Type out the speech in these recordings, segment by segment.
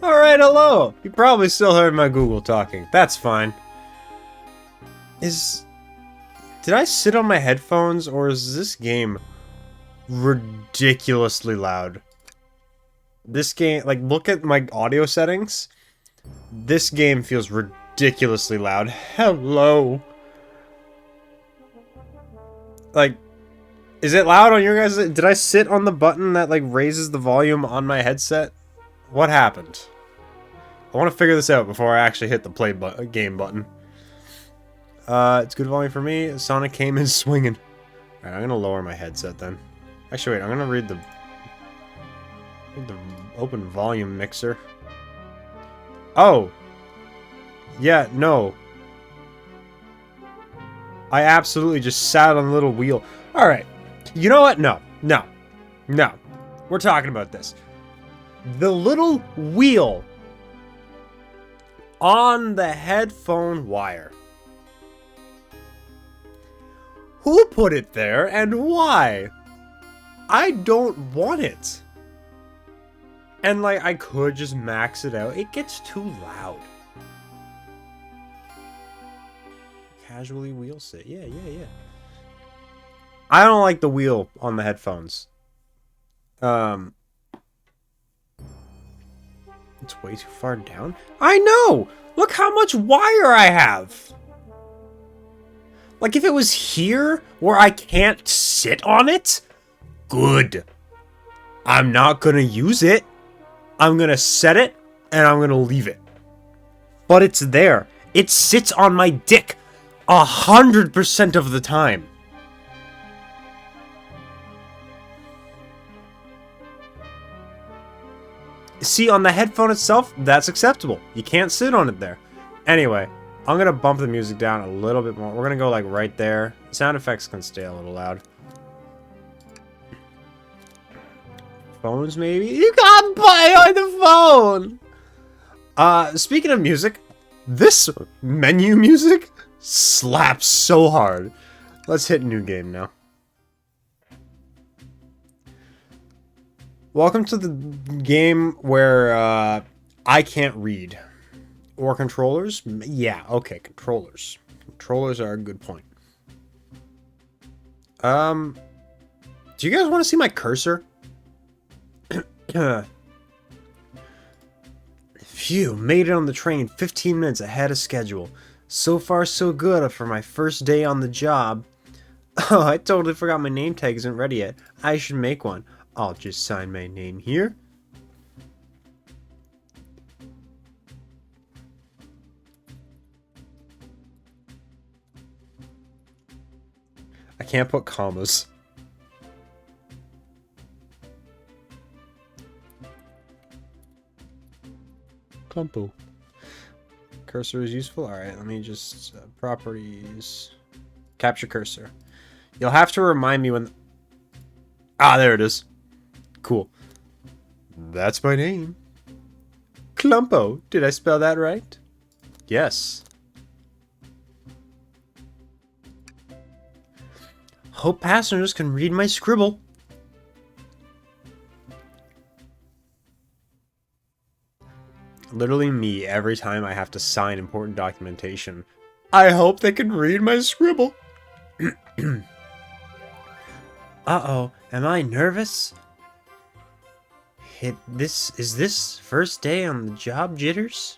Alright, hello! You probably still heard my Google talking. That's fine. Did I sit on my headphones, or is this game ridiculously loud? This game, like, look at my audio settings. This game feels ridiculously loud. Hello! Like, is it loud on your guys'? Did I sit on the button that, like, raises the volume on my headset? What happened? I want to figure this out before I actually hit the play game button. It's good volume for me. Sonic came in swinging. Alright, I'm gonna lower my headset then. Actually, wait, I'm gonna read the open volume mixer. Oh! Yeah, no. I absolutely just sat on a little wheel. Alright. You know what? No. No. No. We're talking about this. The little wheel on the headphone wire. Who put it there and why? I don't want it. And like, I could just max it out. It gets too loud. Casually wheel sit. Yeah. I don't like the wheel on the headphones. It's way too far down. I know! Look how much wire I have! Like, if it was here, where I can't sit on it, good. I'm not gonna use it. I'm gonna set it, and I'm gonna leave it. But it's there. It sits on my dick 100% of the time. See, on the headphone itself, that's acceptable. You can't sit on it there. Anyway, I'm gonna bump the music down a little bit more. We're gonna go like right there. Sound effects can stay a little loud. Phones, maybe? You got buy on the phone! Speaking of music, this menu music slaps so hard. Let's hit new game now. Welcome to the game where I can't read. Or controllers? Yeah, okay, controllers. Controllers are a good point. Do you guys want to see my cursor? Phew, made it on the train 15 minutes ahead of schedule. So far so good for my first day on the job. Oh, I totally forgot my name tag isn't ready yet. I should make one. I'll just sign my name here. I can't put commas. Clumpo. Cursor is useful. Alright, let me just... properties... Capture cursor. You'll have to remind me when... Ah, there it is. Cool. That's my name. Clumpo. Did I spell that right? Yes. Hope passengers can read my scribble. Literally me every time I have to sign important documentation. I hope they can read my scribble. Uh-oh, am I nervous? Is this first day on the job jitters?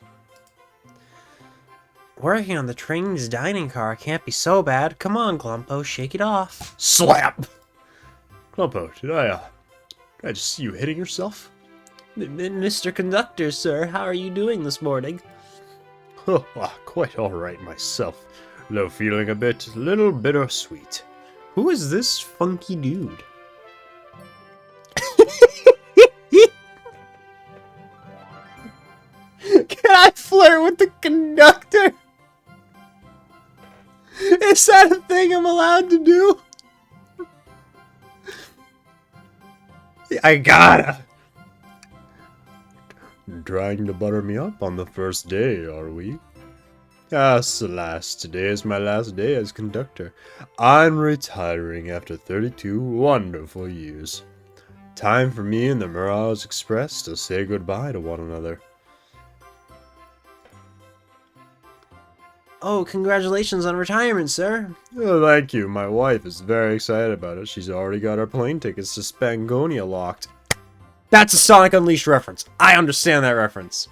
Working on the train's dining car can't be so bad. Come on, Glumpo, shake it off. Slap! Glumpo, did I just see you hitting yourself? Mr. Conductor, sir, how are you doing this morning? Oh, quite alright myself. Though feeling a little bittersweet. Who is this funky dude? Can I flirt with the conductor? Is that a thing I'm allowed to do? I gotta. Trying to butter me up on the first day, are we? Alas, today is my last day as conductor. I'm retiring after 32 wonderful years. Time for me and the Mirage Express to say goodbye to one another. Oh, congratulations on retirement, sir. Oh, thank you. My wife is very excited about it. She's already got our plane tickets to Spangonia locked. That's a Sonic Unleashed reference. I understand that reference.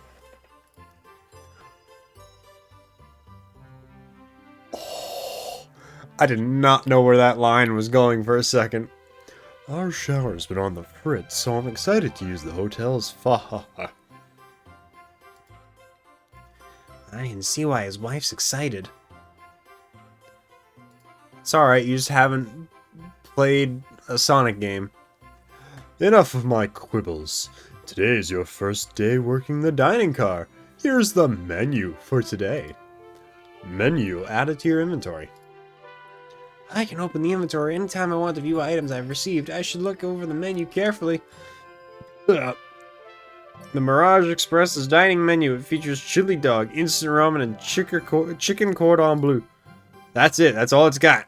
Oh, I did not know where that line was going for a second. Our shower's been on the fritz, so I'm excited to use the hotel's fa. I can see why his wife's excited. It's alright, you just haven't played a Sonic game. Enough of my quibbles. Today is your first day working the dining car. Here's the menu for today. Menu added to your inventory. I can open the inventory anytime I want to view items I've received. I should look over the menu carefully. The Mirage Express's dining menu. It features chili dog, instant ramen, and chicken cordon bleu. That's it. That's all it's got.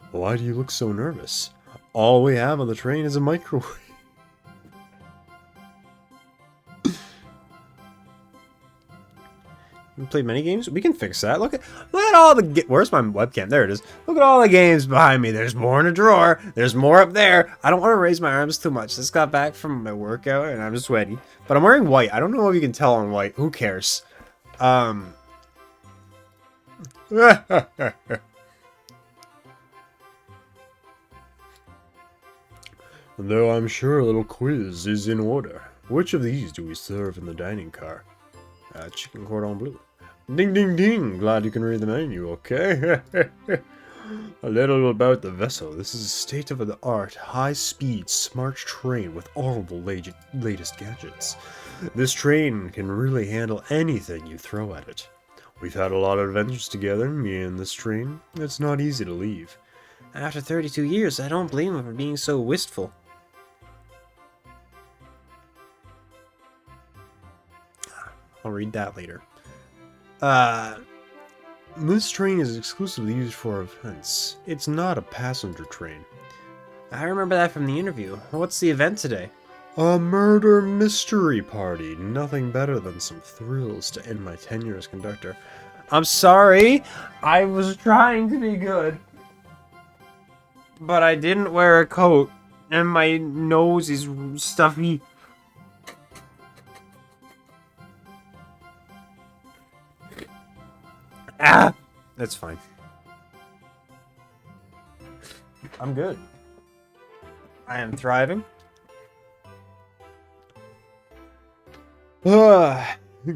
Why do you look so nervous? All we have on the train is a microwave. We played many games. We can fix that. Look at all the. Where's my webcam? There it is. Look at all the games behind me. There's more in a drawer. There's more up there. I don't want to raise my arms too much. Just got back from my workout and I'm sweaty. But I'm wearing white. I don't know if you can tell on white. Who cares? Though I'm sure a little quiz is in order. Which of these do we serve in the dining car? Chicken cordon bleu. Ding ding ding! Glad you can read the menu, okay? A little about the vessel. This is a state-of-the-art, high-speed, smart train with all the latest gadgets. This train can really handle anything you throw at it. We've had a lot of adventures together, me and this train. It's not easy to leave. After 32 years, I don't blame him for being so wistful. I'll read that later. This train is exclusively used for events. It's not a passenger train. I remember that from the interview. What's the event today? A murder mystery party. Nothing better than some thrills to end my tenure as conductor. I'm sorry. I was trying to be good. But I didn't wear a coat. And my nose is stuffy. Ah! That's fine. I'm good. I am thriving.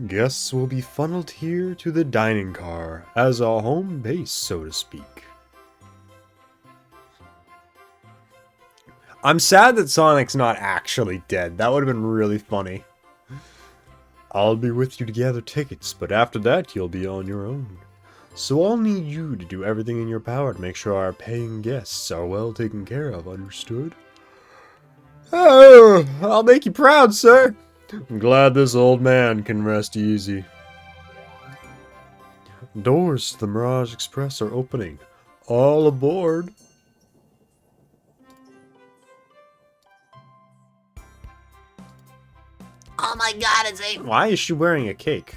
Guests will be funneled here to the dining car as a home base, so to speak. I'm sad that Sonic's not actually dead. That would have been really funny. I'll be with you to gather tickets, but after that, you'll be on your own. So I'll need you to do everything in your power to make sure our paying guests are well taken care of, understood? Oh, I'll make you proud, sir. I'm glad this old man can rest easy. Doors to the Mirage Express are opening. All aboard. Oh my god, it's a... Why is she wearing a cake?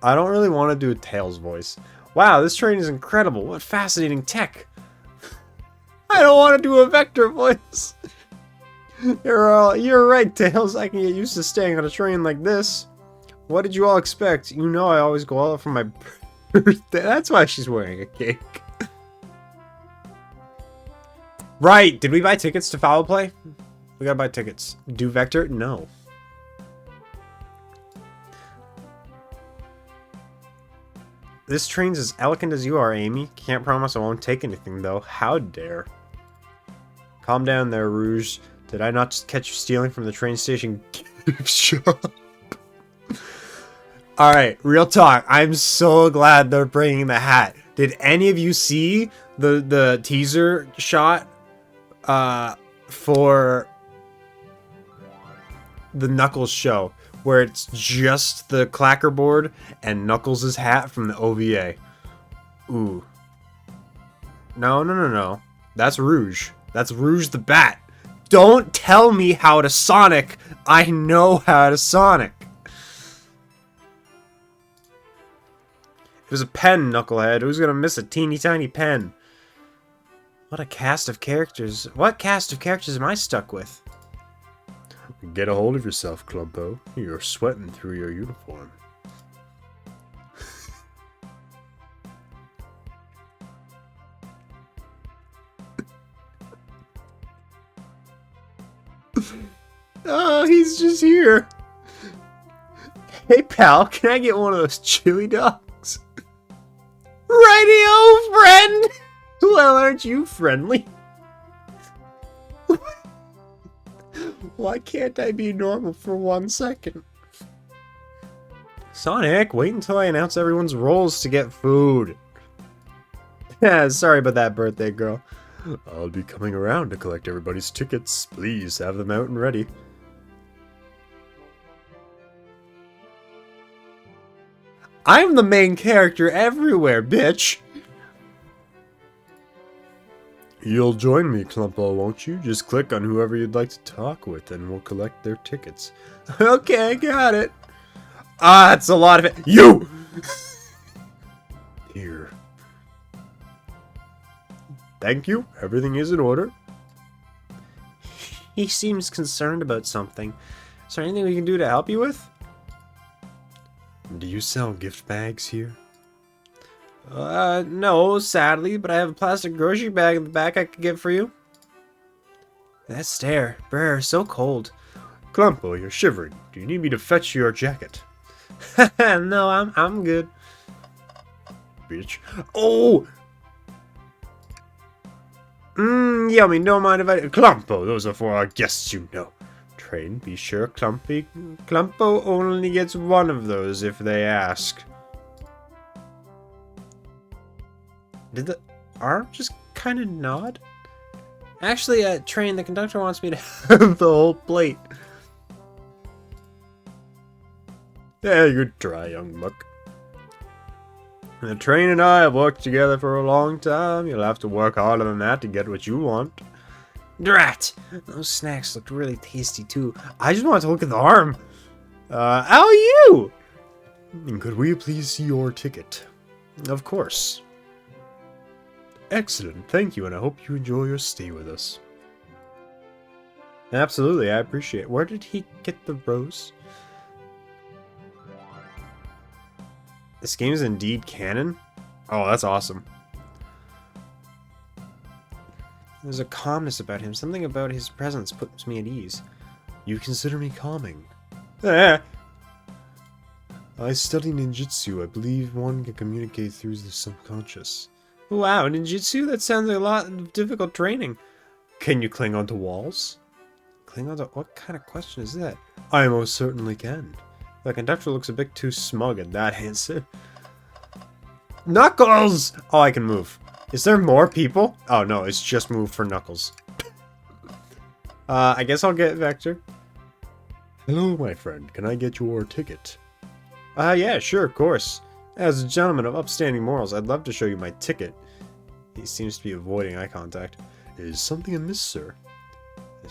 I don't really want to do a Tails voice. Wow, this train is incredible. What fascinating tech. I don't want to do a Vector voice. You're right, Tails. I can get used to staying on a train like this. What did you all expect? You know I always go out for my birthday. That's why she's wearing a cake. Right. Did we buy tickets to Foul Play? We gotta buy tickets. Do Vector? No. This train's as elegant as you are, Amy. Can't promise I won't take anything, though. How dare. Calm down there, Rouge. Did I not just catch you stealing from the train station gift shop? Alright, real talk. I'm so glad they're bringing the hat. Did any of you see the teaser shot for the Knuckles show? Where it's just the clacker board and Knuckles' hat from the OVA. Ooh. No, no, no, no. That's Rouge. That's Rouge the Bat. Don't tell me how to Sonic. I know how to Sonic. It was a pen, Knucklehead. Who's gonna miss a teeny tiny pen? What a cast of characters. What cast of characters am I stuck with? Get a hold of yourself, Clumpo. You're sweating through your uniform. Oh, he's just here. Hey, pal, can I get one of those chili dogs? Radio, friend! Well, aren't you friendly? Why can't I be normal for 1 second? Sonic, wait until I announce everyone's roles to get food. Yeah, sorry about that, birthday girl. I'll be coming around to collect everybody's tickets. Please have them out and ready. I'm the main character everywhere, bitch! You'll join me, Clumpo, won't you? Just click on whoever you'd like to talk with and we'll collect their tickets. Okay, got it. Ah, it's a lot of it. You! Here. Thank you. Everything is in order. He seems concerned about something. Is there anything we can do to help you with? Do you sell gift bags here? No, sadly, but I have a plastic grocery bag in the back I could get for you. That stare. Brr, so cold. Clumpo, you're shivering. Do you need me to fetch your jacket? No, I'm good. Bitch. Oh! Yummy, don't mind if I... Clumpo, those are for our guests, you know. Train, be sure Clumpo only gets one of those if they ask. Did the arm just kind of nod? Actually, Train, the conductor wants me to have the whole plate. Yeah, good try, young buck. The Train and I have worked together for a long time. You'll have to work harder than that to get what you want. Drat! Those snacks looked really tasty, too. I just wanted to look at the arm. How are you? Could we please see your ticket? Of course. Excellent, thank you, and I hope you enjoy your stay with us. Absolutely, I appreciate it. Where did he get the rose? This game is indeed canon? Oh, that's awesome. There's a calmness about him. Something about his presence puts me at ease. You consider me calming? I study ninjutsu. I believe one can communicate through the subconscious. Wow, ninjutsu? That sounds like a lot of difficult training. Can you cling onto walls? Cling onto... What kind of question is that? I most certainly can. The conductor looks a bit too smug at that answer. Knuckles! Oh, I can move. Is there more people? Oh, no, it's just move for Knuckles. I guess I'll get Vector. Hello, my friend. Can I get your ticket? Yeah, sure, of course. As a gentleman of upstanding morals, I'd love to show you my ticket. He seems to be avoiding eye contact. Is something amiss, sir? I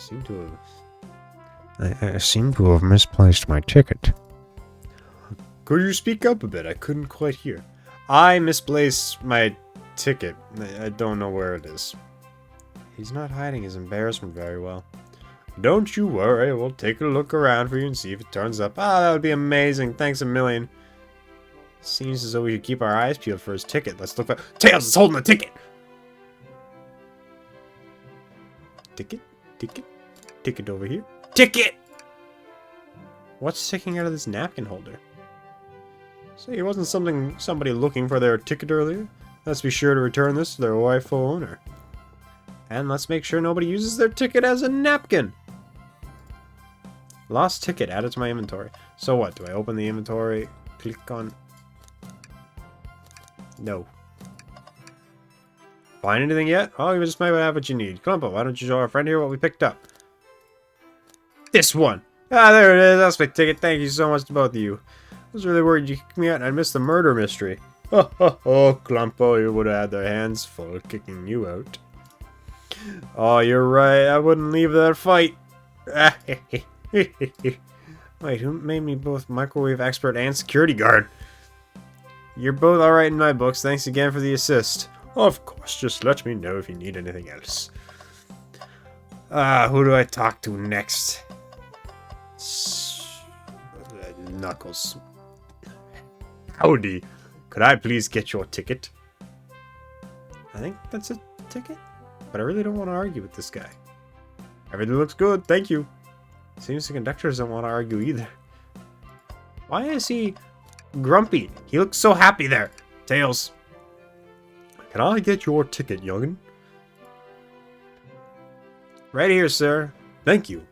seem to have misplaced my ticket. Could you speak up a bit? I couldn't quite hear. I misplaced my ticket. I don't know where it is. He's not hiding his embarrassment very well. Don't you worry. We'll take a look around for you and see if it turns up. Ah, that would be amazing. Thanks a million. Seems as though we should keep our eyes peeled for his ticket. Let's look for... Tails is holding the ticket! Ticket? Ticket? Ticket over here. Ticket! What's sticking out of this napkin holder? Say, wasn't somebody looking for their ticket earlier? Let's be sure to return this to their rightful owner. And let's make sure nobody uses their ticket as a napkin. Lost ticket added to my inventory. So what? Do I open the inventory? Click on... No. Find anything yet? Oh, you just might have what you need. Clumpo, why don't you show our friend here what we picked up? This one! Ah, there it is. That's my ticket. Thank you so much to both of you. I was really worried you kicked me out and I missed the murder mystery. Oh, Clumpo, you would have had their hands full kicking you out. Oh, you're right. I wouldn't leave that fight. Wait, who made me both microwave expert and security guard? You're both alright in my books. Thanks again for the assist. Of course, just let me know if you need anything else. Who do I talk to next? Knuckles. Howdy. Could I please get your ticket? I think that's a ticket, but I really don't want to argue with this guy. Everything looks good, thank you. Seems the conductor doesn't want to argue either. Why is he grumpy? He looks so happy there. Tails. Can I get your ticket, young'un? Right here, sir. Thank you.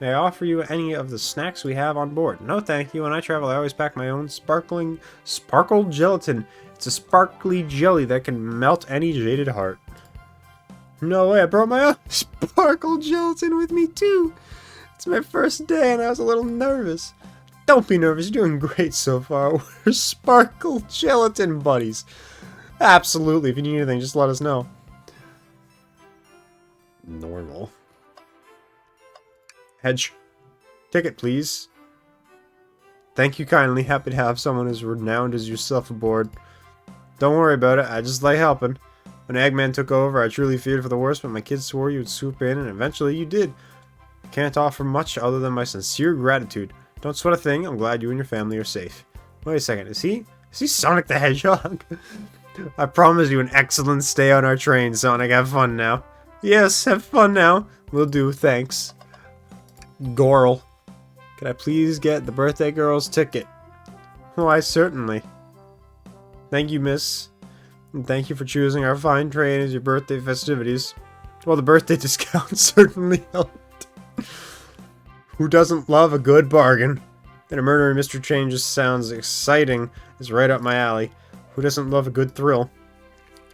May I offer you any of the snacks we have on board? No, thank you. When I travel, I always pack my own sparkled gelatin. It's a sparkly jelly that can melt any jaded heart. No way, I brought my own sparkle gelatin with me, too. It's my first day, and I was a little nervous. Don't be nervous. You're doing great so far. We're sparkle gelatin buddies. Absolutely. If you need anything, just let us know. Normal. Hedge. Ticket, please. Thank you kindly. Happy to have someone as renowned as yourself aboard. Don't worry about it. I just like helping. When Eggman took over, I truly feared for the worst, but my kids swore you would swoop in, and eventually you did. I can't offer much other than my sincere gratitude. Don't sweat a thing. I'm glad you and your family are safe. Wait a second. Is he Sonic the Hedgehog? I promise you an excellent stay on our train, Sonic. Have fun now. Yes, have fun now. Will do. Thanks. Gorl. Can I please get the birthday girl's ticket? Why, certainly. Thank you, miss. And thank you for choosing our fine train as your birthday festivities. Well, the birthday discount certainly helped. Who doesn't love a good bargain? And a murder mystery train just sounds exciting. It's right up my alley. Who doesn't love a good thrill?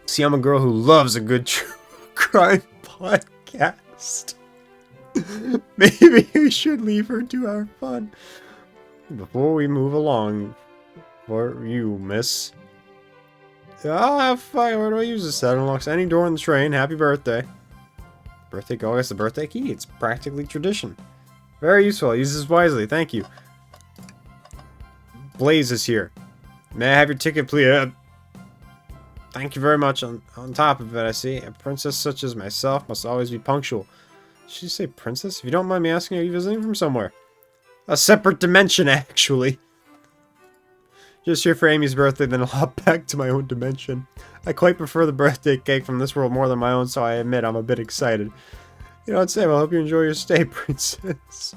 See, I'm a girl who loves a good true crime podcast. Maybe we should leave her to our fun. Before we move along, for you, miss. I'll have fun. Where do I use this? That unlocks any door in the train. Happy birthday. Birthday go. I guess the birthday key. It's practically tradition. Very useful. Use this wisely. Thank you. Blaze is here. May I have your ticket, please? Thank you very much. On top of it, I see. A princess such as myself must always be punctual. Did she say princess? If you don't mind me asking, are you visiting from somewhere? A separate dimension, actually. Just here for Amy's birthday, then I'll hop back to my own dimension. I quite prefer the birthday cake from this world more than my own, so I admit I'm a bit excited. You know what, Sam? I hope you enjoy your stay, princess.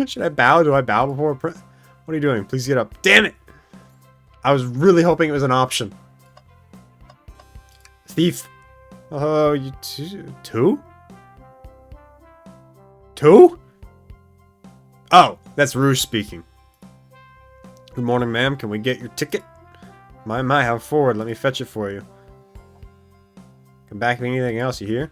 Should I bow? Do I bow before a What are you doing? Please get up. Damn it! I was really hoping it was an option. Thief. Oh, you two? Two? Oh, that's Rouge speaking. Good morning, ma'am. Can we get your ticket? My, how forward. Let me fetch it for you. Come back if you need anything else, you hear?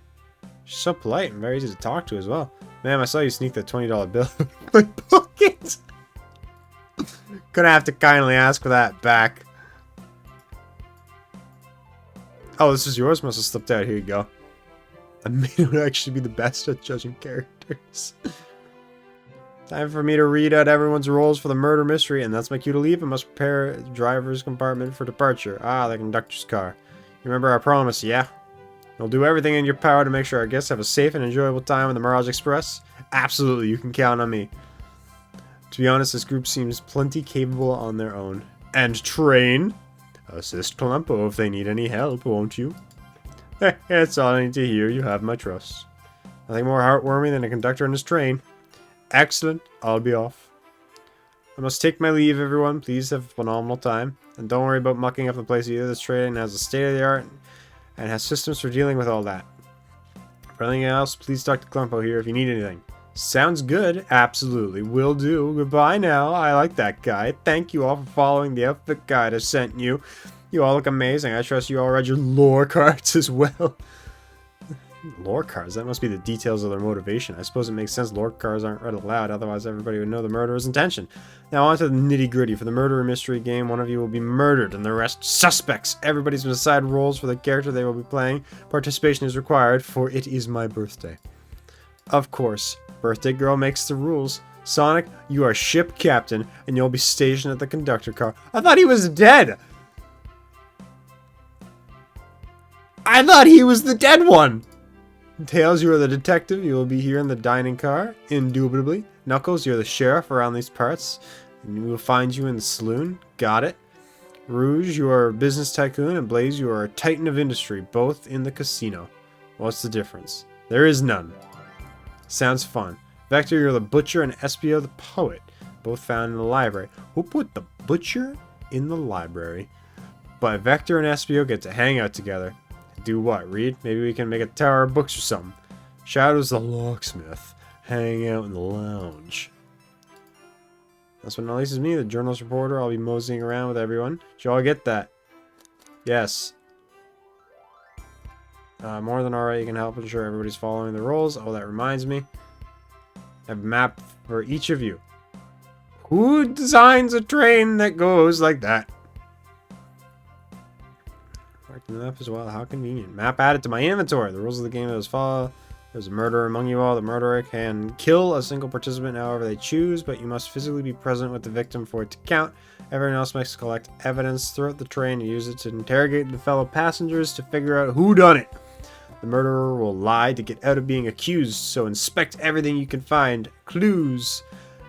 She's so polite and very easy to talk to as well. Ma'am, I saw you sneak that $20 bill in my pocket. Gonna have to kindly ask for that back. Oh, this is yours? Must have slipped out. Here you go. I may not actually be the best at judging characters. Time for me to read out everyone's roles for the murder mystery, and that's my cue to leave. I must prepare the driver's compartment for departure. Ah, the conductor's car. You remember our promise, yeah? You'll do everything in your power to make sure our guests have a safe and enjoyable time on the Mirage Express? Absolutely, you can count on me. To be honest, this group seems plenty capable on their own. And train? Assist Columbo if they need any help, won't you? That's all I need to hear. You have my trust. Nothing more heartwarming than a conductor and his train. Excellent. I'll be off. I must take my leave, everyone. Please have a phenomenal time. And don't worry about mucking up the place either. This train has a state-of-the-art and has systems for dealing with all that. For anything else, please talk to Clumpo here if you need anything. Sounds good. Absolutely. Will do. Goodbye now. I like that guy. Thank you all for following the outfit guide I sent you. You all look amazing. I trust you all read your lore cards as well. Lore cards. That must be the details of their motivation. I suppose it makes sense lore cards aren't read aloud, otherwise everybody would know the murderer's intention. Now on to the nitty-gritty. For the murderer mystery game, one of you will be murdered and the rest suspects. Everybody's going to decide roles for the character they will be playing. Participation is required, for it is my birthday. Of course, birthday girl makes the rules. Sonic, you are ship captain, and you'll be stationed at the conductor car. I thought he was dead! I thought he was the dead one! Tails, you are the detective. You will be here in the dining car, indubitably. Knuckles, you're the sheriff around these parts, and we will find you in the saloon. Got it. Rouge, you are a business tycoon, and Blaze, you are a titan of industry, both in the casino. What's the difference? There is none. Sounds fun. Vector, you're the butcher, and Espio, the poet, both found in the library. Who put the butcher in the library? But Vector and Espio get to hang out together. Do what, read? Maybe we can make a tower of books or something. Shadow's the locksmith, hanging out in the lounge. That's what releases me, the journalist reporter. I'll be moseying around with everyone. Did you all get that? Yes. More than alright, you can help ensure everybody's following the rules. Oh, that reminds me. I have a map for each of you. Who designs a train that goes like that? Mark the map as well. How convenient. Map added to my inventory. The rules of the game are as follow. There's a murderer among you all. The murderer can kill a single participant however they choose, but you must physically be present with the victim for it to count. Everyone else must collect evidence throughout the train and use it to interrogate the fellow passengers to figure out who done it. The murderer will lie to get out of being accused, so inspect everything you can find, clues,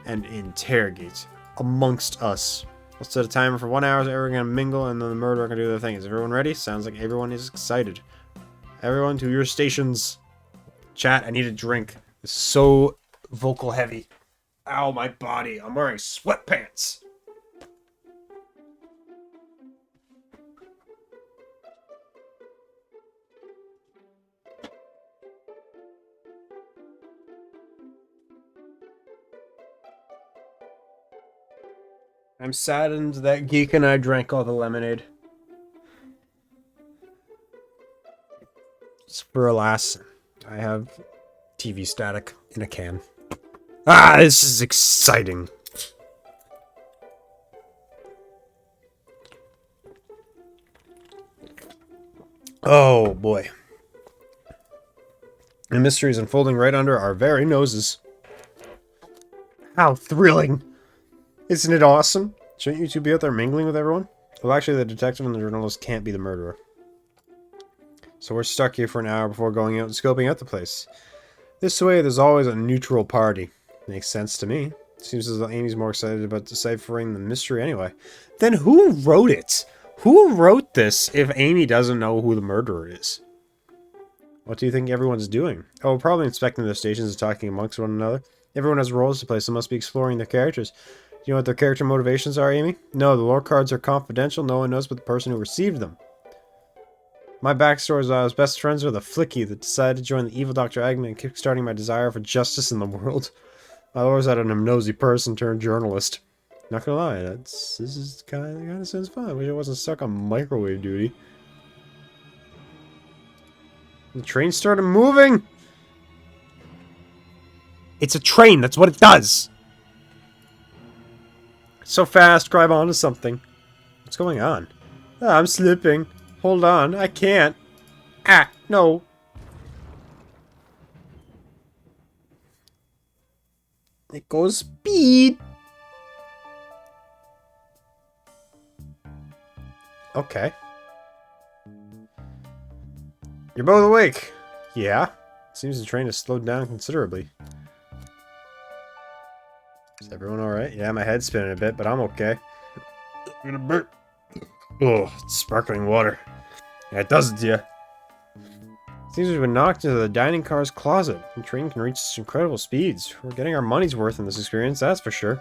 and interrogate amongst us. Let's set a timer for 1 hour so everyone can mingle and then the murderer can do their thing. Is everyone ready? Sounds like everyone is excited. Everyone to your stations. Chat, I need a drink. It's so vocal heavy. Ow, my body. I'm wearing sweatpants. I'm saddened that Geek and I drank all the lemonade. For alas, I have TV static in a can. Ah, this is exciting. Oh boy. The mystery is unfolding right under our very noses. How thrilling. Isn't it awesome? Shouldn't you two be out there mingling with everyone? Well, actually, the detective and the journalist can't be the murderer. So we're stuck here for an hour before going out and scoping out the place. This way, there's always a neutral party. Makes sense to me. Seems as though Amy's more excited about deciphering the mystery anyway. Then who wrote it? Who wrote this if Amy doesn't know who the murderer is? What do you think everyone's doing? Oh, probably inspecting their stations and talking amongst one another. Everyone has roles to play, so must be exploring their characters. Do you know what their character motivations are, Amy? No, the lore cards are confidential. No one knows but the person who received them. My backstory is I was best friends with a flicky that decided to join the evil Dr. Eggman, kickstarting my desire for justice in the world. I always had an nosy person turned journalist. Not gonna lie, this is kind of sounds fun. I wish I wasn't stuck on microwave duty. The train started moving! It's a train, that's what it does! So fast, grab onto something. What's going on? Ah, I'm slipping. Hold on, I can't. Ah, no. It goes speed. Okay. You're both awake. Yeah. Seems the train has slowed down considerably. Is everyone alright? Yeah, my head's spinning a bit, but I'm okay. I'm gonna burp. Oh, it's sparkling water. Yeah, it does it to you. Seems we've been knocked into the dining car's closet. The train can reach such incredible speeds. We're getting our money's worth in this experience, that's for sure.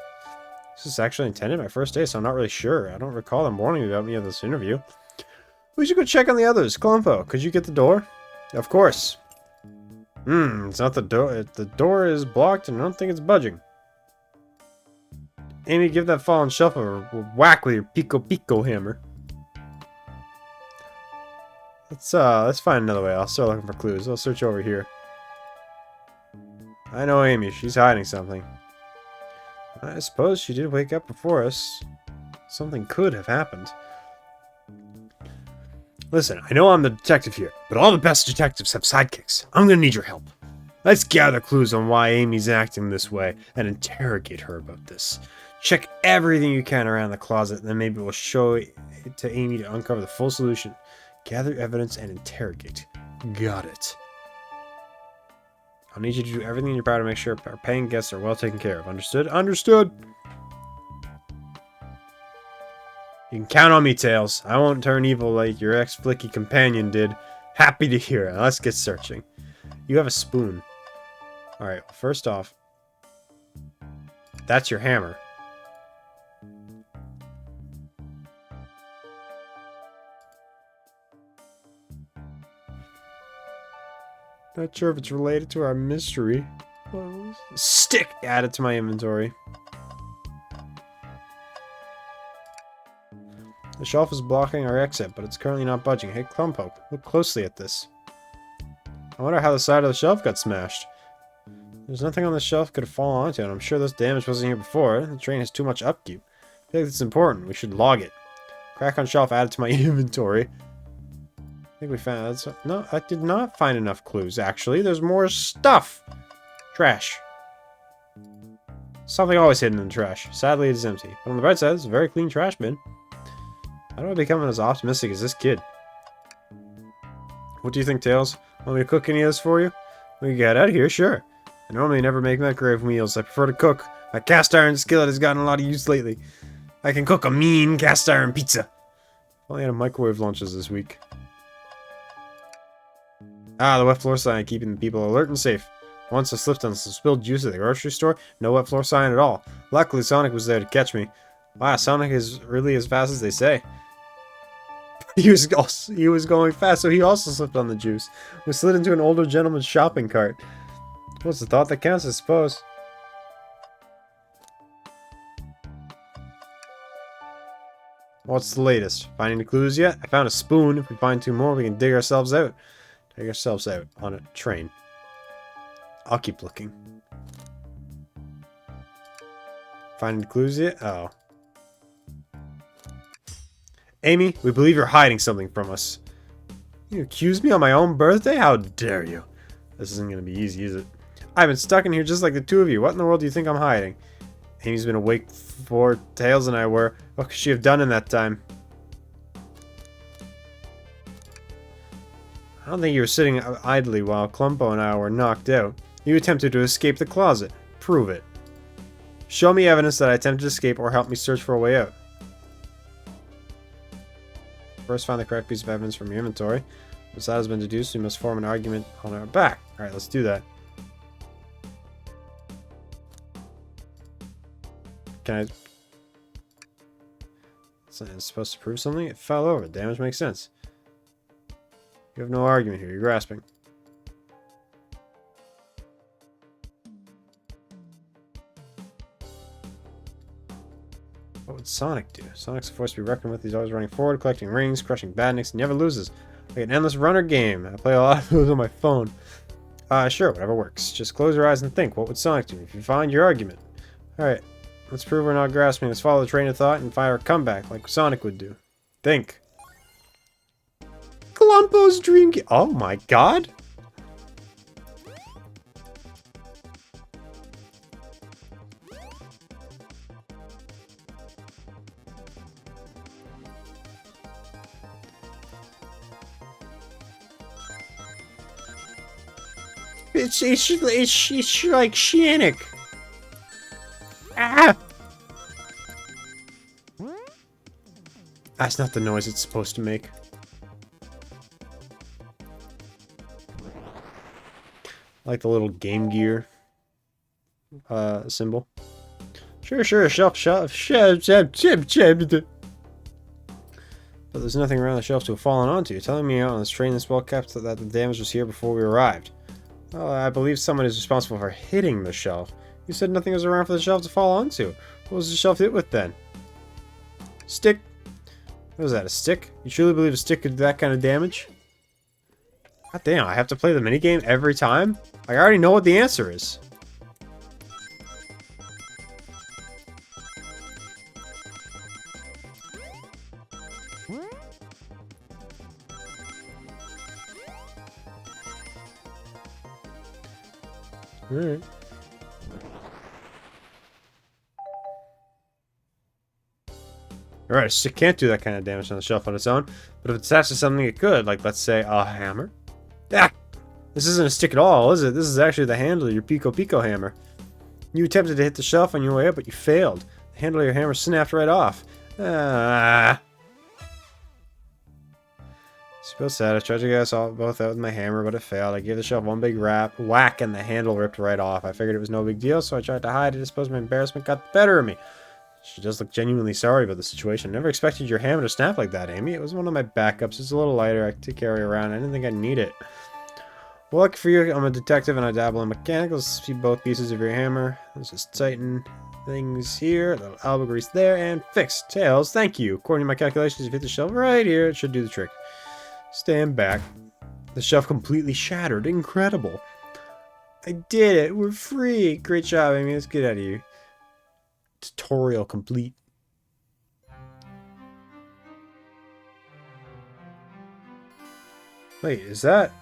This is actually intended my first day, so I'm not really sure. I don't recall them warning me about me at this interview. We should go check on the others. Clumpo, could you get the door? Of course. It's not the door. The door is blocked and I don't think it's budging. Amy, give that fallen shelf a whack with your Pico Pico hammer. Let's find another way. I'll start looking for clues. I'll search over here. I know Amy. She's hiding something. I suppose she did wake up before us. Something could have happened. Listen, I know I'm the detective here, but all the best detectives have sidekicks. I'm gonna need your help. Let's gather clues on why Amy's acting this way and interrogate her about this. Check everything you can around the closet, and then maybe we'll show it to Amy to uncover the full solution. Gather evidence and interrogate. Got it. I'll need you to do everything in your power to make sure our paying guests are well taken care of. Understood? Understood! You can count on me, Tails. I won't turn evil like your ex-flicky companion did. Happy to hear it. Let's get searching. You have a spoon. Alright, well, first off, that's your hammer. Not sure if it's related to our mystery. Stick! Add it to my inventory. The shelf is blocking our exit, but it's currently not budging. Hey, Clumpoke, look closely at this. I wonder how the side of the shelf got smashed. There's nothing on the shelf could have fallen onto, and I'm sure this damage wasn't here before. The train has too much upkeep. I think it's important. We should log it. Crack on shelf added to my inventory. I think we found... No, I did not find enough clues, actually. There's more stuff! Trash. Something always hidden in the trash. Sadly, it is empty. But on the bright side, it's a very clean trash bin. How do I become as optimistic as this kid? What do you think, Tails? Want me to cook any of this for you? We can get out of here, sure. I normally never make microwave meals. I prefer to cook. My cast iron skillet has gotten a lot of use lately. I can cook a mean cast iron pizza. Only had a microwave lunches this week. Ah, the wet floor sign keeping the people alert and safe. Once I slipped on some spilled juice at the grocery store. No wet floor sign at all. Luckily, Sonic was there to catch me. Wow, Sonic is really as fast as they say. He was going fast, so he also slipped on the juice. We slid into an older gentleman's shopping cart. What's the thought that counts, I suppose? What's the latest? Finding the clues yet? I found a spoon. If we find two more, we can dig ourselves out. Dig ourselves out on a train. I'll keep looking. Finding the clues yet? Oh. Amy, we believe you're hiding something from us. You accuse me on my own birthday? How dare you? This isn't going to be easy, is it? I've been stuck in here just like the two of you. What in the world do you think I'm hiding? Amy's been awake before Tails and I were. What could she have done in that time? I don't think you were sitting idly while Clumpo and I were knocked out. You attempted to escape the closet. Prove it. Show me evidence that I attempted to escape or help me search for a way out. First, find the correct piece of evidence from your inventory. Once that has been deduced, we must form an argument on our back. Alright, let's do that. Can I... It's supposed to prove something? It fell over. Damage makes sense. You have no argument here. You're grasping. What would Sonic do? Sonic's a force to be reckoned with. He's always running forward, collecting rings, crushing badniks. He never loses. Like an endless runner game. I play a lot of those on my phone. Sure, whatever works. Just close your eyes and think. What would Sonic do if you find your argument? Alright, let's prove we're not grasping. Let's follow the train of thought and fire a comeback like Sonic would do. Think. Glumpo's dream game. Oh my god! It's like Shannick. Ah! That's not the noise it's supposed to make. I like the little Game Gear symbol. Sure, shelf. But there's nothing around the shelf to have fallen onto. You're telling me on this train this well kept that the damage was here before we arrived. Well, I believe someone is responsible for hitting the shelf. You said nothing was around for the shelf to fall onto. What was the shelf hit with then? Stick? What was that, a stick? You truly believe a stick could do that kind of damage? God damn, I have to play the minigame every time? I already know what the answer is. Alright. Alright, so it can't do that kind of damage on the shelf on its own, but if it's attached to something it could, like let's say a hammer. Ah! This isn't a stick at all, is it? This is actually the handle of your Pico Pico hammer. You attempted to hit the shelf on your way up, but you failed. The handle of your hammer snapped right off. Ah. Still sad. I tried to get us all both out with my hammer, but it failed. I gave the shelf one big whack, and the handle ripped right off. I figured it was no big deal, so I tried to hide it. I suppose my embarrassment got the better of me. She does look genuinely sorry about the situation. Never expected your hammer to snap like that, Amy. It was one of my backups. It's a little lighter. I could carry around. I didn't think I'd need it. Well, lucky for you, I'm a detective and I dabble in mechanicals. See both pieces of your hammer. Let's just tighten things here. A little elbow grease there, and fixed. Tails, thank you. According to my calculations, if you hit the shelf right here, it should do the trick. Stand back. The shelf completely shattered. Incredible. I did it. We're free. Great job, Amy. Let's get out of here. Tutorial complete. Wait, is that...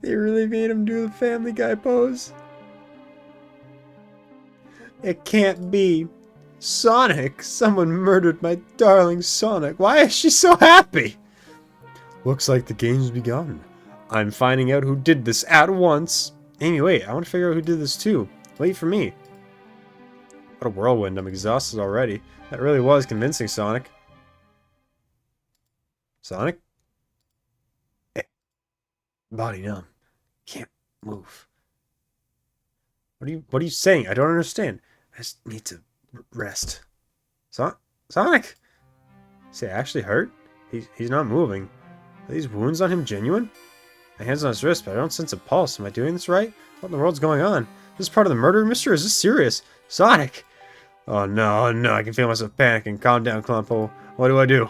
They really made him do the Family Guy pose? It can't be. Sonic! Someone murdered my darling Sonic. Why is she so happy? Looks like the game's begun. I'm finding out who did this at once. Amy, wait. I want to figure out who did this too. Wait for me. What a whirlwind. I'm exhausted already. That really was convincing, Sonic. Sonic? Body numb. Can't move. What are you saying? I don't understand. I just need to rest. Sonic? Is he actually hurt? He's not moving. Are these wounds on him genuine? My hand's on his wrist, but I don't sense a pulse. Am I doing this right? What in the world's going on? This is part of the murder mystery? Is this serious? Sonic! Oh no, no, I can feel myself panicking. Calm down, Clumpo. What do I do?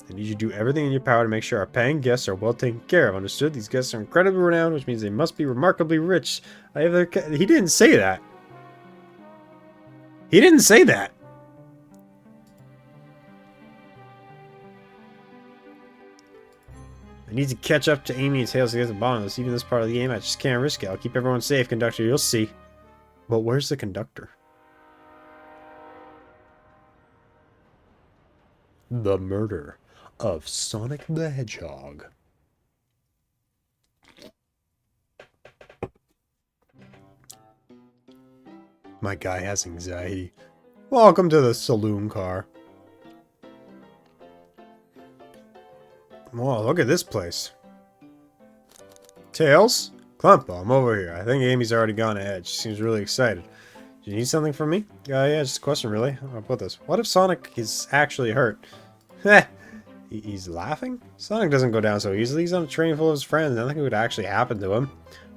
I need you to do everything in your power to make sure our paying guests are well taken care of. Understood? These guests are incredibly renowned, which means they must be remarkably rich. He didn't say that. He didn't say that. I need to catch up to Amy and Tails to get to the bottom of this. Even this part of the game, I just can't risk it. I'll keep everyone safe, conductor. You'll see. But where's the conductor? The murder of Sonic the Hedgehog. My guy has anxiety. Welcome to the saloon car. Whoa, look at this place. Tails? Clumpo, I'm over here. I think Amy's already gone ahead. She seems really excited. Do you need something from me? Yeah, just a question, really. I'll put this. What if Sonic is actually hurt? Heh. He's laughing? Sonic doesn't go down so easily. He's on a train full of his friends. Nothing would actually happen to him.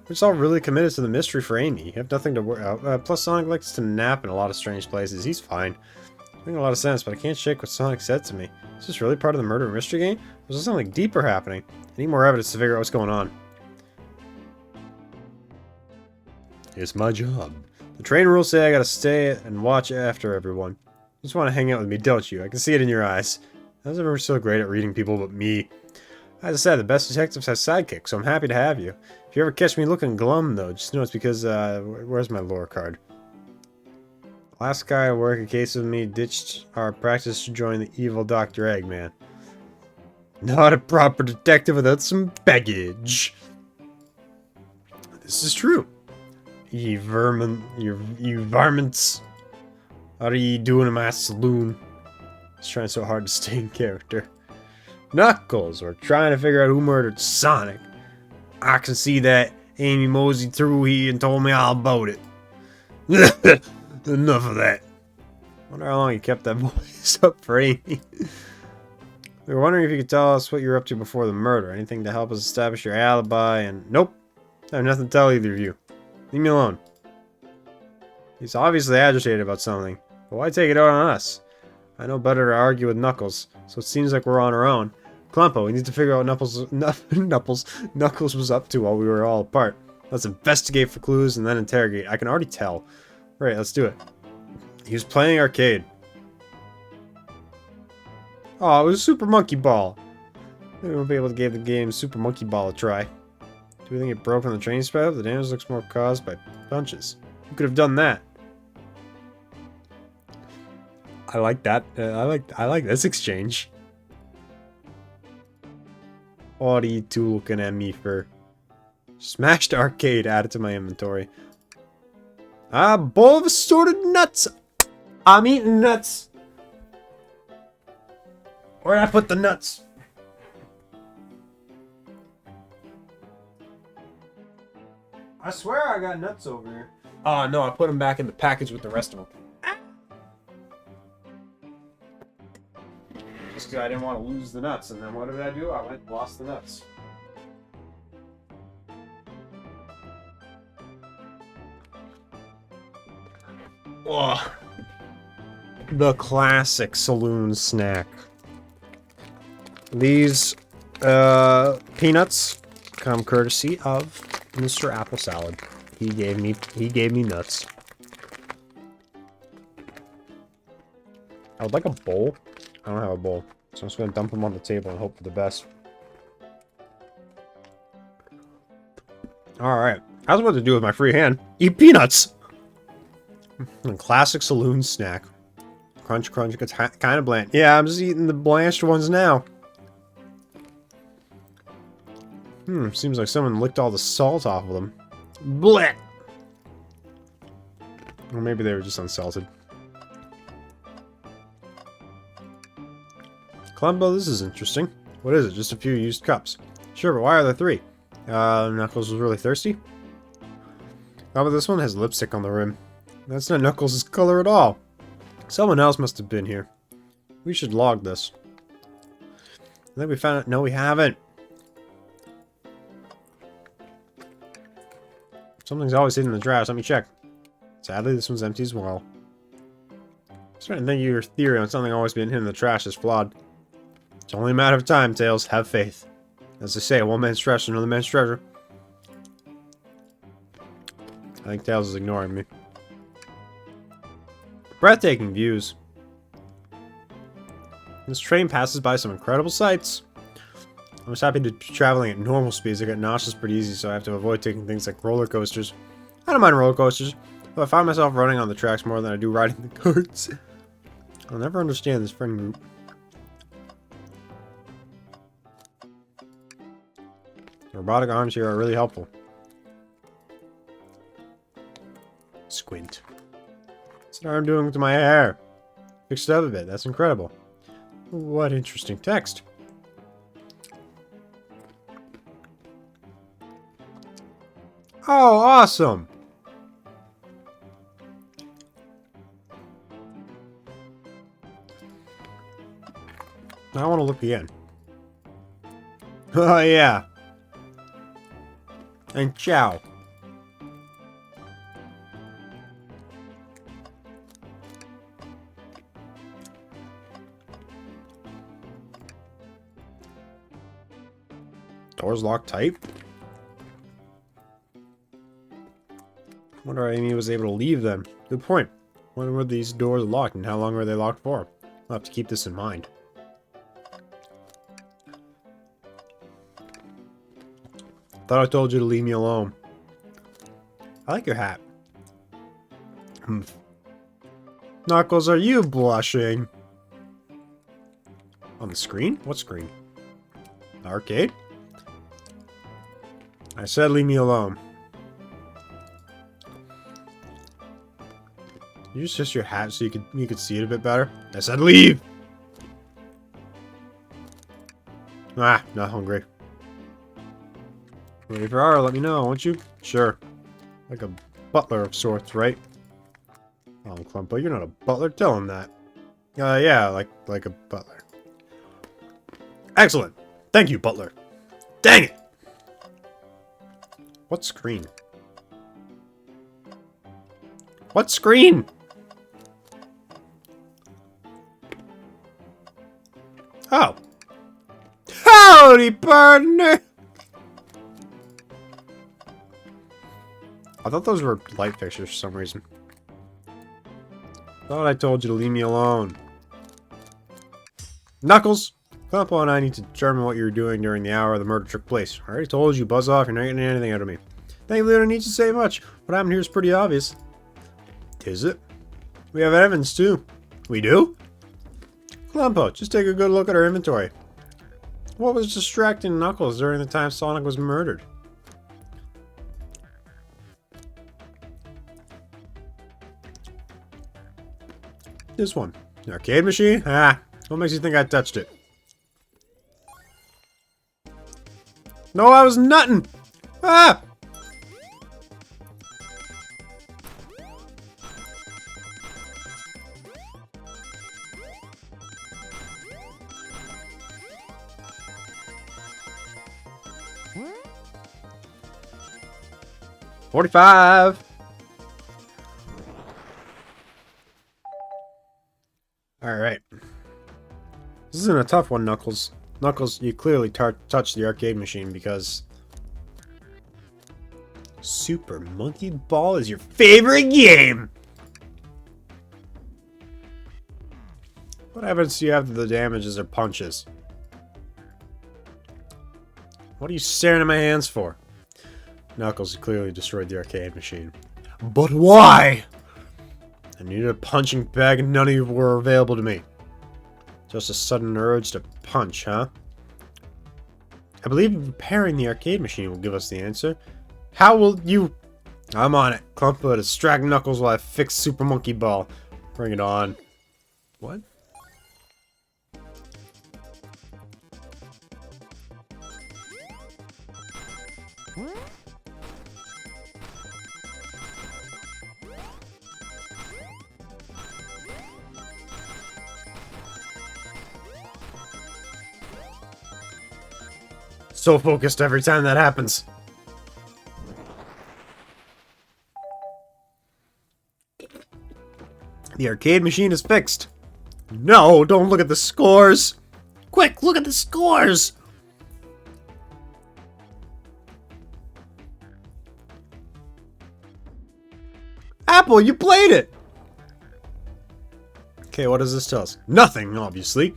We're just all really committed to the mystery for Amy. You have nothing to worry about. Plus, Sonic likes to nap in a lot of strange places. He's fine. Making a lot of sense, but I can't shake what Sonic said to me. Is this really part of the murder mystery game? Or is there something deeper happening? I need more evidence to figure out what's going on. It's my job. The train rules say I gotta stay and watch after everyone. You just want to hang out with me, don't you? I can see it in your eyes. I was never so great at reading people but me. As I said, the best detectives have sidekicks, so I'm happy to have you. If you ever catch me looking glum, though, just know it's because, where's my lore card? Last guy to work a case with me ditched our practice to join the evil Dr. Eggman. Not a proper detective without some baggage. This is true. You varmints. What are you doing in my saloon? He's trying so hard to stay in character. Knuckles, we're trying to figure out who murdered Sonic. I can see that Amy moseyed through here and told me all about it. Enough of that. Wonder how long you kept that voice up for Amy. We were wondering if you could tell us what you were up to before the murder. Anything to help us establish your alibi and... Nope. I have nothing to tell either of you. Leave me alone. He's obviously agitated about something, but why take it out on us? I know better to argue with Knuckles, so it seems like we're on our own. Clumpo, we need to figure out what Knuckles was up to while we were all apart. Let's investigate for clues and then interrogate. I can already tell. Right, let's do it. He was playing arcade. Oh, it was Super Monkey Ball. Maybe we'll be able to give the game Super Monkey Ball a try. Do we think it broke on the training spout? The damage looks more caused by punches. Who could have done that? I like that. I like this exchange. What are you two looking at me for? Smashed arcade added to my inventory. A bowl of assorted nuts. I'm eating nuts. Where'd I put the nuts? I swear I got nuts over here. Oh no, I put them back in the package with the rest of them. Just because I didn't want to lose the nuts, and then what did I do? I went and lost the nuts. Ugh. The classic saloon snack. These peanuts come courtesy of Mr. Apple Salad. He gave me nuts. I would like a bowl. I don't have a bowl, so I'm just gonna dump them on the table and hope for the best. Alright. I was about to do with my free hand. Eat peanuts! Classic saloon snack. Crunch, crunch, it gets kind of bland. Yeah, I'm just eating the blanched ones now. Seems like someone licked all the salt off of them. Blech! Or maybe they were just unsalted. Clumbo, this is interesting. What is it? Just a few used cups. Sure, but why are there 3? Knuckles was really thirsty? How about this one? Has lipstick on the rim. That's not Knuckles' color at all. Someone else must have been here. We should log this. I think we found it. No, we haven't. Something's always hidden in the trash. Let me check. Sadly, this one's empty as well. I'm starting to think your theory on something always being hidden in the trash is flawed. It's only a matter of time, Tails. Have faith. As they say, one man's trash is another man's treasure. I think Tails is ignoring me. Breathtaking views. This train passes by some incredible sights. I was happy to be traveling at normal speeds. I get nauseous pretty easy, so I have to avoid taking things like roller coasters. I don't mind roller coasters, but I find myself running on the tracks more than I do riding the carts. I'll never understand this friend group. The robotic arms here are really helpful. Squint. What's the arm doing to my hair? Fixed it up a bit. That's incredible. What interesting text. Oh, awesome! I want to look again. Oh, yeah. And ciao. Doors locked tight. Wonder how Amy was able to leave them. Good point. When were these doors locked and how long were they locked for? I'll have to keep this in mind. Thought I told you to leave me alone. I like your hat. Knuckles, are you blushing? On the screen? What screen? The arcade? I said leave me alone. You just your hat so you could see it a bit better? I said leave! Ah, not hungry. Well, if you are, let me know, won't you? Sure. Like a butler of sorts, right? Oh, Clumpo, you're not a butler. Tell him that. Yeah, like a butler. Excellent. Thank you, butler. Dang it! What screen? What What screen? Oh. Howdy, partner! I thought those were light fixtures for some reason. Thought I told you to leave me alone. Knuckles! Klumpo and I need to determine what you were doing during the hour the murder took place. I already told you, buzz off, you're not getting anything out of me. Thankfully, I don't need to say much. What happened here is pretty obvious. Is it? We have evidence, too. We do? Klumpo, just take a good look at our inventory. What was distracting Knuckles during the time Sonic was murdered? This one. The arcade machine? Ah, what makes you think I touched it? No, I was nuttin'! Ah! $45. Alright. This isn't a tough one, Knuckles. Knuckles, you clearly touched the arcade machine because... Super Monkey Ball is your favorite game! What evidence do you have of the damages or punches? What are you staring at my hands for? Knuckles clearly destroyed the arcade machine. But why? I needed a punching bag and none of you were available to me. Just a sudden urge to punch, huh? I believe repairing the arcade machine will give us the answer. How will you... I'm on it. Klumpo, distract Knuckles while I fix Super Monkey Ball. Bring it on. What? So focused every time that happens. The arcade machine is fixed. No, don't look at the scores. Quick, look at the scores. Apple, you played it. Okay, what does this tell us? Nothing, obviously.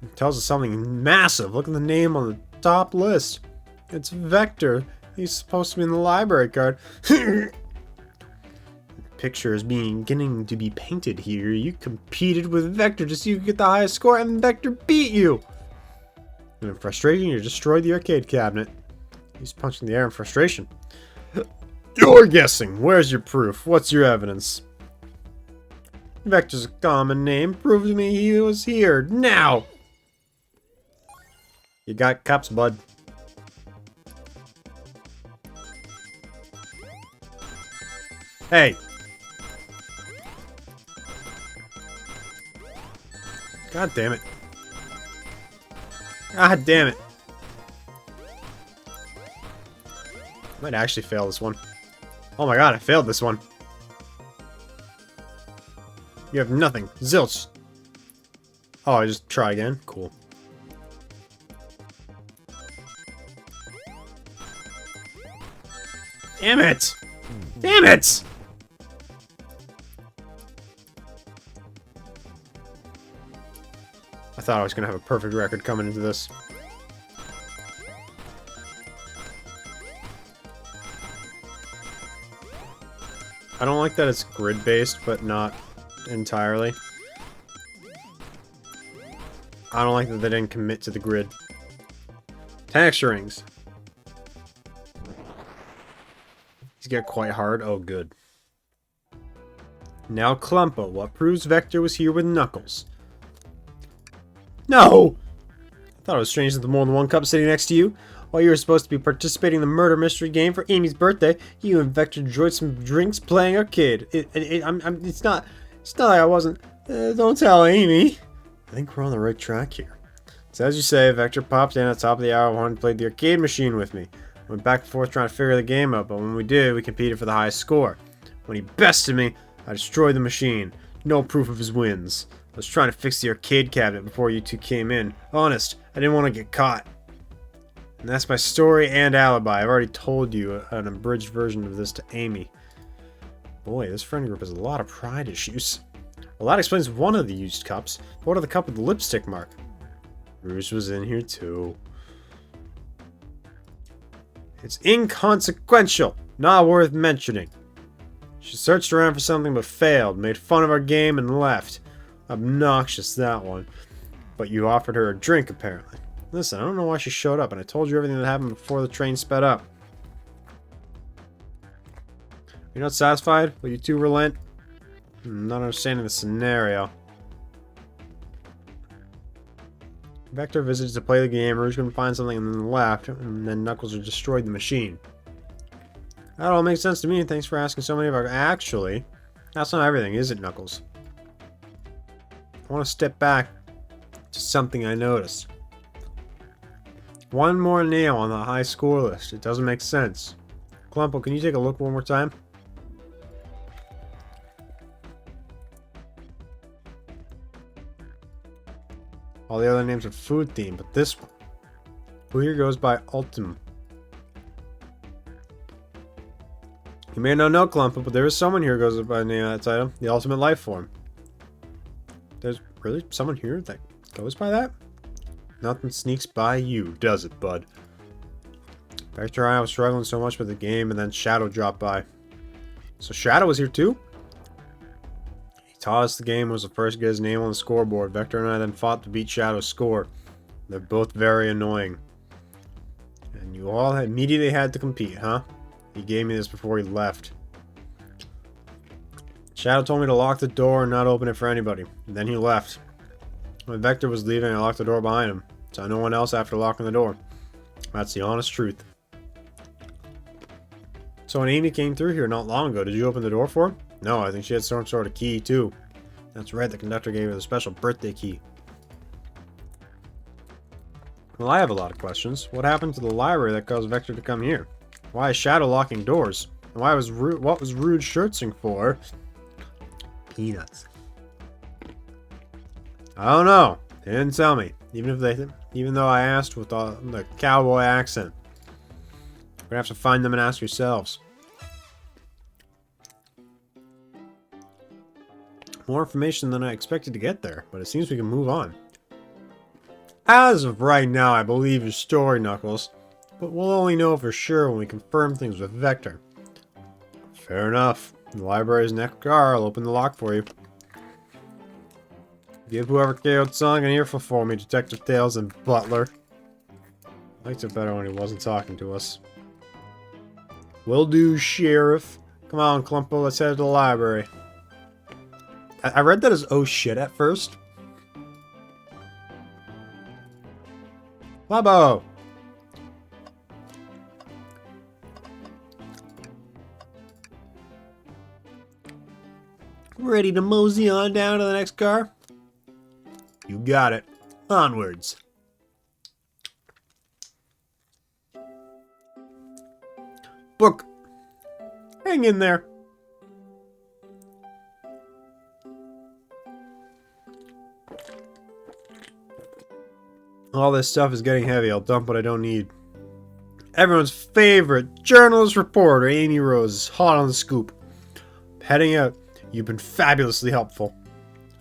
It tells us something massive. Look at the name on the top list. It's Vector. He's supposed to be in the library card. The picture is beginning to be painted here. You competed with Vector to see who could get the highest score, and Vector beat you. And in frustration, you destroyed the arcade cabinet. He's punching the air in frustration. You're guessing. Where's your proof? What's your evidence? Vector's a common name. Prove to me he was here. Now! You got cups, bud. Hey! God damn it. God damn it. I might actually fail this one. Oh my god, I failed this one. You have nothing. Zilch. Oh, I just try again? Cool. Damn it! Damn it! I thought I was gonna have a perfect record coming into this. I don't like that it's grid-based, but not entirely. I don't like that they didn't commit to the grid. Texture rings. These get quite hard. Oh, good. Now, Klumpo, what proves Vector was here with Knuckles? No! I thought it was strange that the more than one cup sitting next to you. While you were supposed to be participating in the murder mystery game for Amy's birthday, you and Vector enjoyed some drinks playing arcade. It's not like I wasn't. Don't tell Amy. I think we're on the right track here. So as you say, Vector popped in at the top of the hour and played the arcade machine with me. Went back and forth trying to figure the game out, but when we did, we competed for the highest score. When he bested me, I destroyed the machine. No proof of his wins. I was trying to fix the arcade cabinet before you two came in. Honest, I didn't want to get caught. And that's my story and alibi. I've already told you an abridged version of this to Amy. Boy, this friend group has a lot of pride issues. Well, that explains one of the used cups. But what of the cup with the lipstick mark? Rouge was in here too. It's inconsequential. Not worth mentioning. She searched around for something but failed. Made fun of our game and left. Obnoxious, that one. But you offered her a drink, apparently. Listen, I don't know why she showed up, and I told you everything that happened before the train sped up. You're not satisfied? Will you two relent? I'm not understanding the scenario. Vector visited to play the game, Rouge couldn't find something and then left, and then Knuckles destroyed the machine. That all makes sense to me, and thanks for asking so many of our... Actually, that's not everything, is it, Knuckles? I want to step back to something I noticed. One more nail on the high score list. It doesn't make sense. Clumpo, can you take a look one more time? All the other names are food themed, but this one. Who here goes by Ultim? You may not know Clumpo, but there is someone here who goes by the name of that title. The Ultimate Life Form. There's really someone here that goes by that? Nothing sneaks by you, does it, bud? Vector and I was struggling so much with the game, and then Shadow dropped by. So Shadow was here too? He taught us the game, was the first to get his name on the scoreboard. Vector and I then fought to beat Shadow's score. They're both very annoying. And you all immediately had to compete, huh? He gave me this before he left. Shadow told me to lock the door and not open it for anybody. And then he left. When Vector was leaving, I locked the door behind him. Saw no one else after locking the door. That's the honest truth. So when Amy came through here not long ago, did you open the door for her? No, I think she had some sort of key too. That's right, the conductor gave her the special birthday key. Well, I have a lot of questions. What happened to the library that caused Vector to come here? Why is Shadow locking doors? And what was Rouge shirtsing for? Peanuts. I don't know. They didn't tell me. Even though I asked with the cowboy accent. We're gonna have to find them and ask yourselves. More information than I expected to get there, but it seems we can move on. As of right now, I believe your story, Knuckles. But we'll only know for sure when we confirm things with Vector. Fair enough. The library's next car. I'll open the lock for you. Give whoever killed Sonic an earful for me, Detective Tails and Butler. I liked it better when he wasn't talking to us. Will do, Sheriff. Come on, Clumpo, let's head to the library. I read that as oh shit at first. Labo! Ready to mosey on down to the next car? You got it. Onwards. Book. Hang in there. All this stuff is getting heavy. I'll dump what I don't need. Everyone's favorite journalist reporter, Amy Rose, is hot on the scoop. Heading out. You've been fabulously helpful.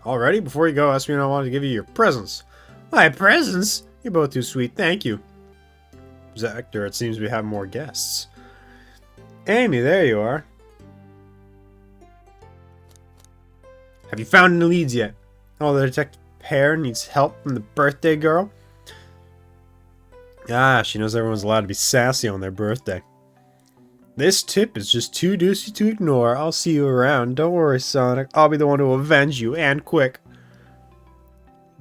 Already? Before you go, ask me when I wanted to give you your presents. My presents? You're both too sweet, thank you. Vector, it seems we have more guests. Amy, there you are. Have you found any leads yet? Oh, the detective pair needs help from the birthday girl? Ah, she knows everyone's allowed to be sassy on their birthday. This tip is just too juicy to ignore. I'll see you around. Don't worry, Sonic. I'll be the one to avenge you, and quick.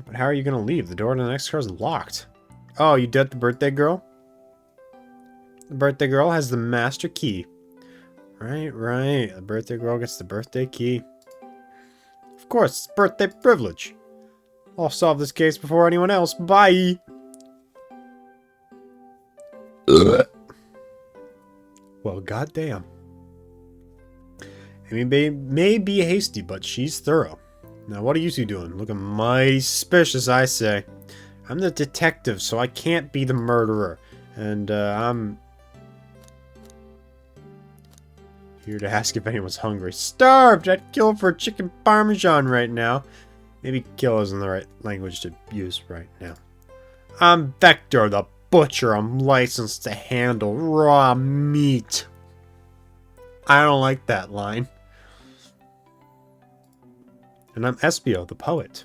But how are you gonna leave? The door to the next car is locked. Oh, you dead the birthday girl? The birthday girl has the master key. Right. The birthday girl gets the birthday key. Of course, it's birthday privilege. I'll solve this case before anyone else. Bye! Well, goddamn. Amy may be hasty, but she's thorough. Now, what are you two doing? Looking mighty suspicious, I say. I'm the detective, so I can't be the murderer. And, I'm here to ask if anyone's hungry. Starved! I'd kill for chicken parmesan right now. Maybe kill isn't the right language to use right now. I'm Vector, the butcher. I'm licensed to handle raw meat. I don't like that line. And I'm Espio, the poet.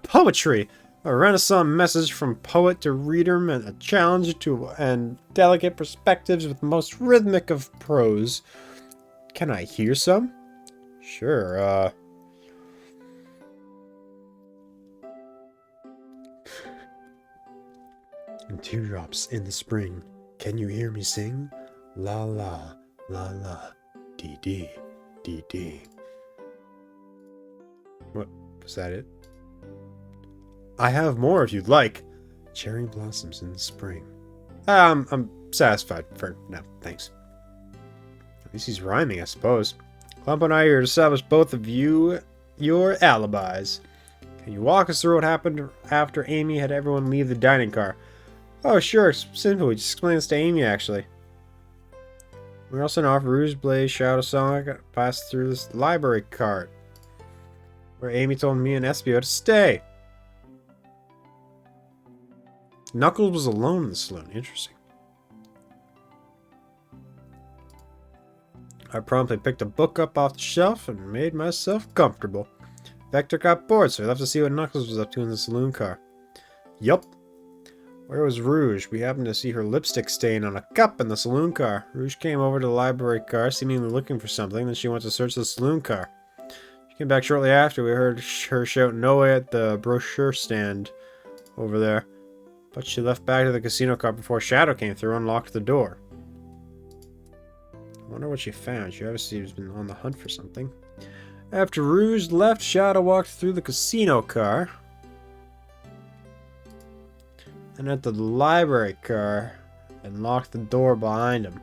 Poetry! A renaissance message from poet to reader and a challenge to and delicate perspectives with the most rhythmic of prose. Can I hear some? Sure, And teardrops in the spring. Can you hear me sing? La la, la la, dee dee, dee dee. What? Was that it? I have more if you'd like. Cherry blossoms in the spring. I'm satisfied for now, thanks. At least he's rhyming, I suppose. Clump and I are here to establish both of you your alibis. Can you walk us through what happened after Amy had everyone leave the dining car? Oh, sure, it's simple. We just explained this to Amy, actually. We were also off Rouge Blaze Shadow Song passed through this library cart, where Amy told me and Espio to stay. Knuckles was alone in the saloon. Interesting. I promptly picked a book up off the shelf and made myself comfortable. Vector got bored, so he left to see what Knuckles was up to in the saloon car. Yup. Where was Rouge? We happened to see her lipstick stain on a cup in the saloon car. Rouge came over to the library car, seemingly looking for something, then she went to search the saloon car. She came back shortly after. We heard her shout no way at the brochure stand over there. But she left back to the casino car before Shadow came through and locked the door. I wonder what she found. She obviously has been on the hunt for something. After Rouge left, Shadow walked through the casino car and entered the library car and locked the door behind him.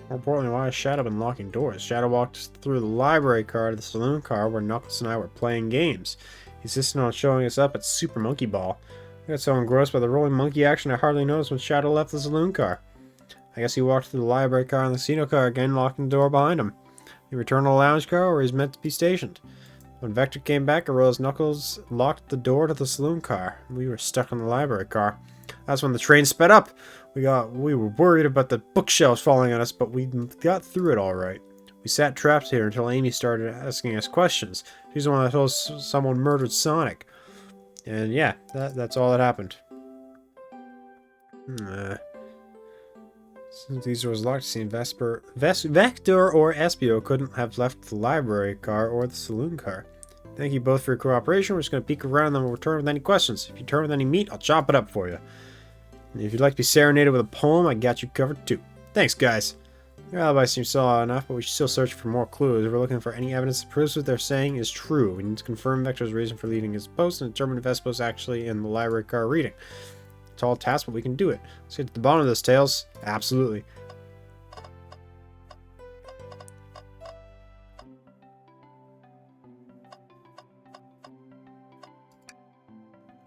More importantly, why has Shadow been locking doors? Shadow walked through the library car to the saloon car where Knuckles and I were playing games. He insisted on showing us up at Super Monkey Ball. I got so engrossed by the rolling monkey action I hardly noticed when Shadow left the saloon car. I guess he walked through the library car and the casino car again, locking the door behind him. He returned to the lounge car where he's meant to be stationed. When Vector came back, I realized Knuckles locked the door to the saloon car. We were stuck in the library car. That's when the train sped up. We were worried about the bookshelves falling on us, but we got through it all right. We sat trapped here until Amy started asking us questions. She's the one that told us someone murdered Sonic. And yeah, that's all that happened. Since these doors locked, it seemed Vector or Espio couldn't have left the library car or the saloon car. Thank you both for your cooperation. We're just going to peek around and we'll return with any questions. If you return with any meat, I'll chop it up for you. And if you'd like to be serenaded with a poem, I got you covered too. Thanks, guys. Your alibi seems solid enough, but we should still search for more clues. We're looking for any evidence that proves what they're saying is true. We need to confirm Vector's reason for leaving his post and determine if Espio's actually in the library car reading. Tall task, but we can do it. Let's get to the bottom of this, Tails. Absolutely.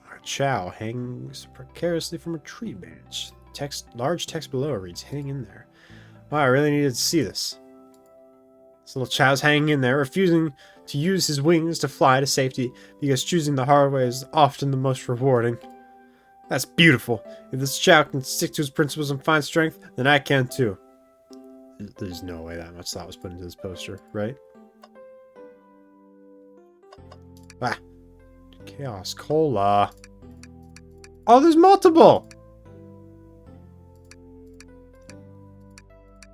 Our Chow hangs precariously from a tree branch. Large text below reads, "Hang in there." Wow, I really needed to see this. This little Chow's hanging in there, refusing to use his wings to fly to safety, because choosing the hard way is often the most rewarding. That's beautiful. If this Chow can stick to his principles and find strength, then I can too. There's no way that much thought was put into this poster, right? Ah. Chaos Cola. Oh, there's multiple!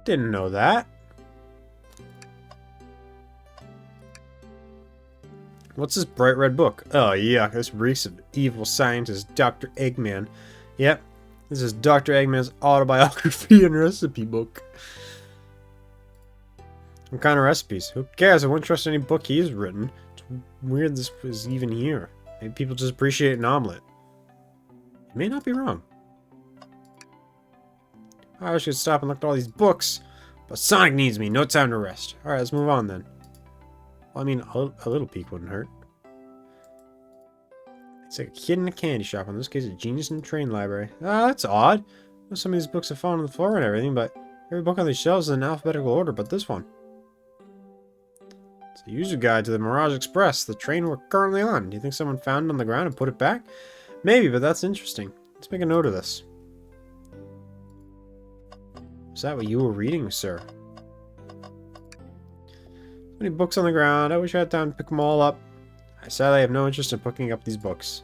Didn't know that. What's this bright red book? Oh, yuck. This reeks of evil scientist Dr. Eggman. Yep. This is Dr. Eggman's autobiography and recipe book. What kind of recipes? Who cares? I wouldn't trust any book he's written. It's weird this was even here. Maybe people just appreciate an omelet. You may not be wrong. I should stop and look at all these books. But Sonic needs me. No time to rest. Alright, let's move on then. Well, I mean, a little peek wouldn't hurt. It's like a kid in a candy shop. In this case, a genius in the train library. Ah, that's odd. Some of these books have fallen on the floor and everything, but every book on these shelves is in alphabetical order, but this one. It's a user guide to the Mirage Express, the train we're currently on. Do you think someone found it on the ground and put it back? Maybe, but that's interesting. Let's make a note of this. Is that what you were reading, sir? So many books on the ground. I wish I had time to pick them all up. I sadly have no interest in picking up these books.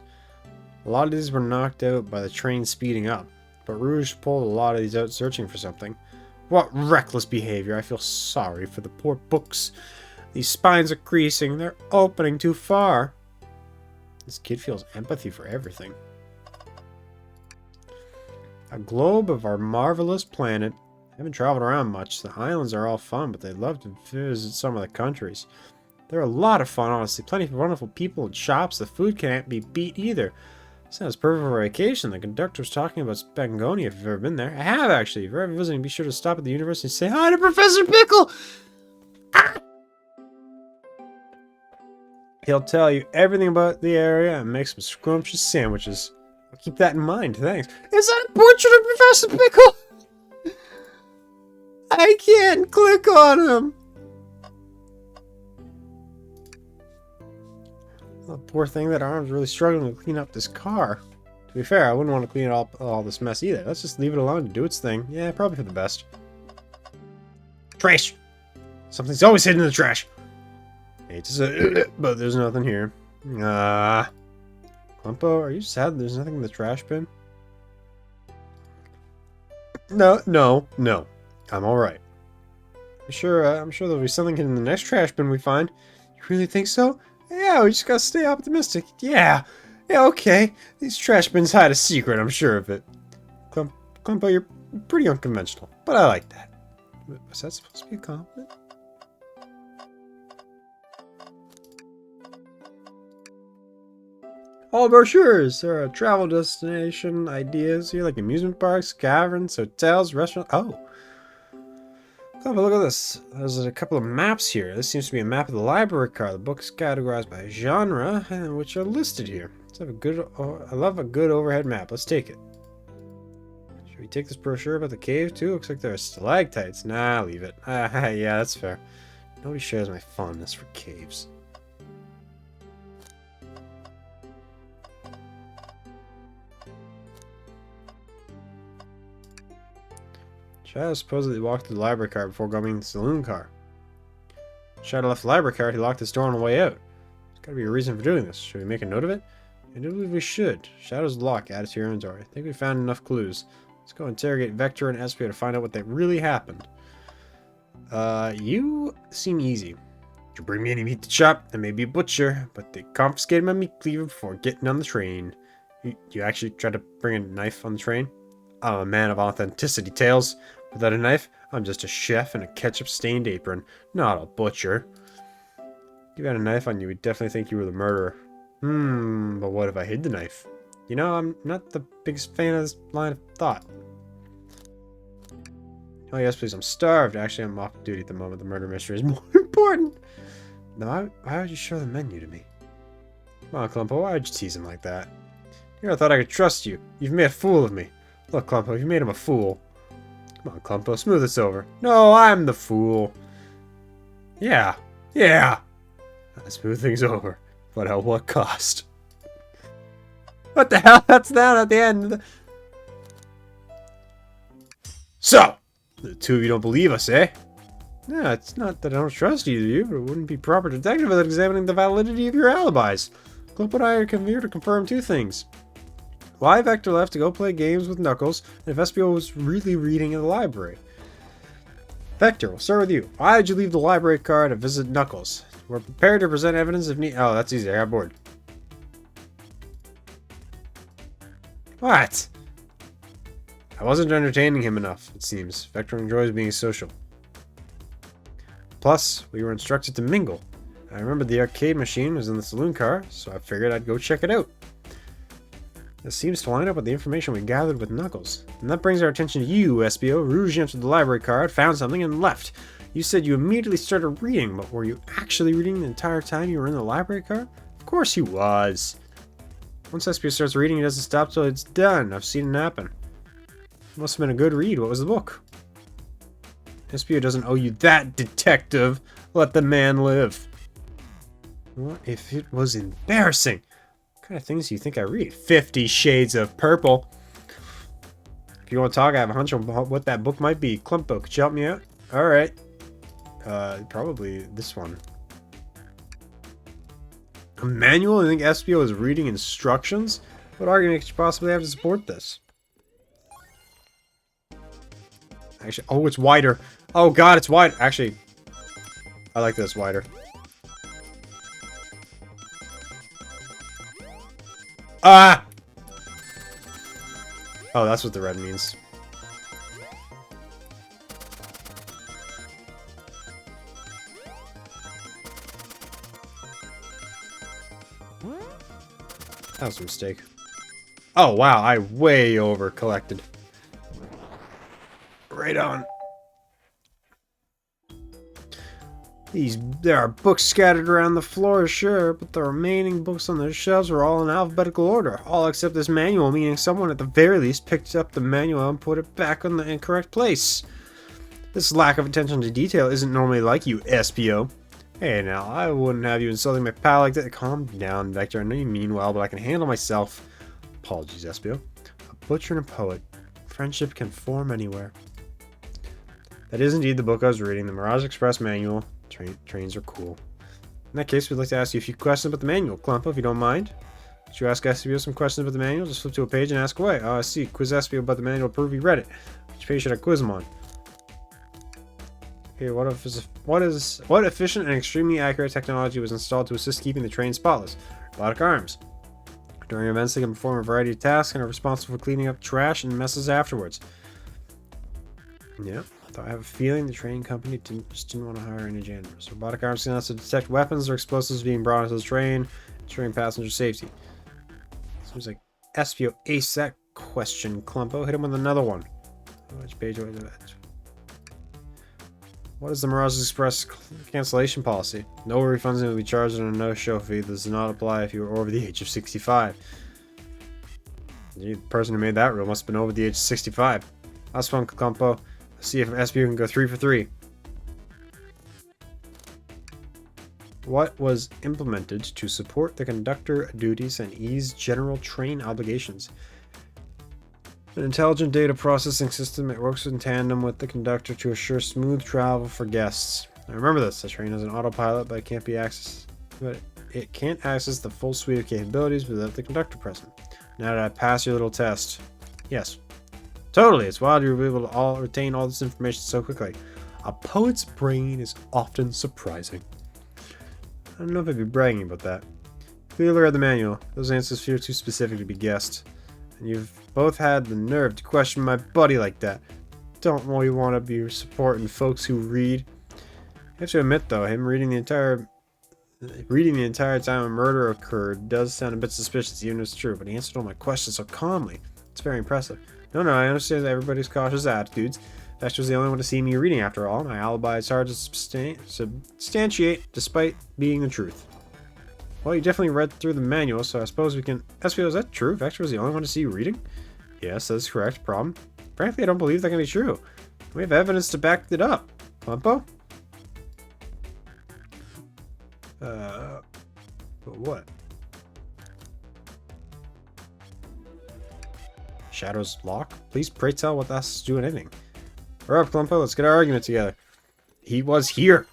A lot of these were knocked out by the train speeding up, but Rouge pulled a lot of these out searching for something. What reckless behavior. I feel sorry for the poor books. These spines are creasing. They're opening too far. This kid feels empathy for everything. A globe of our marvelous planet. I haven't traveled around much. The islands are all fun, but they'd love to visit some of the countries. They're a lot of fun, honestly. Plenty of wonderful people and shops. The food can't be beat either. Sounds perfect for a vacation. The conductor was talking about Spangonia if you've ever been there. I have, actually. If you're ever visiting, be sure to stop at the university and say hi to Professor Pickle! Ah! He'll tell you everything about the area and make some scrumptious sandwiches. I'll keep that in mind, thanks. Is that a portrait of Professor Pickle? I can't click on him! Oh, poor thing, that arm's really struggling to clean up this car. To be fair, I wouldn't want to clean up all this mess either. Let's just leave it alone to do its thing. Yeah, probably for the best. Trash! Something's always hidden in the trash! Hate to say it, but there's nothing here. Clumpo, are you sad there's nothing in the trash bin? No. I'm alright. I'm sure there'll be something in the next trash bin we find. You really think so? Yeah, we just gotta stay optimistic. Yeah, okay. These trash bins hide a secret, I'm sure of it. Clumpo, you're pretty unconventional, but I like that. Was that supposed to be a compliment? All brochures. There are travel destination ideas here, like amusement parks, caverns, hotels, restaurants. Oh. Look at this. There's a couple of maps here. This seems to be a map of the library card. The book's categorized by genre, which are listed here. Let's have a good. I love a good overhead map. Let's take it. Should we take this brochure about the cave too? Looks like there are stalactites. Nah, leave it. Yeah, that's fair. Nobody shares my fondness for caves. Shadow supposedly walked to the library car before going to the saloon car. Shadow left the library car. He locked his door on the way out. There's gotta be a reason for doing this. Should we make a note of it? I do believe we should. Shadow's lock. Add it to your inventory. I think we found enough clues. Let's go interrogate Vector and Espio to find out what really happened. You seem easy. You bring me any meat to chop, I may be a butcher, but they confiscated my meat cleaver before getting on the train. You actually tried to bring a knife on the train? I'm a man of authenticity, Tails. Without a knife, I'm just a chef in a ketchup-stained apron, not a butcher. If you had a knife on you, we'd definitely think you were the murderer. But what if I hid the knife? You know, I'm not the biggest fan of this line of thought. Oh yes, please, I'm starved. Actually, I'm off duty at the moment. The murder mystery is more important. Now, why would you show the menu to me? Come on, Clumpo, why would you tease him like that? Here, I thought I could trust you. You've made a fool of me. Look, Clumpo, you made him a fool. Come on, Clumpo, smooth this over. No, I'm the fool. Yeah. I smooth things over. But at what cost? What the hell? That's that at the end. So, the two of you don't believe us, eh? No, it's not that I don't trust either of you, but it wouldn't be proper detective without examining the validity of your alibis. Clumpo and I are here to confirm two things. Why Vector left to go play games with Knuckles, and if Espio was really reading in the library. Vector, we'll start with you. Why did you leave the library card to visit Knuckles? We're prepared to present evidence if need. Oh, that's easy. I got bored. What? I wasn't entertaining him enough, it seems. Vector enjoys being social. Plus, we were instructed to mingle. I remember the arcade machine was in the saloon car, so I figured I'd go check it out. This seems to line up with the information we gathered with Knuckles. And that brings our attention to you, Espio. Rouge entered the library card, found something, and left. You said you immediately started reading, but were you actually reading the entire time you were in the library card? Of course he was. Once Espio starts reading, he doesn't stop till it's done. I've seen it happen. Must have been a good read. What was the book? Espio doesn't owe you that, detective. Let the man live. What if it was embarrassing? What kind of things do you think I read? 50 Shades of Purple. If you want to talk, I have a hunch on what that book might be. Clumpo, could you help me out? Alright. Probably this one. A manual? I think Espio is reading instructions? What argument could you possibly have to support this? Actually, oh, it's wider. Oh god, it's wide. Actually, I like this wider. Ah! Oh, that's what the red means. That was a mistake. Oh, wow, I way over collected. Right on. There are books scattered around the floor, sure, but the remaining books on the shelves are all in alphabetical order. All except this manual, meaning someone at the very least picked up the manual and put it back on the incorrect place. This lack of attention to detail isn't normally like you, Espio. Hey now, I wouldn't have you insulting my pal like that. Calm down, Vector. I know you mean well, but I can handle myself. Apologies, Espio. A butcher and a poet. Friendship can form anywhere. That is indeed the book I was reading, the Mirage Express manual. Trains are cool. In that case, we'd like to ask you a few questions about the manual. Clumpo, if you don't mind. Could you ask Espio some questions about the manual? Just flip to a page and ask away. Oh, I see. Quiz Espio about the manual to prove you read it. Which page should I quiz him on? Okay, what efficient and extremely accurate technology was installed to assist keeping the train spotless? Robotic arms. During events, they can perform a variety of tasks and are responsible for cleaning up trash and messes afterwards. Yeah. I have a feeling the train company just didn't want to hire any janitors. Robotic arms can also detect weapons or explosives being brought into the train, ensuring passenger safety. Seems like Espio aced that question, Clumpo. Hit him with another one. Which page was it? What is the Mirage Express cancellation policy? No refunds will be charged on a no-show fee. This does not apply if you are over the age of 65. The person who made that rule must have been over the age of 65. That's fun, Clumpo. See if Espio can go 3 for 3. What was implemented to support the conductor duties and ease general train obligations? An intelligent data processing system that works in tandem with the conductor to assure smooth travel for guests. Now remember this, the train has an autopilot, but it can't access the full suite of capabilities without the conductor present. Now that I pass your little test. Yes. Totally, it's wild you're able to retain all this information so quickly. A poet's brain is often surprising. I don't know if I'd be bragging about that. Clearly read the manual. Those answers feel too specific to be guessed. And you've both had the nerve to question my buddy like that. Don't really want to be supporting folks who read. I have to admit though, him reading the entire time a murder occurred does sound a bit suspicious, even if it's true, but he answered all my questions so calmly. It's very impressive. No, I understand everybody's cautious attitudes. Vector's the only one to see me reading after all. My alibi is hard to substantiate, despite being the truth. Well, you definitely read through the manual, so I suppose we can... Espio, is that true? Vector was the only one to see you reading? Yes, that's correct. Problem? Frankly, I don't believe that can be true. We have evidence to back it up. Clumpo? But what? Shadow's lock? Please pray tell what that's to do with anything. Hurry up, Clumpo, let's get our argument together. He was here!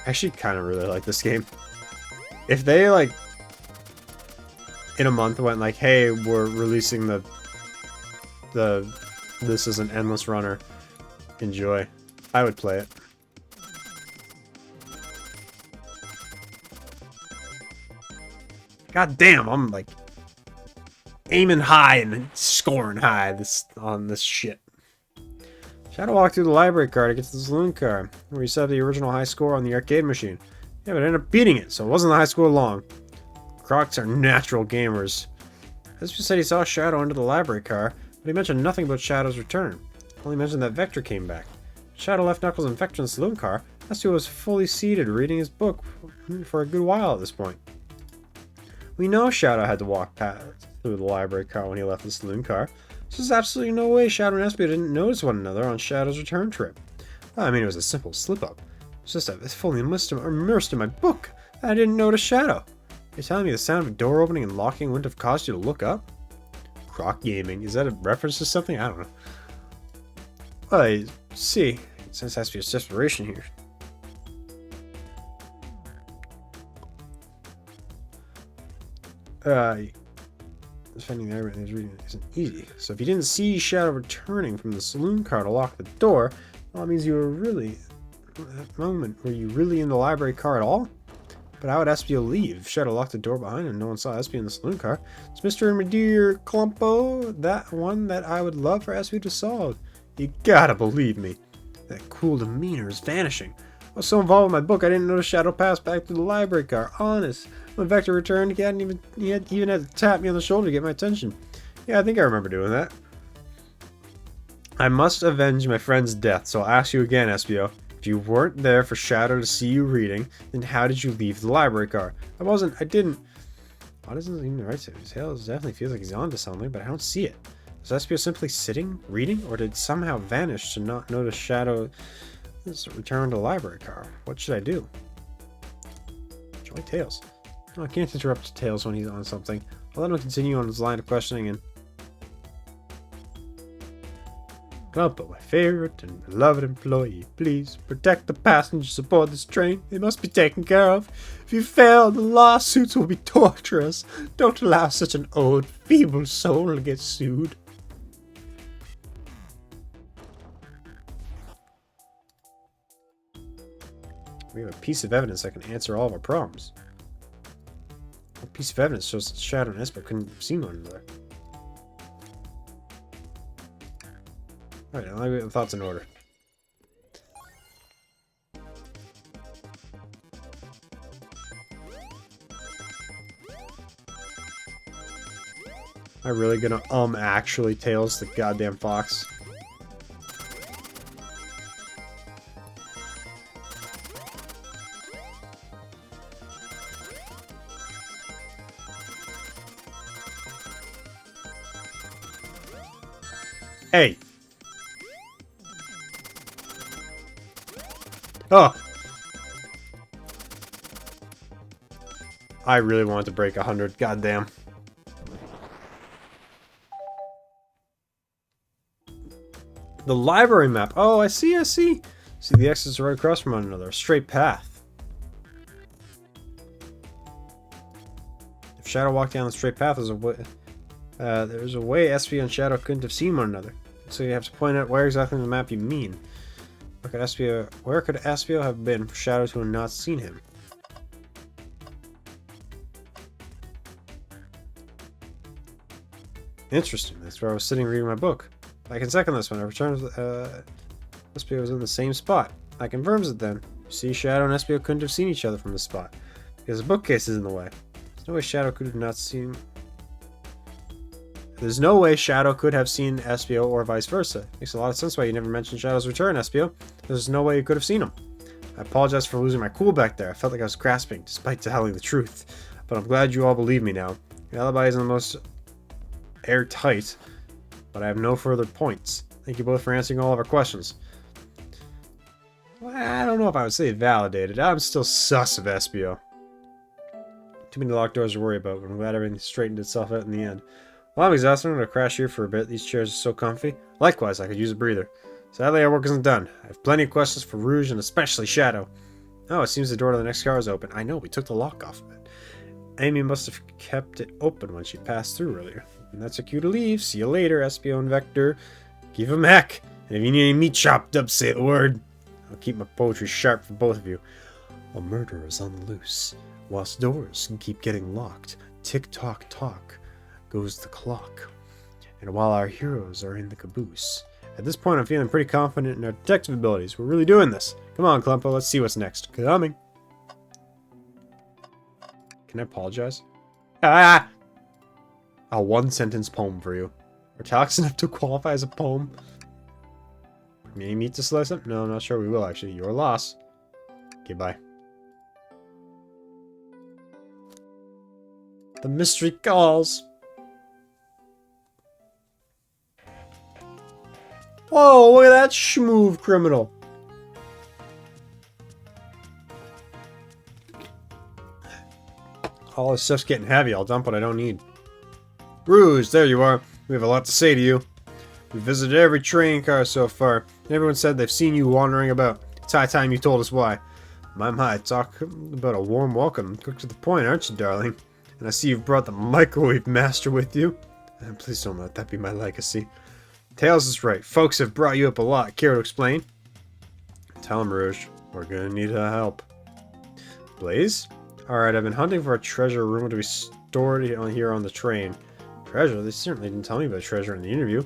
I actually kind of really like this game. If they, like, in a month went like, hey, we're releasing the this is an endless runner. Enjoy. I would play it. God damn, I'm like aiming high and scoring high on this shit. Shadow walked through the library car to get to the saloon car, where he set up the original high score on the arcade machine. Yeah, but ended up beating it, so it wasn't the high score long. Crocs are natural gamers. Espio said he saw Shadow enter the library car, but he mentioned nothing about Shadow's return. Only mentioned that Vector came back. Shadow left Knuckles and Vector in the saloon car. Espio was fully seated, reading his book for a good while at this point. We know Shadow had to walk through the library car when he left the saloon car. So there's absolutely no way Shadow and Espio didn't notice one another on Shadow's return trip. Well, I mean, it was a simple slip-up. It's just that I was fully immersed in my book, and I didn't notice Shadow. You're telling me the sound of a door opening and locking wouldn't have caused you to look up? Croc gaming. Is that a reference to something? I don't know. Well, I see. Since Espio's desperation here. Finding everything is reading isn't easy. So if you didn't see Shadow returning from the saloon car to lock the door, well, that means you were really, at that moment, were you really in the library car at all? But how would Espio leave? If Shadow locked the door behind him, no one saw Espio in the saloon car. It's Mr. and my dear Clumpo, that one that I would love for Espio to solve. You gotta believe me. That cool demeanor is vanishing. I was so involved with my book, I didn't notice Shadow pass back through the library car. Honest. When Vector returned, he had even had to tap me on the shoulder to get my attention. Yeah, I think I remember doing that. I must avenge my friend's death, so I'll ask you again, Espio. If you weren't there for Shadow to see you reading, then how did you leave the library car? I didn't. Why doesn't it even right to his tail? It definitely feels like he's onto something, but I don't see it. Was Espio simply sitting, reading, or did it somehow vanish to not notice Shadow return to the library car? What should I do? Enjoy Tails. No, I can't interrupt Tails when he's on something. I'll let him continue on his line of questioning and... Clumpo, my favorite and beloved employee, please protect the passengers aboard this train. They must be taken care of. If you fail, the lawsuits will be torturous. Don't allow such an old, feeble soul to get sued. We have a piece of evidence that can answer all of our problems. A piece of evidence shows that Shadow and Espio couldn't have seen one another. Alright, now let me get the thoughts in order. Am I really gonna actually Tails the goddamn fox? Hey! Oh! I really wanted to break 100. Goddamn. The library map. Oh, I see, I see. See, the exits are right across from one another. A straight path. If Shadow walked down the straight path, there's a way Espio and Shadow couldn't have seen one another. So you have to point out where exactly on the map you mean. Where could Espio have been for Shadow to have not seen him? Interesting. That's where I was sitting reading my book. I can second this one. I returned. Espio was in the same spot. That confirms it then. You see, Shadow and Espio couldn't have seen each other from this spot because the bookcase is in the way. There's no way Shadow could have not seen. There's no way Shadow could have seen Espio or vice versa. Makes a lot of sense why you never mentioned Shadow's return, Espio. There's no way you could have seen him. I apologize for losing my cool back there. I felt like I was grasping, despite telling the truth. But I'm glad you all believe me now. Your alibi isn't the most airtight, but I have no further points. Thank you both for answering all of our questions. Well, I don't know if I would say validated. I'm still sus of Espio. Too many locked doors to worry about, but I'm glad everything straightened itself out in the end. Well, I'm exhausted. I'm going to crash here for a bit. These chairs are so comfy. Likewise, I could use a breather. Sadly, our work isn't done. I have plenty of questions for Rouge and especially Shadow. Oh, it seems the door to the next car is open. I know, we took the lock off of it. Amy must have kept it open when she passed through earlier. And that's a cue to leave. See you later, Espio and Vector. Give 'em heck. And if you need any meat chopped up, say the word. I'll keep my poetry sharp for both of you. A murderer is on the loose, whilst doors can keep getting locked. Tick-tock-tock. goes the clock. And while our heroes are in the caboose, at this point I'm feeling pretty confident in our detective abilities. We're really doing this. Come on, Klumpo, let's see what's next. Coming. Can I apologize? Ah! A one-sentence poem for you. Are italics enough to qualify as a poem? May meet to slice up? No, I'm not sure we will, actually. Your loss. Okay, bye. The mystery calls. Whoa, look at that schmoove criminal. All this stuff's getting heavy. I'll dump what I don't need. Rouge, there you are. We have a lot to say to you. We visited every train car so far, and everyone said they've seen you wandering about. It's high time you told us why. My, talk about a warm welcome. Quick to the point, aren't you, darling? And I see you've brought the microwave master with you. And please don't let that be my legacy. Tails is right. Folks have brought you up a lot. Care to explain? Tell him, Rouge. We're gonna need help. Blaze? Alright, I've been hunting for a treasure room to be stored here on the train. Treasure? They certainly didn't tell me about treasure in the interview.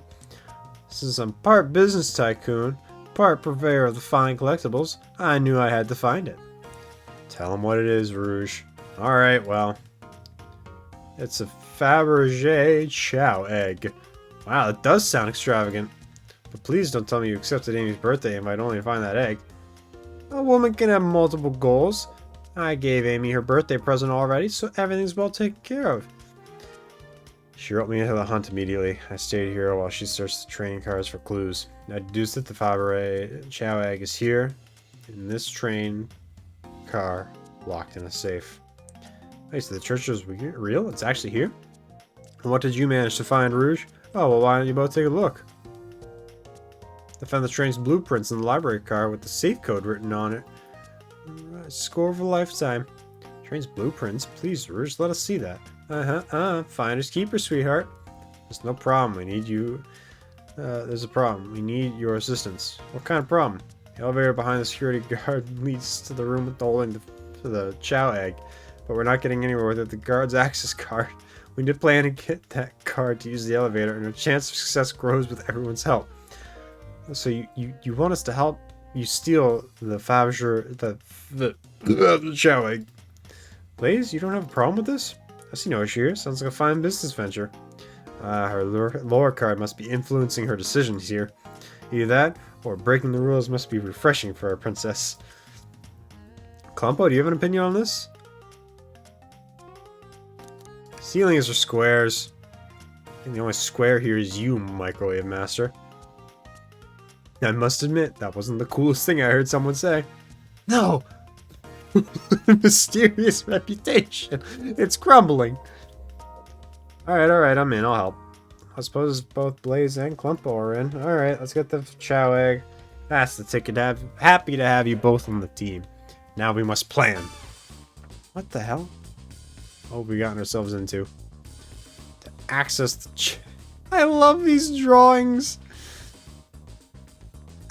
Since I'm part business tycoon, part purveyor of the fine collectibles, I knew I had to find it. Tell him what it is, Rouge. Alright, well. It's a Fabergé Chow egg. Wow, it does sound extravagant. But please don't tell me you accepted Amy's birthday invite only to find that egg. A woman can have multiple goals. I gave Amy her birthday present already, so everything's well taken care of. She wrote me into the hunt immediately. I stayed here while she searched the train cars for clues. I deduced that the Fabergé Chow egg is here, in this train car, locked in a safe. Wait, so the treasure is real? It's actually here? And what did you manage to find, Rouge? Oh, well, why don't you both take a look? I found the train's blueprints in the library car with the safe code written on it. Score of a lifetime. Train's blueprints? Please, Rouge, let us see that. Finders keepers, sweetheart. There's no problem. We need you. There's a problem. We need your assistance. What kind of problem? The elevator behind the security guard leads to the room with the Chow egg, but we're not getting anywhere without the guard's access card. We need to plan to get that card to use the elevator, and our chance of success grows with everyone's help. So you want us to help you steal the the Chow egg? Blaze, you don't have a problem with this? I see no issue here. Sounds like a fine business venture. Her lore card must be influencing her decisions here. Either that, or breaking the rules must be refreshing for our princess. Klumpo, do you have an opinion on this? Ceilings are squares. I think the only square here is you, Microwave Master. I must admit, that wasn't the coolest thing I heard someone say. No! Mysterious reputation. It's crumbling. Alright, I'm in. I'll help. I suppose both Blaze and Klumpo are in. Alright, let's get the Chow egg. That's the ticket. Happy to have you both on the team. Now we must plan. What the hell? What have we gotten ourselves into? To access the I love these drawings!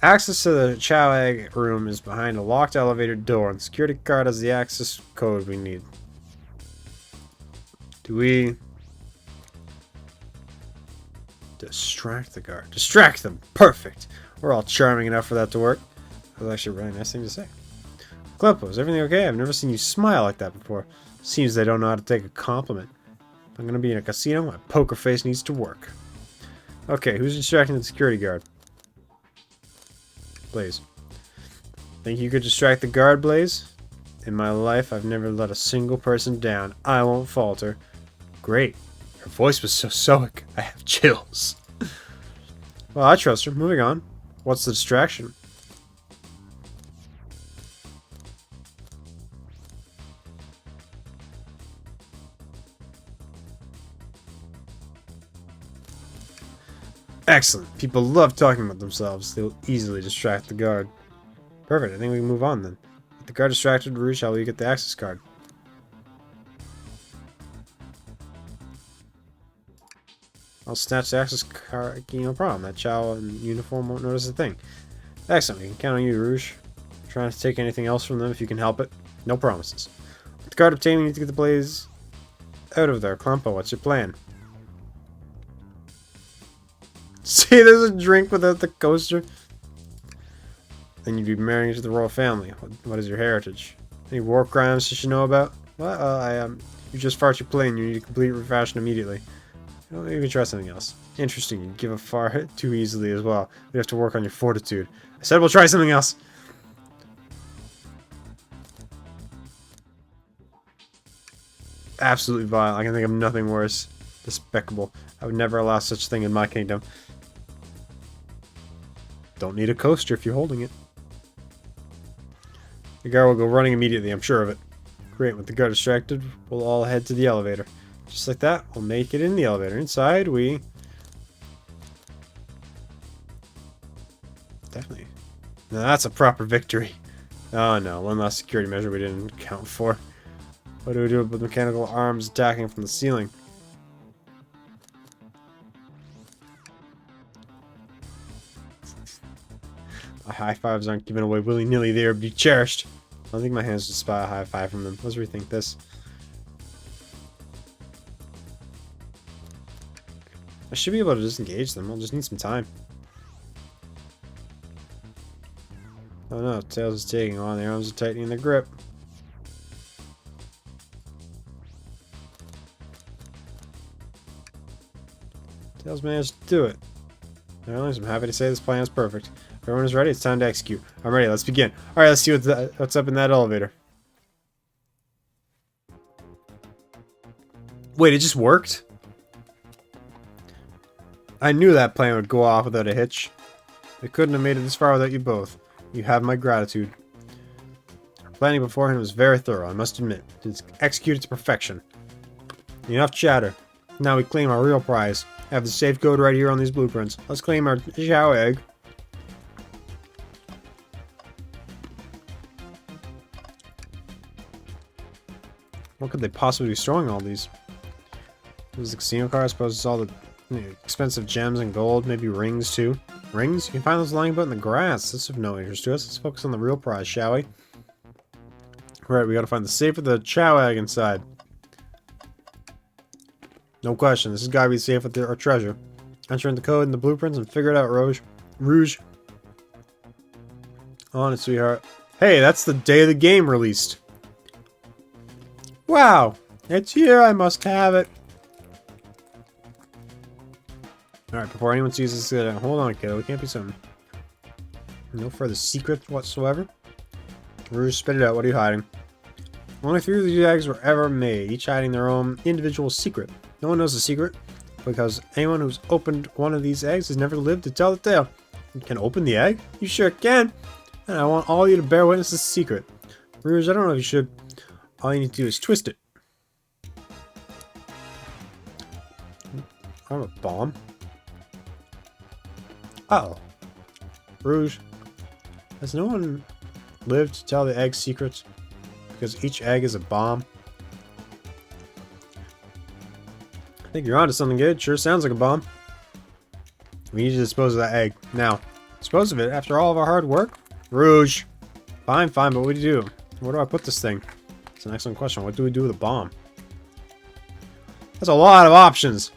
Access to the Chow egg room is behind a locked elevator door, and the security card has the access code we need. Do we distract the guard? Distract them! Perfect! We're all charming enough for that to work. That was actually a really nice thing to say. Klumpo, is everything okay? I've never seen you smile like that before. Seems they don't know how to take a compliment. If I'm gonna be in a casino, my poker face needs to work. Okay, who's distracting the security guard? Blaze. Think you could distract the guard, Blaze? In my life, I've never let a single person down. I won't falter. Great. Her voice was so stoic. I have chills. Well, I trust her. Moving on. What's the distraction? Excellent. People love talking about themselves. They'll easily distract the guard. Perfect. I think we can move on then. With the guard distracted, Rouge, how will you get the access card? I'll snatch the access card. No problem. That Chow in uniform won't notice a thing. Excellent. We can count on you, Rouge. Trying to take anything else from them if you can help it. No promises. With the card obtained, we need to get the Blaze out of there. Klumpo, what's your plan? See, there's a drink without the coaster. Then you'd be marrying into the royal family. What is your heritage? Any war crimes you should know about? Well, you just far too plain. You need a complete refashion immediately. You know, maybe try something else. Interesting. You give a far too easily as well. We have to work on your fortitude. I said we'll try something else. Absolutely vile. I can think of nothing worse. Despicable. I would never allow such a thing in my kingdom. Don't need a coaster if you're holding it. The guard will go running immediately, I'm sure of it. Great, with the guard distracted, we'll all head to the elevator. Just like that, we'll make it in the elevator. Inside, we... Definitely. Now that's a proper victory. Oh no, one last security measure we didn't account for. What do we do with mechanical arms attacking from the ceiling? My high fives aren't given away willy-nilly, they are to be cherished. I don't think my hands would spot a high five from them. Let's rethink this. I should be able to disengage them, I'll just need some time. Oh no, Tails is taking on, the arms are tightening their grip. Tails managed to do it. Well, I'm happy to say this plan is perfect. If everyone is ready, it's time to execute. I'm ready, let's begin. Alright, let's see what's up in that elevator. Wait, it just worked? I knew that plan would go off without a hitch. I couldn't have made it this far without you both. You have my gratitude. Our planning beforehand was very thorough, I must admit. It's executed to perfection. Enough chatter. Now we claim our real prize. I have the safe code right here on these blueprints. Let's claim our Chow egg. What could they possibly be storing all these? It was the casino car, I suppose it's all the expensive gems and gold, maybe rings too. Rings? You can find those lying about in the grass. This is of no interest to us. Let's focus on the real prize, shall we? Right, we gotta find the safe with the Chow egg inside. No question, this has gotta be safe with our treasure. Enter in the code in the blueprints and figure it out, Rouge. On it, sweetheart. Hey, that's the day the game released. Wow, it's here, I must have it. Alright, before anyone sees this, hold on, kiddo, it can't be something. No further secret whatsoever. Rouge, spit it out, what are you hiding? Only 3 of these eggs were ever made, each hiding their own individual secret. No one knows the secret, because anyone who's opened one of these eggs has never lived to tell the tale. You can open the egg? You sure can! And I want all of you to bear witness to the secret. Rouge, I don't know if you should. All you need to do is twist it. I have a bomb. Uh-oh. Rouge, has no one lived to tell the egg secrets? Because each egg is a bomb? I think you're onto something good. Sure sounds like a bomb. We need to dispose of that egg. Now. Dispose of it after all of our hard work? Rouge. Fine, but what do you do? Where do I put this thing? It's an excellent question. What do we do with a bomb? That's a lot of options.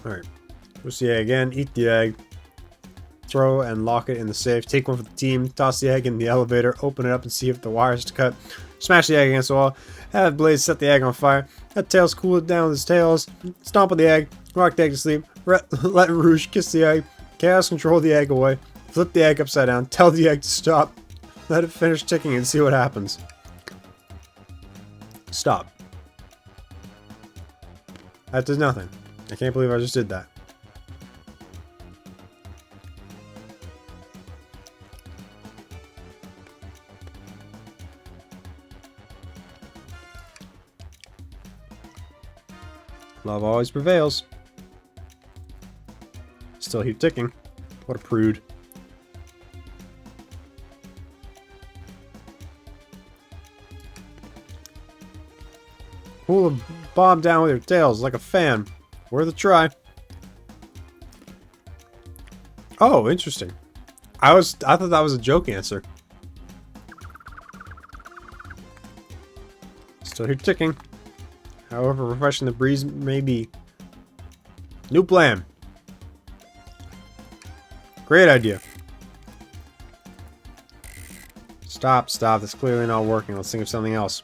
Alright. Twist the egg again. Eat the egg. Throw and lock it in the safe. Take one for the team. Toss the egg in the elevator. Open it up and see if the wires to cut. Smash the egg against the wall. Have Blaze set the egg on fire. Let Tails cool it down with his tails. Stomp on the egg. Rock the egg to sleep. Let Rouge kiss the egg. Chaos control the egg away. Flip the egg upside down. Tell the egg to stop. Let it finish ticking and see what happens. Stop. That does nothing. I can't believe I just did that. Love always prevails. Still keep ticking. What a prude. Pull the bomb down with your tails like a fan. Worth a try. Oh, interesting. I thought that was a joke answer. Still here ticking. However refreshing the breeze may be. New plan. Great idea. Stop, stop. That's clearly not working. Let's think of something else.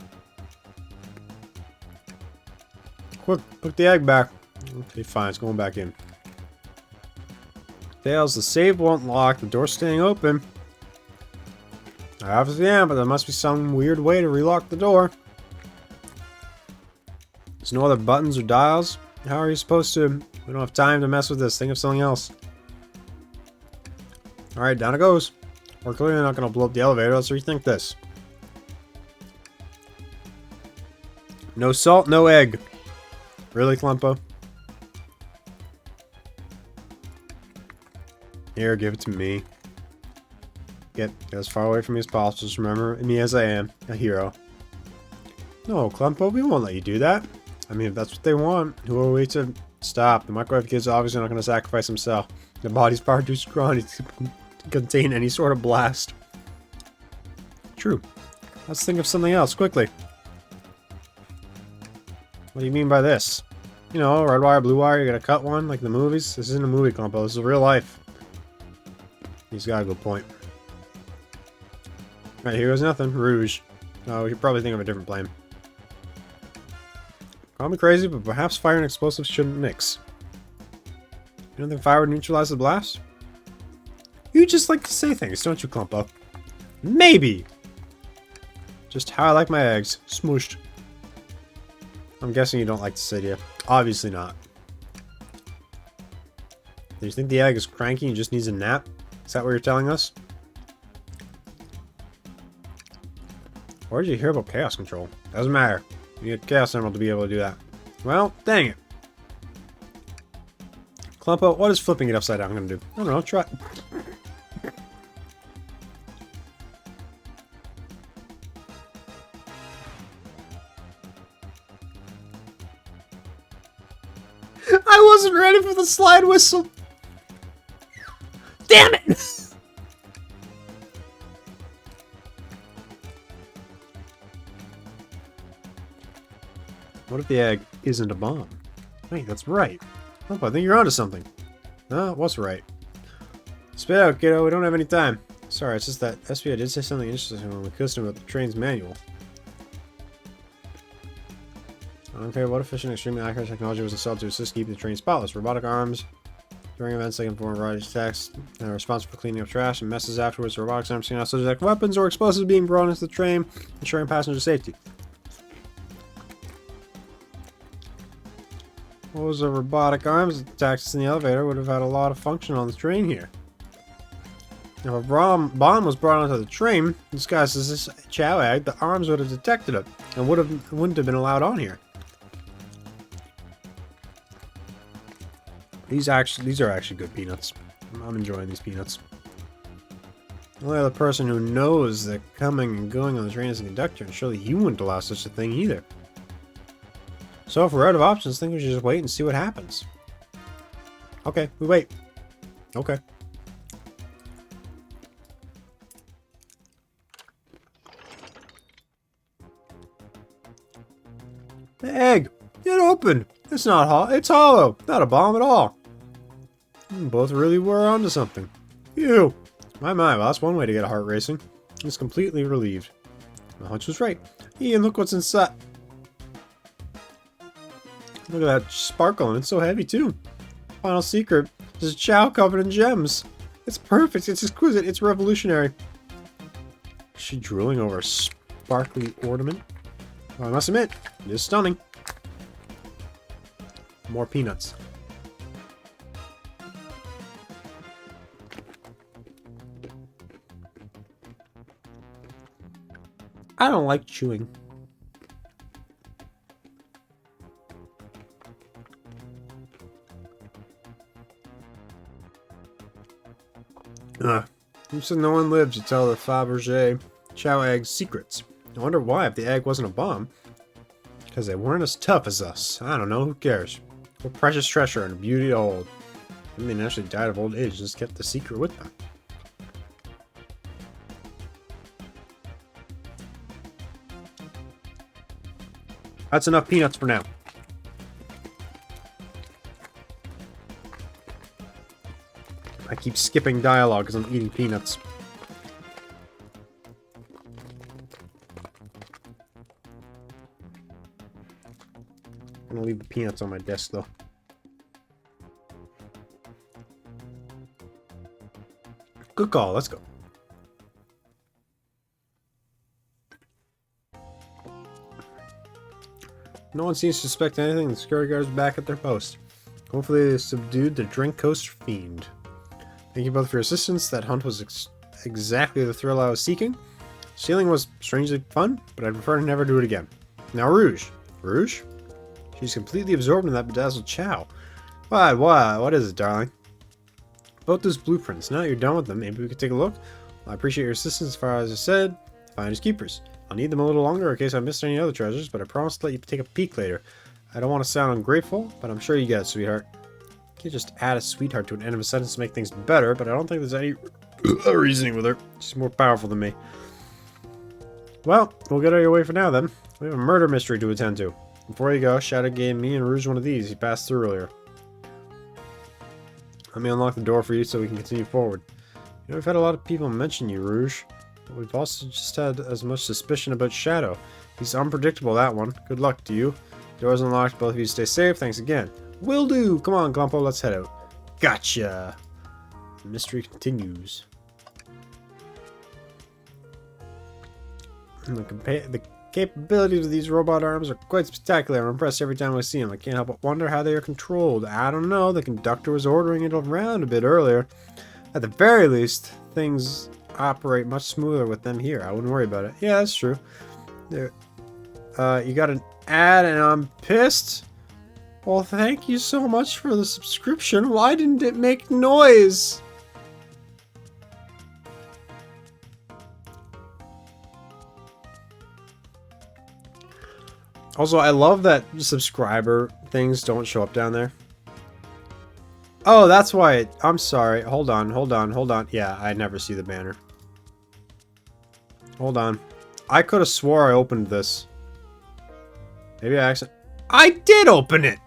Quick, put the egg back. Okay, fine. It's going back in. Fails. The save won't lock. The door's staying open. I obviously am, but there must be some weird way to relock the door. There's no other buttons or dials. How are you supposed to? We don't have time to mess with this. Think of something else. Alright, down it goes. We're clearly not going to blow up the elevator. Let's rethink this. No salt, no egg. Really, Klumpo? Here, give it to me. Get as far away from me as possible. Just remember me as I am, a hero. No, Klumpo, we won't let you do that. I mean, if that's what they want, who are we to stop? The microwave kid's obviously not going to sacrifice himself. The body's far too scrawny to contain any sort of blast. True. Let's think of something else, quickly. What do you mean by this? You know, red wire, blue wire, you gotta cut one, like the movies? This isn't a movie, Klumpo, this is real life. He's got a good point. Right, here goes nothing. Rouge. Oh, we should probably think of a different plan. Call me crazy, but perhaps fire and explosives shouldn't mix. You don't think fire would neutralize the blast? You just like to say things, don't you, Klumpo? Maybe! Just how I like my eggs. Smooshed. I'm guessing you don't like this idea. Obviously not. Do you think the egg is cranky and just needs a nap? Is that what you're telling us? Where did you hear about chaos control? Doesn't matter. You need a chaos emerald to be able to do that. Well, dang it. Klumpo, what is flipping it upside down going to do? I don't know, try. I wasn't ready for the slide whistle. Damn it! What if the egg isn't a bomb? Wait, that's right. Oh, I think you're onto something. No, what's right? Spit out, kiddo. We don't have any time. Sorry, it's just that SPI did say something interesting when we quizzed him about the train's manual. Okay, what efficient, extremely accurate technology was installed to assist keeping the train spotless? Robotic arms during events they can perform a variety of tasks and are responsible for cleaning up trash and messes afterwards. The robotics arms can also detect weapons or explosives being brought into the train, ensuring passenger safety. What was a robotic arms attacks in the elevator would have had a lot of function on the train here. If a bomb was brought onto the train, disguised as this chow egg, the arms would have detected it and wouldn't have been allowed on here. These are actually good peanuts. I'm enjoying these peanuts. The only other person who knows that coming and going on the train is the conductor, and surely he wouldn't allow such a thing either. So if we're out of options, I think we should just wait and see what happens. Okay, we wait. Okay. The egg! Get open! It's not hollow. It's hollow! Not a bomb at all. Both really were onto something. Phew! My, well, that's one way to get a heart racing. It's completely relieved. My hunch was right. Ian, look what's inside. Look at that sparkle, and it's so heavy too. Final secret. There's a chow covered in gems. It's perfect, it's exquisite, it's revolutionary. Is she drooling over a sparkly ornament? Well, I must admit, it is stunning. More peanuts. I don't like chewing. You said no one lived to tell the Fabergé chow egg secrets. I wonder why, if the egg wasn't a bomb. Because they weren't as tough as us. I don't know, who cares? We're precious treasure and a beauty to hold. Maybe they actually died of old age and just kept the secret with them. That's enough peanuts for now. I keep skipping dialogue because I'm eating peanuts. I'm gonna leave the peanuts on my desk though. Good call, let's go. No one seems to suspect anything. The security guards are back at their post. Hopefully they subdued the drink coaster fiend. Thank you both for your assistance. That hunt was exactly the thrill I was seeking. Stealing was strangely fun, but I'd prefer to never do it again. Now Rouge. Rouge? She's completely absorbed in that bedazzled chow. What is it, darling? Both those blueprints. Now that you're done with them, maybe we could take a look? Well, I appreciate your assistance as far as I said. Finders keepers. I'll need them a little longer in case I missed any other treasures, but I promise to let you take a peek later. I don't want to sound ungrateful, but I'm sure you get it, sweetheart. You can't just add a sweetheart to an end of a sentence to make things better, but I don't think there's any reasoning with her. She's more powerful than me. Well, we'll get out of your way for now, then. We have a murder mystery to attend to. Before you go, Shadow gave me and Rouge one of these. He passed through earlier. Let me unlock the door for you so we can continue forward. You know, we've had a lot of people mention you, Rouge. But we've also just had as much suspicion about Shadow. He's unpredictable, that one. Good luck to you. Door's unlocked. Both of you stay safe. Thanks again. Will do. Come on, Glumpo. Let's head out. Gotcha. The mystery continues. The capabilities of these robot arms are quite spectacular. I'm impressed every time I see them. I can't help but wonder how they are controlled. I don't know. The conductor was ordering it around a bit earlier. At the very least, things operate much smoother with them here. I wouldn't worry about it. Yeah, that's true. There, you got an ad and I'm pissed? Well, thank you so much for the subscription. Why didn't it make noise? Also, I love that subscriber things don't show up down there. Oh, that's why I'm sorry. Hold on. Yeah, I never see the banner. Hold on. I could have swore I opened this. Maybe I accidentally... I did open it!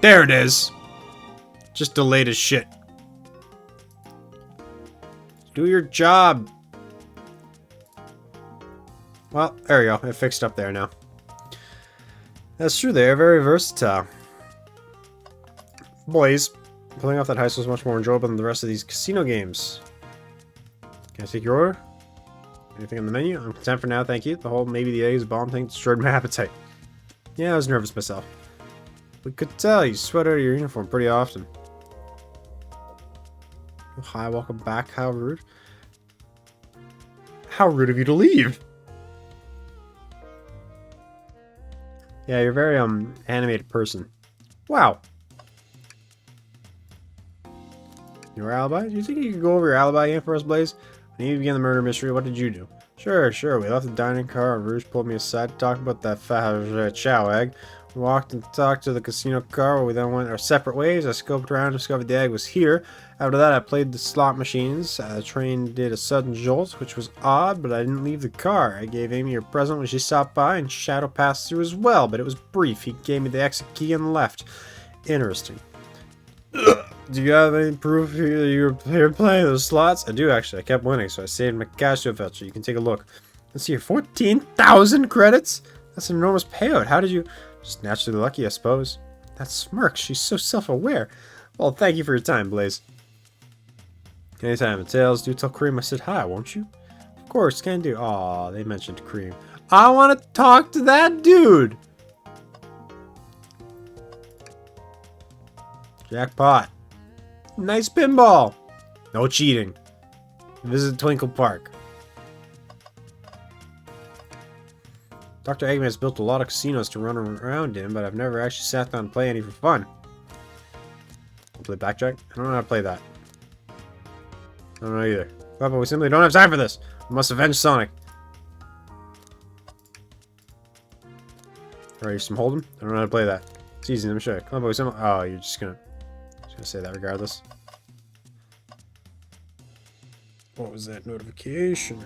There it is. Just delayed as shit. Do your job. Well, there we go. It fixed up there now. That's true, they are very versatile. Boys, pulling off that heist was much more enjoyable than the rest of these casino games. Can I take your order? Anything on the menu? I'm content for now, thank you. The whole maybe the eggs bomb thing destroyed my appetite. Yeah, I was nervous myself. We could tell you sweat out of your uniform pretty often. Oh, hi, welcome back. How rude. How rude of you to leave! Yeah, you're a very, animated person. Wow. Your alibi? Do you think you could go over your alibi again for us, Blaze? When you began the murder mystery, what did you do? Sure. We left the dining car and Rouge pulled me aside to talk about that fat chow egg. We walked and talked to the casino car where we then went our separate ways. I scoped around and discovered the egg was here. After that, I played the slot machines. The train did a sudden jolt, which was odd, but I didn't leave the car. I gave Amy her present when she stopped by, and Shadow passed through as well, but it was brief. He gave me the exit key and left. Interesting. Do you have any proof you were playing those slots? I do, actually. I kept winning, so I saved my Casio voucher. You can take a look. Let's see here. 14,000 credits? That's an enormous payout. How did you... Just naturally lucky, I suppose. That smirk. She's so self-aware. Well, thank you for your time, Blaze. Anytime, Tails, do tell Cream I said hi, won't you? Of course, can do. Aw, they mentioned Cream. I want to talk to that dude! Jackpot. Nice pinball. No cheating. Visit Twinkle Park. Dr. Eggman's built a lot of casinos to run around in, but I've never actually sat down and play any for fun. Play Blackjack? I don't know how to play that. I don't know either. But we simply don't have time for this. We must avenge Sonic. Alright, some Hold'em? I don't know how to play that. It's easy, let me show you. Come on, boy, oh, you're just gonna say that regardless. What was that notification?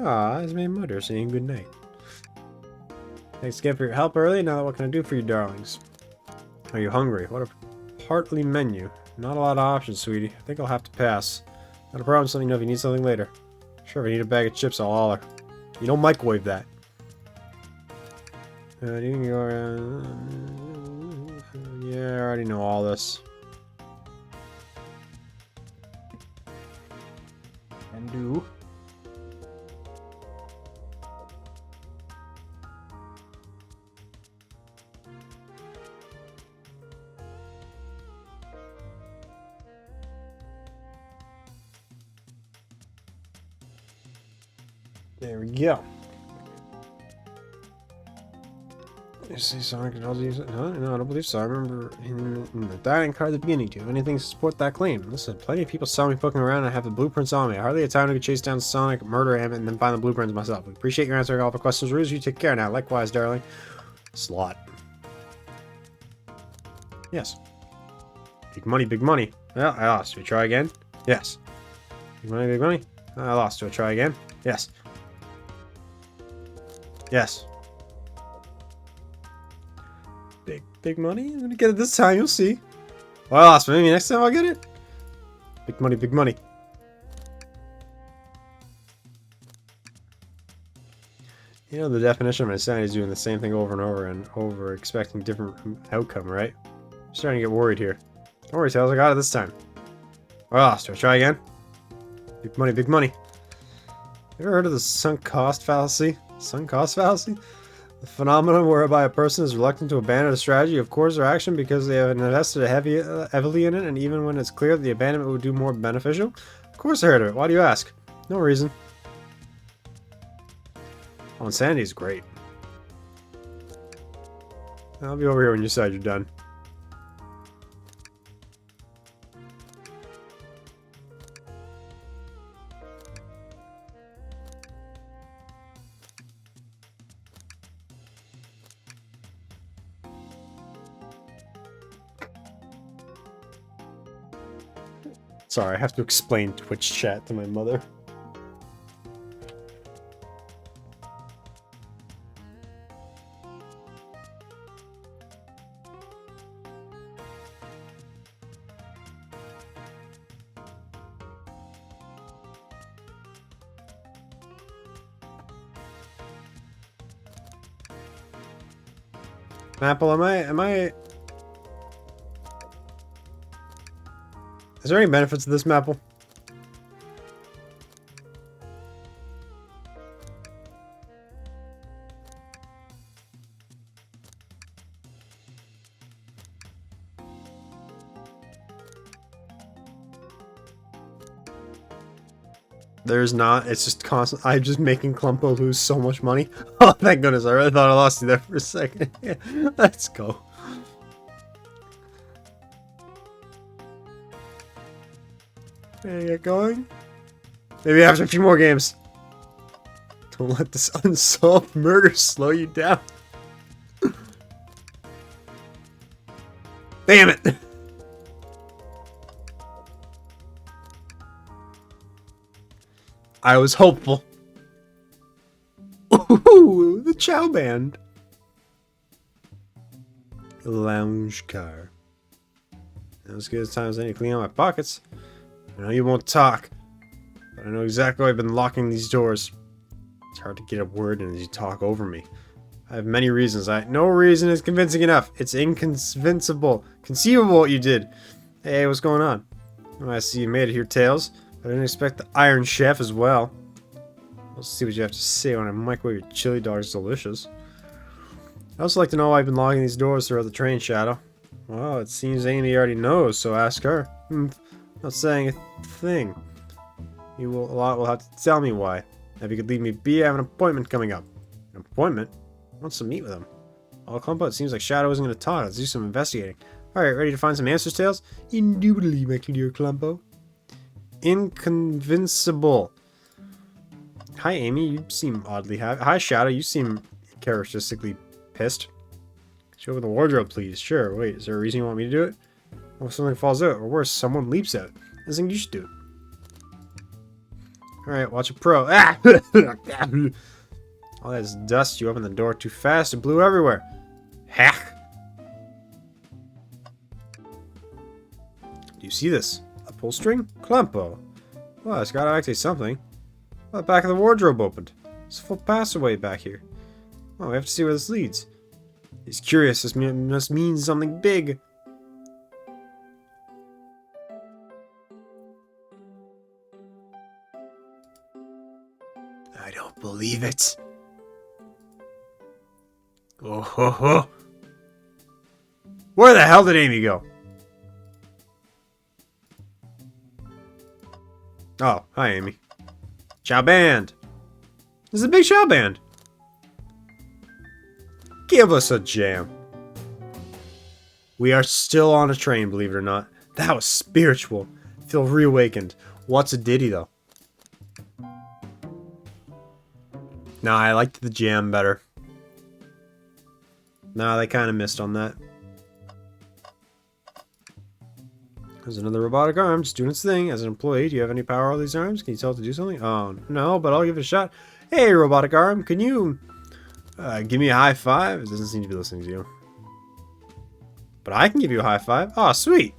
Ah, it's my mother saying good night. Thanks again for your help early. Now, what can I do for you, darlings? Are you hungry? What a heartily menu. Not a lot of options, sweetie. I think I'll have to pass. Not a problem, so let me know if you need something later. Sure, if I need a bag of chips, I'll holler. You don't microwave that. Yeah, I already know all this. And do. There we go. You say Sonic and all these? No, I don't believe so. I remember in the dining card at the beginning. Do you have anything to support that claim? Listen, plenty of people saw me poking around and I have the blueprints on me. I hardly had time to chase down Sonic, murder him, and then find the blueprints myself. We appreciate your answering all the questions. Ruse, you take care now. Likewise, darling. Slot. Yes. Big money, big money. Well, I lost. Do we try again? Yes. Big money, big money. I lost. Do I try again? Yes. Yes. Big money? I'm gonna get it this time, you'll see. Well, I lost, but maybe next time I'll get it. Big money, big money. You know, the definition of insanity is doing the same thing over and over, expecting different outcome, right? I'm starting to get worried here. Don't worry, Tails, I got it this time. Well, I lost. Do I try again? Big money, big money. You ever heard of the sunk cost fallacy? Sunk cost fallacy? The phenomenon whereby a person is reluctant to abandon a strategy of course or action because they have invested heavily in it, and even when it's clear that the abandonment would do more beneficial? Of course I heard of it. Why do you ask? No reason. Oh, insanity is great. I'll be over here when you decide you're done. Sorry, I have to explain Twitch chat to my mother. Apple, am I... Is there any benefits to this Mapple? There's not. It's just constant. I'm just making Clumpo lose so much money. Oh, thank goodness. I really thought I lost you there for a second. Yeah, let's go. Ready to get going? Maybe after a few more games. Don't let this unsolved murder slow you down. Damn it! I was hopeful. Ooh, the Chow Band. Lounge car. Now as good as time as any to clean out my pockets. I know you won't talk, but I know exactly why I've been locking these doors. It's hard to get a word in as you talk over me. I have many reasons. No reason is convincing enough. It's inconceivable. Conceivable what you did. Hey, what's going on? Oh, I see you made it here, Tails. I didn't expect the Iron Chef as well. Let's see what you have to say when I microwave your chili dogs delicious. I'd also like to know why I've been locking these doors throughout the train, Shadow. Well, it seems Amy already knows, so ask her. Not saying a thing. A lot will have to tell me why. If you could leave me be, I have an appointment coming up. An appointment? I want to meet with him. All Clumpo, it seems like Shadow isn't going to talk. Let's do some investigating. Alright, ready to find some answers, Tails? Indubitably, my dear Clumpo. Inconvincible. Hi, Amy. You seem oddly happy. Hi, Shadow. You seem characteristically pissed. Show over the wardrobe, please. Sure. Wait, is there a reason you want me to do it? Or if something falls out, or worse, someone leaps out. I think you should do it. Alright, watch a pro. Ah! All that dust, you opened the door too fast, it blew everywhere. Hack! Do you see this? A pull string? Clempo. Well, it's gotta actually something. Well, the back of the wardrobe opened. There's a full passageway back here. Oh, we have to see where this leads. He's curious. This must mean something big. I don't believe it. Oh ho ho! Where the hell did Amy go? Oh, hi Amy. Chow band. This is a big chow band. Give us a jam. We are still on a train, believe it or not. That was spiritual. I feel reawakened. What's a ditty though? Nah, I liked the jam better. Nah, they kind of missed on that. There's another robotic arm just doing its thing. As an employee, do you have any power over these arms? Can you tell it to do something? Oh, no, but I'll give it a shot. Hey, robotic arm, can you give me a high five? It doesn't seem to be listening to you. But I can give you a high five. Oh, sweet.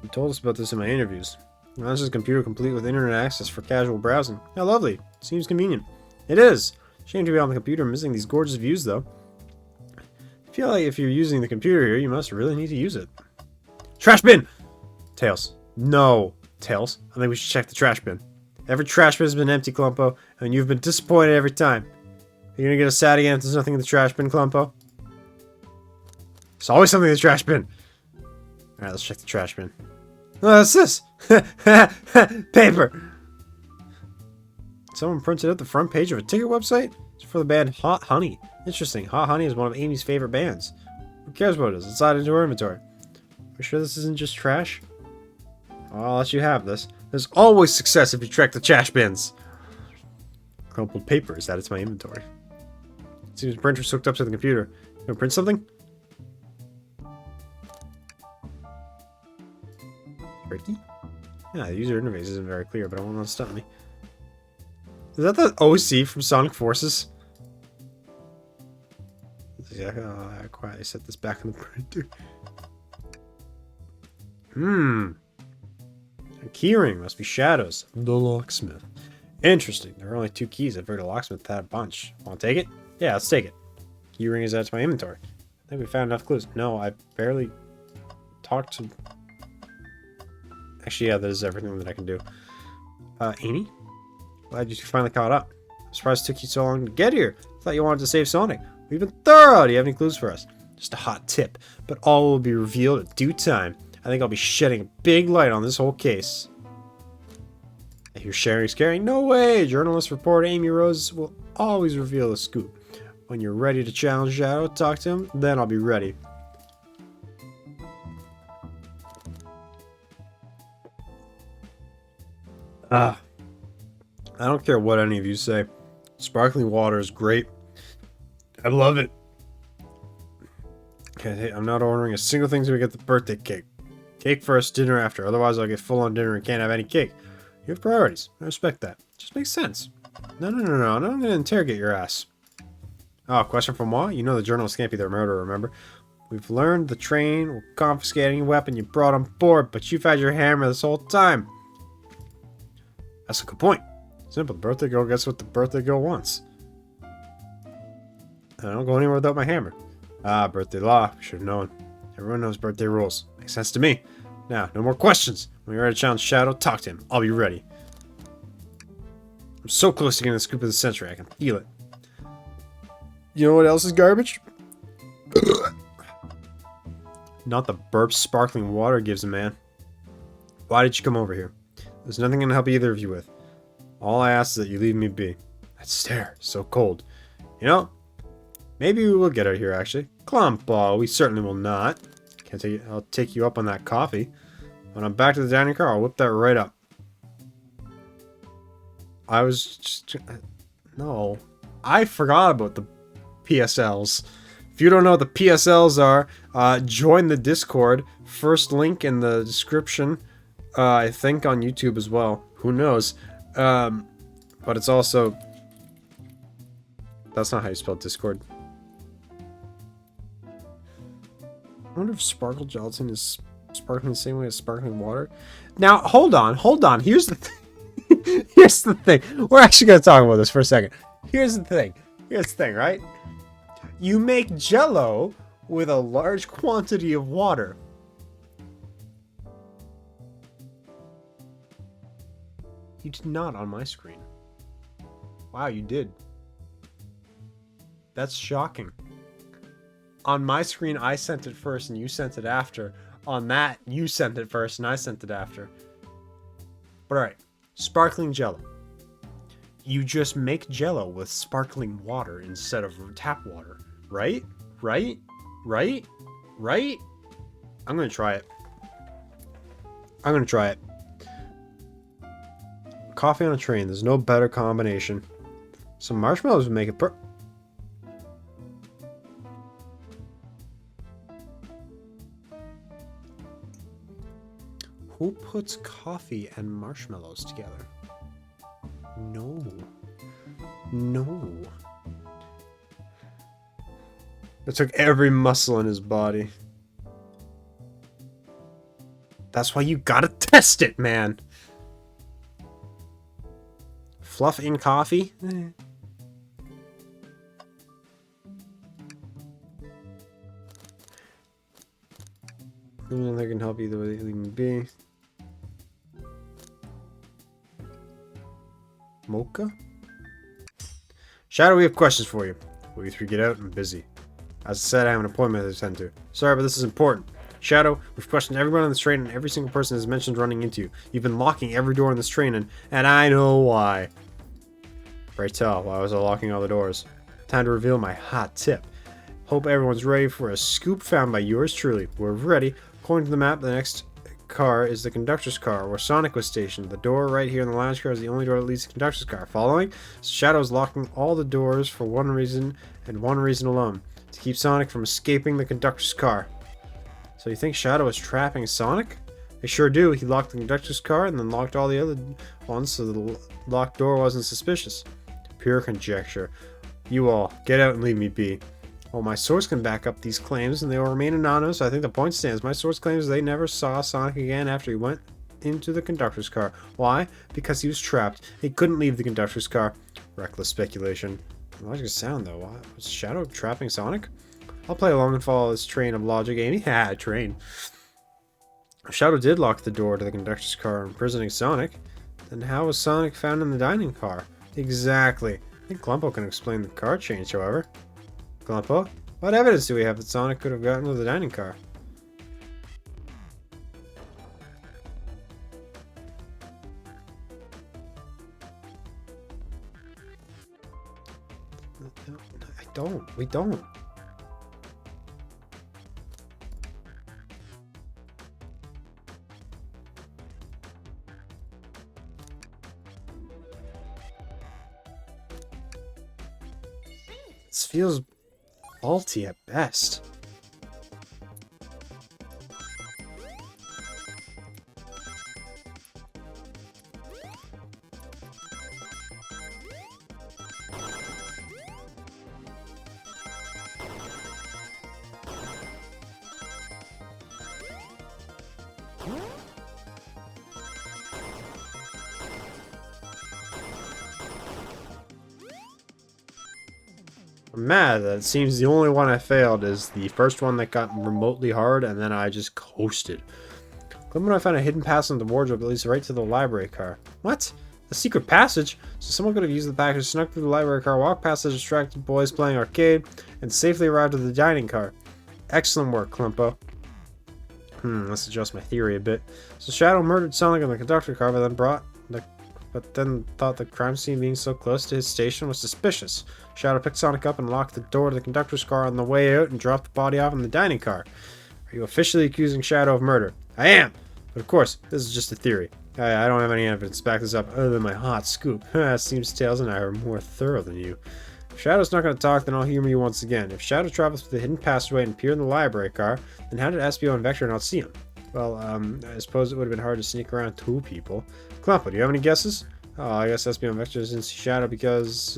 You told us about this in my interviews. Now, this is a computer complete with internet access for casual browsing. How lovely. Seems convenient. It is. Shame to be on the computer missing these gorgeous views, though. I feel like if you're using the computer here, you must really need to use it. Trash bin! Tails. No. Tails, I think we should check the trash bin. Every trash bin has been empty, Clumpo, and you've been disappointed every time. Are you gonna get us sad again if there's nothing in the trash bin, Clumpo? There's always something in the trash bin. Alright, let's check the trash bin. Oh, what's this? Paper! Someone printed out the front page of a ticket website? It's for the band Hot Honey. Interesting. Hot Honey is one of Amy's favorite bands. Who cares what it is? Let's add it into our inventory. Are you sure this isn't just trash? I'll let you have this. There's always success if you check the trash bins. Crumpled paper is added to my inventory. It seems the printer's hooked up to the computer. You want to print something? Tricky? Yeah, the user interface isn't very clear, but I won't let it stop me. Is that the OC from Sonic Forces? I quietly set this back in the printer. A keyring must be Shadows. The locksmith. Interesting. There are only 2 keys. I've heard a locksmith had a bunch. Want to take it? Yeah, let's take it. Keyring is added to my inventory. I think we found enough clues. No, I barely talked to... Actually, yeah, that is everything that I can do. Amy? Glad you finally caught up. I'm surprised it took you so long to get here. Thought you wanted to save Sonic. We've been thorough. Do you have any clues for us? Just a hot tip, but all will be revealed at due time. I think I'll be shedding a big light on this whole case. I hear sharing is caring. No way! Journalist report Amy Rose will always reveal the scoop. When you're ready to challenge Shadow, talk to him, then I'll be ready. I don't care what any of you say. Sparkling water is great. I love it. Okay, hey, I'm not ordering a single thing till we get the birthday cake. Cake first, dinner after. Otherwise, I'll get full on dinner and can't have any cake. You have priorities. I respect that. Just makes sense. No. Now I'm gonna interrogate your ass. Oh, question from moi? You know the journalist can't be their murderer, remember? We've learned the train will confiscate any weapon you brought on board, but you've had your hammer this whole time. That's a good point. Simple. The birthday girl gets what the birthday girl wants. I don't go anywhere without my hammer. Ah, birthday law. Should have known. Everyone knows birthday rules. Makes sense to me. Now, no more questions. When you're ready to challenge Shadow, talk to him. I'll be ready. I'm so close to getting the scoop of the century. I can feel it. You know what else is garbage? Not the burp sparkling water gives a man. Why did you come over here? There's nothing I can help either of you with. All I ask is that you leave me be. That stare, so cold. You know, maybe we will get out of here, actually. Clump, we certainly will not. I'll take you up on that coffee. When I'm back to the dining car, I'll whip that right up. I was just... No. I forgot about the PSLs. If you don't know what the PSLs are, join the Discord. First link in the description. I think on YouTube as well. Who knows? But it's also... That's not how you spell Discord. I wonder if sparkle gelatin is sparkling the same way as sparkling water. Now, hold on. Here's the thing. Here's the thing. We're actually going to talk about this for a second. Here's the thing, right? You make Jell-O with a large quantity of water. You did not on my screen. Wow, you did. That's shocking. On my screen, I sent it first and you sent it after. On that, you sent it first and I sent it after. But alright, sparkling Jell-O. You just make Jell-O with sparkling water instead of tap water. Right? Right? Right? Right? I'm gonna try it. Coffee on a train. There's no better combination. Some marshmallows would make it Who puts coffee and marshmallows together? No. It took every muscle in his body. That's why you gotta test it, man. Fluff in coffee? Eh. I can help either way. Leave me be. Mocha? Shadow, we have questions for you. Will you three get out? I'm busy. As I said, I have an appointment to attend to. Sorry, but this is important. Shadow, we've questioned everyone on this train and every single person has mentioned running into you. You've been locking every door on this train and I know why. Pray tell, why was I locking all the doors? Time to reveal my hot tip. Hope everyone's ready for a scoop found by yours truly. We're ready. According to the map, the next car is the conductor's car, where Sonic was stationed. The door right here in the lounge car is the only door that leads to the conductor's car. Following? Shadow's locking all the doors for one reason and one reason alone. To keep Sonic from escaping the conductor's car. So you think Shadow is trapping Sonic? I sure do. He locked the conductor's car and then locked all the other ones so the locked door wasn't suspicious. Pure conjecture. You all, get out and leave me be. Well, my source can back up these claims, and they will remain anonymous, so I think the point stands. My source claims they never saw Sonic again after he went into the conductor's car. Why? Because he was trapped. He couldn't leave the conductor's car. Reckless speculation. Logic is sound, though. Why? Was Shadow trapping Sonic? I'll play along and follow this train of logic, Amy. Ha, train. If Shadow did lock the door to the conductor's car, imprisoning Sonic, then how was Sonic found in the dining car? Exactly. I think Glumpo can explain the car change, however. Glumpo, what evidence do we have that Sonic could have gotten to the dining car? We don't. This feels faulty at best. I'm mad that it seems the only one I failed is the first one that got remotely hard, and then I just coasted. When I found a hidden passage in the wardrobe that leads right to the library car. What? A secret passage? So someone could have used the package, snuck through the library car, walked past the distracted boys playing arcade, and safely arrived at the dining car. Excellent work, Klimpo. Let's adjust my theory a bit. So Shadow murdered Sonic in the conductor car, but then thought the crime scene being so close to his station was suspicious. Shadow picked Sonic up and locked the door to the conductor's car on the way out and dropped the body off in the dining car. Are you officially accusing Shadow of murder? I am! But of course, this is just a theory. I don't have any evidence to back this up other than my hot scoop. It seems Tails and I are more thorough than you. If Shadow's not going to talk, then I'll humor you once again. If Shadow travels through the hidden passageway and appeared in the library car, then how did Espio and Vector not see him? Well, I suppose it would have been hard to sneak around two people. Clumpo, do you have any guesses? Oh, I guess Espio and Vector didn't see Shadow because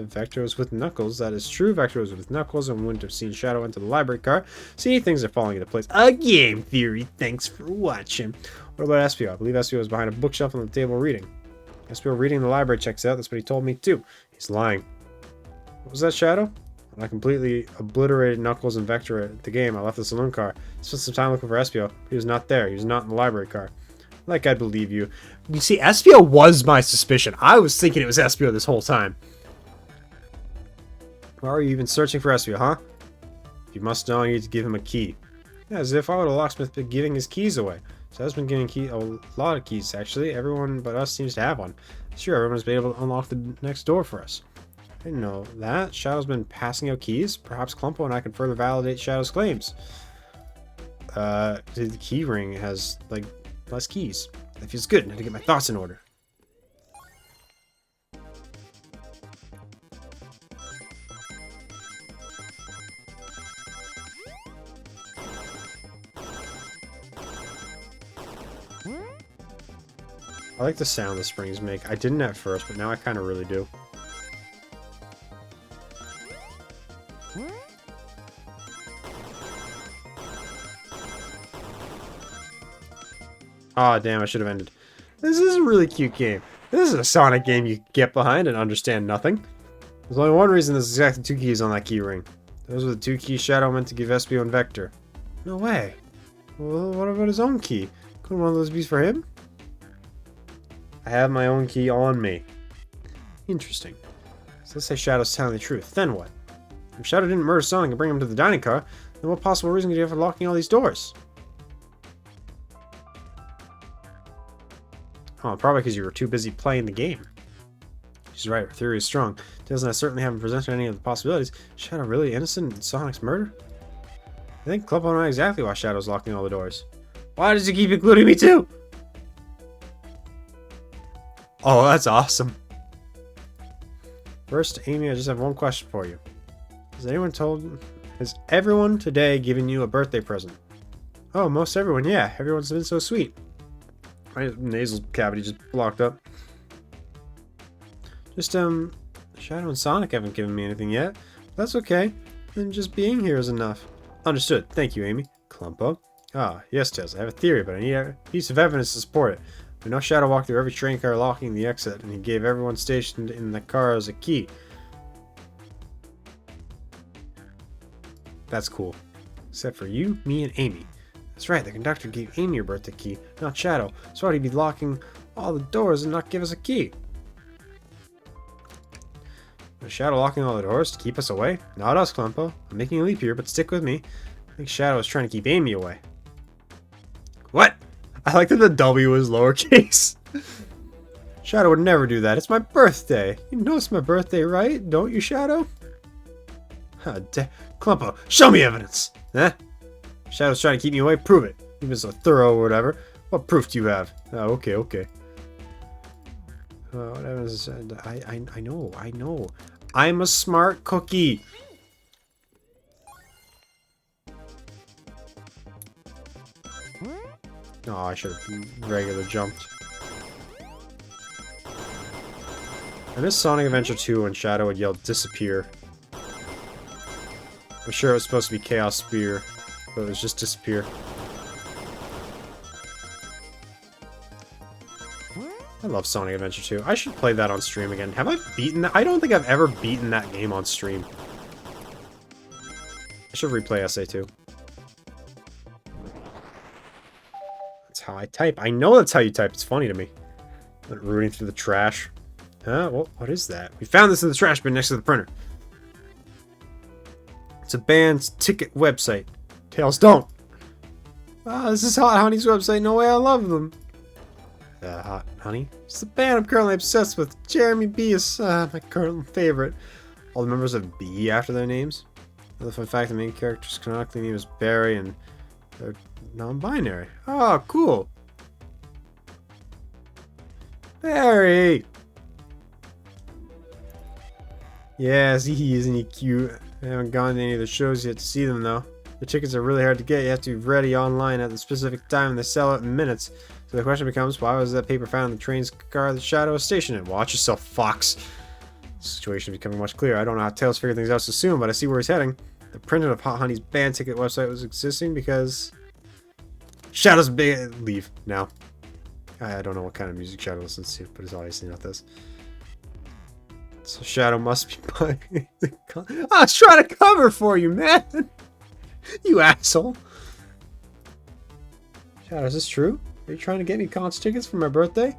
Vector was with Knuckles. That is true. Vector was with Knuckles and wouldn't have seen Shadow enter the library car. See, things are falling into place. A game theory. Thanks for watching. What about Espio? I believe Espio was behind a bookshelf on the table reading. Espio reading in the library checks out. That's what he told me too. He's lying. What was that, Shadow? When I completely obliterated Knuckles and Vector at the game, I left the saloon car. Spent some time looking for Espio. He was not there. He was not in the library car. Like I'd believe you. You see, Espio was my suspicion. I was thinking it was Espio this whole time. Why are you even searching for Espio, huh? If you must know, I need to give him a key. Yeah, as if I would a locksmith been giving his keys away. So I've been giving a lot of keys, actually. Everyone but us seems to have one. Sure, everyone's been able to unlock the next door for us. I didn't know that. Shadow's been passing out keys. Perhaps Clumpo and I can further validate Shadow's claims. The key ring has, like, less keys. That feels good. Now to get my thoughts in order. I like the sound the springs make. I didn't at first, but now I kind of really do. Aw, oh, damn, I should have ended. This is a really cute game. This is a Sonic game you can get behind and understand nothing. There's only one reason there's exactly 2 keys on that key ring. Those were the 2 keys Shadow meant to give Espio and Vector. No way. Well, what about his own key? Couldn't one of those be for him? I have my own key on me. Interesting. So let's say Shadow's telling the truth. Then what? If Shadow didn't murder Sonic and bring him to the dining car, then what possible reason could you have for locking all these doors? Oh, probably because you were too busy playing the game. She's right, her theory is strong. Tails and I certainly haven't presented any of the possibilities. Shadow really innocent in Sonic's murder? I think Clumpo knows exactly why Shadow's locking all the doors. Why does he keep including me too? Oh, that's awesome. First, Amy, I just have one question for you. Has everyone today given you a birthday present? Oh, most everyone, yeah. Everyone's been so sweet. My nasal cavity just blocked up. Just, Shadow and Sonic haven't given me anything yet. That's okay. Then just being here is enough. Understood. Thank you, Amy. Clumpo. Ah, yes, Tails. I have a theory, but I need a piece of evidence to support it. We know Shadow walked through every train car locking the exit, and he gave everyone stationed in the cars a key. That's cool. Except for you, me, and Amy. That's right, the conductor gave Amy your birthday key, not Shadow. So why'd he be locking all the doors and not give us a key? Was Shadow locking all the doors to keep us away? Not us, Clumpo. I'm making a leap here, but stick with me. I think Shadow is trying to keep Amy away. What? I like that the W is lowercase. Shadow would never do that. It's my birthday. You know it's my birthday, right? Don't you, Shadow? Clumpo, show me evidence. Huh? Shadow's trying to keep me away. Prove it. You've been so thorough or whatever. What proof do you have? Oh, okay, okay. What evidence? I know. I'm a smart cookie. Oh, I should have regular jumped. I missed Sonic Adventure 2 when Shadow would yell disappear. I'm sure it was supposed to be Chaos Spear, but it was just disappear. I love Sonic Adventure 2. I should play that on stream again. Have I beaten that? I don't think I've ever beaten that game on stream. I should replay SA2. That's how I type. I know that's how you type. It's funny to me. Like rooting through the trash. Huh? What is that? We found this in the trash bin next to the printer. It's a band's ticket website. Tails, don't! Ah, this is Hot Honey's website. No way, I love them. Hot Honey? It's the band I'm currently obsessed with. Jeremy B is my current favorite. All the members have B after their names. Another fun fact, the main character's canonically name is Barry, and they're non-binary. Oh, cool. Barry! Yes, isn't he cute? I haven't gone to any of the shows yet to see them, though. The tickets are really hard to get. You have to be ready online at the specific time, and they sell out in minutes. So the question becomes, why was that paper found in the train's car the Shadow was stationed in? Watch yourself, Fox. The situation is becoming much clearer. I don't know how Tails figured things out so soon, but I see where he's heading. The printout of Hot Honey's band ticket website was existing because... Shadow's big... Leave, now. I don't know what kind of music Shadow listens to, but it's obviously not this. So Shadow must be buying the I was trying to cover for you, man! You asshole! Shadow, is this true? Are you trying to get me concert tickets for my birthday?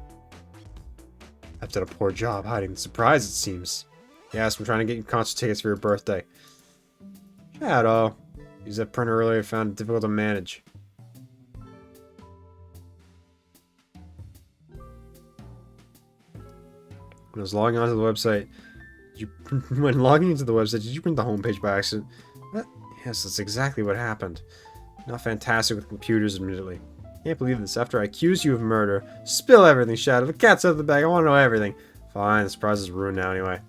I've done a poor job hiding the surprise, it seems. Yes, I'm trying to get you concert tickets for your birthday. Shadow. Used that printer earlier, I found it difficult to manage. When I was logging onto the website, when logging into the website, did you print the homepage by accident? What? Yes, that's exactly what happened. Not fantastic with computers, admittedly. Can't believe this. After I accuse you of murder, spill everything, Shadow. The cat's out of the bag. I want to know everything. Fine, the surprise is ruined now anyway.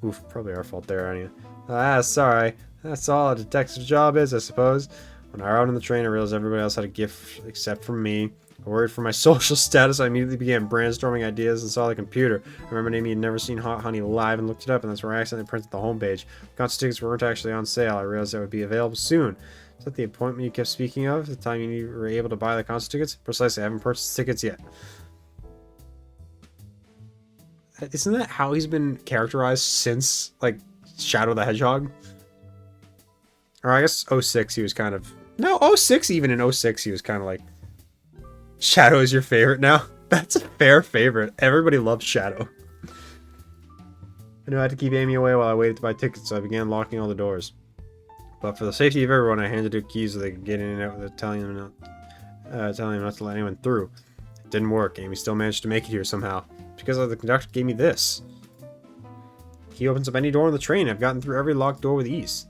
Oof, probably our fault there, anyway. Ah, sorry. That's all a detective's job is, I suppose. When I rode on the train, I realized everybody else had a gift except for me. I worried for my social status. I immediately began brainstorming ideas and saw the computer. I remembered Amy had never seen Hot Honey live and looked it up, and that's where I accidentally printed the homepage. Concert tickets weren't actually on sale. I realized they would be available soon. Is that the appointment you kept speaking of? The time you were able to buy the concert tickets? Precisely. I haven't purchased tickets yet. Isn't that how he's been characterized since, like, Shadow the Hedgehog? Or I guess 06 he was kind of... No, 06 even in 06 he was kind of like... Shadow is your favorite now? That's a fair favorite. Everybody loves Shadow. I knew I had to keep Amy away while I waited to buy tickets, so I began locking all the doors. But for the safety of everyone, I handed her keys so they could get in and out without telling them not to let anyone through. It didn't work. Amy still managed to make it here somehow. Because the conductor gave me this. Key opens up any door on the train. I've gotten through every locked door with ease.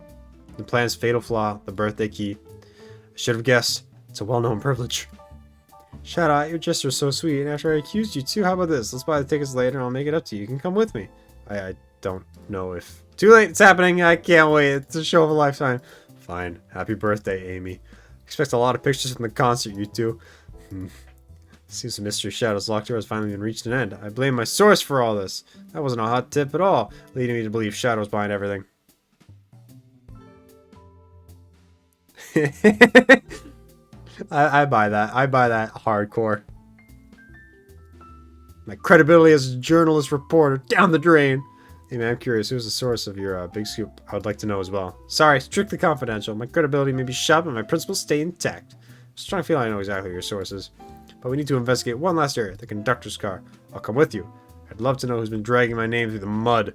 The plan's fatal flaw, the birthday key. I should have guessed. It's a well-known privilege. Shadow, your gesture is so sweet, and after I accused you too, how about this? Let's buy the tickets later and I'll make it up to you. You can come with me. I don't know if... Too late, it's happening. I can't wait. It's a show of a lifetime. Fine. Happy birthday, Amy. Expect a lot of pictures from the concert, you two. Seems the mystery Shadow's locked door has finally been reached an end. I blame my source for all this. That wasn't a hot tip at all, leading me to believe Shadow's behind everything. I buy that. I buy that hardcore. My credibility as a journalist reporter down the drain. Hey man, I'm curious. Who's the source of your big scoop? I would like to know as well. Sorry, strictly confidential. My credibility may be shot, but my principles stay intact. Just trying to feel I know exactly your source is. But we need to investigate one last area, the conductor's car. I'll come with you. I'd love to know who's been dragging my name through the mud.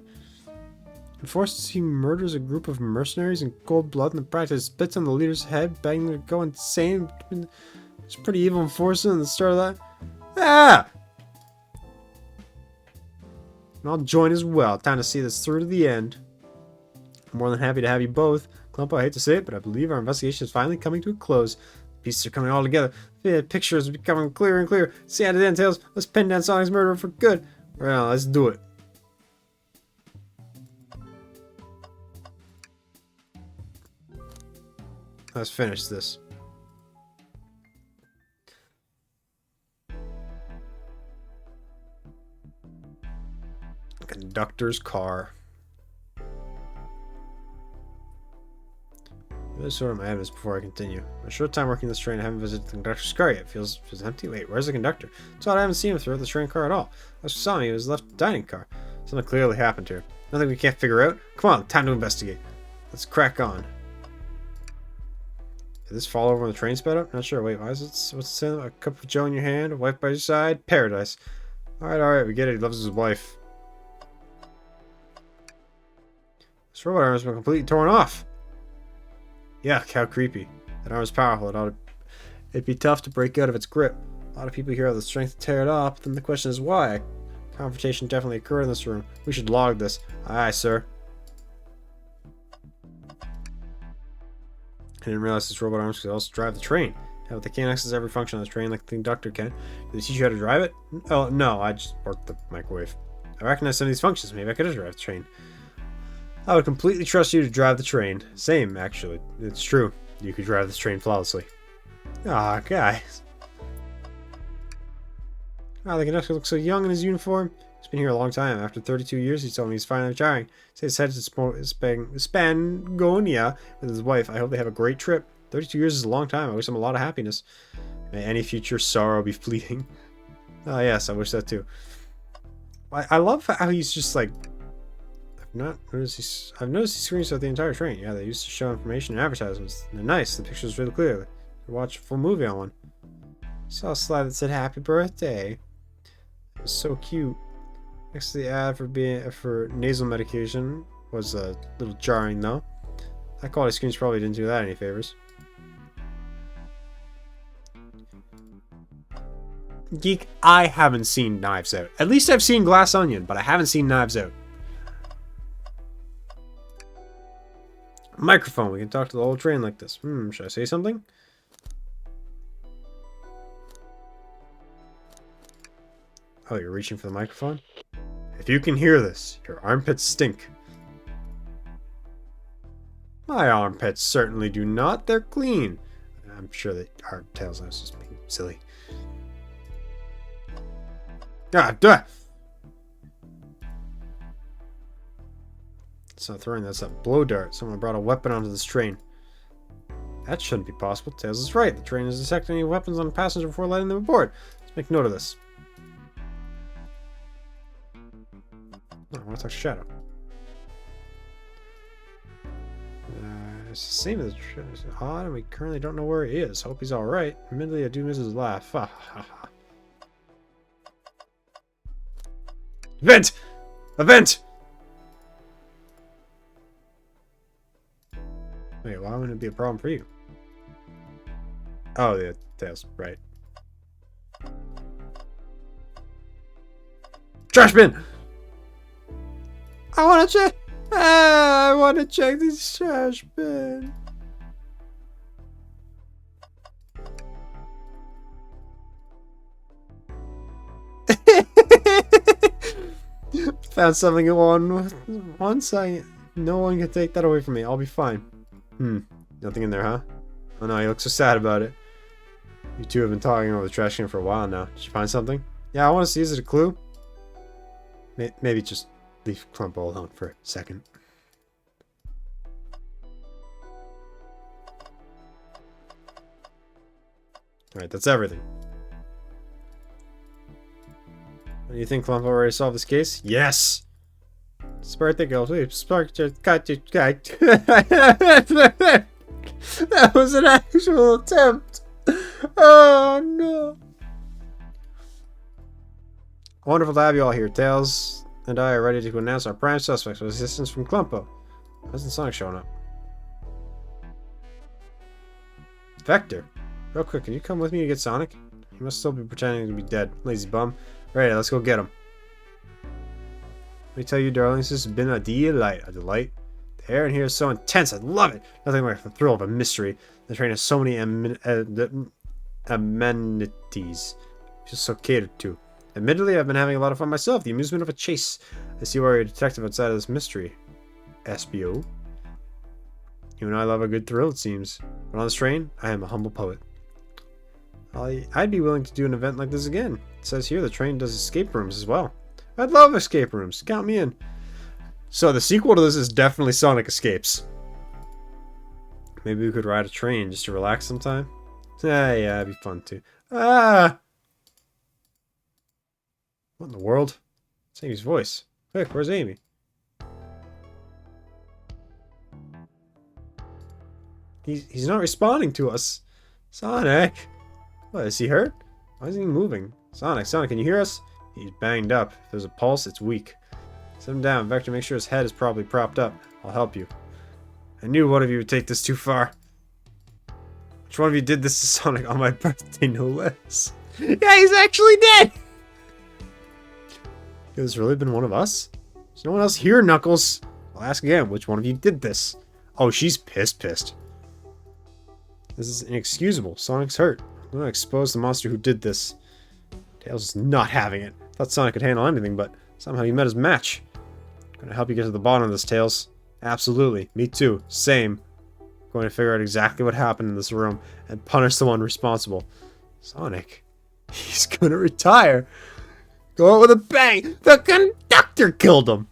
Enforced he murders a group of mercenaries in cold blood and the practice spits on the leader's head, begging them to go insane. It's pretty evil enforcement at the start of that. Ah! And I'll join as well. Time to see this through to the end. I'm more than happy to have you both. Clumpo, I hate to say it, but I believe our investigation is finally coming to a close. The pieces are coming all together. The picture is becoming clearer and clearer. See how the end tails. Let's pin down Sonic's murderer for good. Well, let's do it. Let's finish this. Conductor's car. Let's sort my evidence before I continue. A short time working this train, I haven't visited the conductor's car yet. Feels empty. Wait, where's the conductor? It's odd I haven't seen him throughout the train car at all. Last we saw him, he was left the dining car. Something clearly happened here. Nothing we can't figure out. Come on, time to investigate. Let's crack on. Did this fall over when the train sped up? Not sure. Wait, why is it? What's it saying? A cup of joe in your hand, a wife by your side, paradise. Alright, we get it. He loves his wife. This robot arm has been completely torn off. Yeah, how creepy. That arm is powerful. It'd be tough to break out of its grip. A lot of people here have the strength to tear it off, but then the question is why? Confrontation definitely occurred in this room. We should log this. Aye, sir. I didn't realize this robot arms could also drive the train. Yeah, but they can't access every function on the train like the conductor can. Do they teach you how to drive it? Oh, no, I just worked the microwave. I recognize some of these functions. Maybe I could have driven the train. I would completely trust you to drive the train. Same, actually. It's true. You could drive this train flawlessly. Ah, guys. Wow, the conductor looks so young in his uniform. He's been here a long time. After 32 years, he told me he's finally retiring. He said his head to Spangonia with his wife. I hope they have a great trip. 32 years is a long time. I wish him a lot of happiness. May any future sorrow be fleeting. Oh, yes, I wish that too. I love how he's just like... I've noticed these screens throughout the entire train. Yeah, they used to show information and advertisements. They're nice. The picture's really clear. You watch a full movie on one. Saw a slide that said "Happy Birthday." It was so cute. Next to the ad for nasal medication was a little jarring though. That quality screens probably didn't do that any favors. Geek, I haven't seen Knives Out. At least I've seen Glass Onion, but I haven't seen Knives Out. Microphone. We can talk to the whole train like this. Should I say something? Oh, you're reaching for the microphone? If you can hear this, your armpits stink. My armpits certainly do not. They're clean. I'm sure that our Tails was just being silly. Ah, duh! So throwing that's a blow dart. Someone brought a weapon onto this train. That shouldn't be possible. Tails is right. The train has detected any weapons on a passenger before letting them aboard. Let's make note of this. No, I want to talk to Shadow. It's the same as the train. It's odd, and we currently don't know where he is. Hope he's alright. Admittedly, I do miss his laugh. Vent! A vent! Wait, why wouldn't it be a problem for you? Oh, the Tails, right. Trash bin! I wanna check! I wanna check this trash bin. Found something on one side. No one can take that away from me. I'll be fine. Nothing in there, huh? Oh no, you look so sad about it. You two have been talking over the trash can for a while now. Did you find something? Yeah, I want to see. Is it a clue? Maybe just leave Clumpo alone for a second. Alright, that's everything. Do you think Clumpo already solved this case? Yes! Spark the girl, please. Spark just got you. That was an actual attempt. Oh no. Wonderful to have you all here. Tails and I are ready to announce our prime suspects with assistance from Clumpo. Why isn't Sonic showing up? Vector. Real quick, can you come with me to get Sonic? He must still be pretending to be dead. Lazy bum. Right, let's go get him. Let me tell you, darlings, this has been a delight. A delight. The air in here is so intense. I love it. Nothing like the thrill of a mystery. The train has so many amenities. Just so catered to. Admittedly, I've been having a lot of fun myself. The amusement of a chase. I see why you're a detective outside of this mystery. SBO. You and I love a good thrill, it seems. But on this train, I am a humble poet. I'd be willing to do an event like this again. It says here the train does escape rooms as well. I'd love escape rooms. Count me in. So the sequel to this is definitely Sonic Escapes. Maybe we could ride a train just to relax sometime. Yeah, it'd be fun too. Ah! What in the world? It's Amy's voice. Quick, where's Amy? He's not responding to us. Sonic! What, is he hurt? Why isn't he moving? Sonic, can you hear us? He's banged up. If there's a pulse, it's weak. Sit him down. Vector, make sure his head is properly propped up. I'll help you. I knew one of you would take this too far. Which one of you did this to Sonic on my birthday, no less? Yeah, he's actually dead! Could this really been one of us? There's no one else here, Knuckles. I'll ask again, which one of you did this? Oh, she's pissed. This is inexcusable. Sonic's hurt. I'm gonna expose the monster who did this. Tails is not having it. Thought Sonic could handle anything, but somehow he met his match. Gonna help you get to the bottom of this, Tails. Absolutely. Me too. Same. Going to figure out exactly what happened in this room and punish the one responsible. Sonic. He's gonna retire. Go out with a bang. The conductor killed him.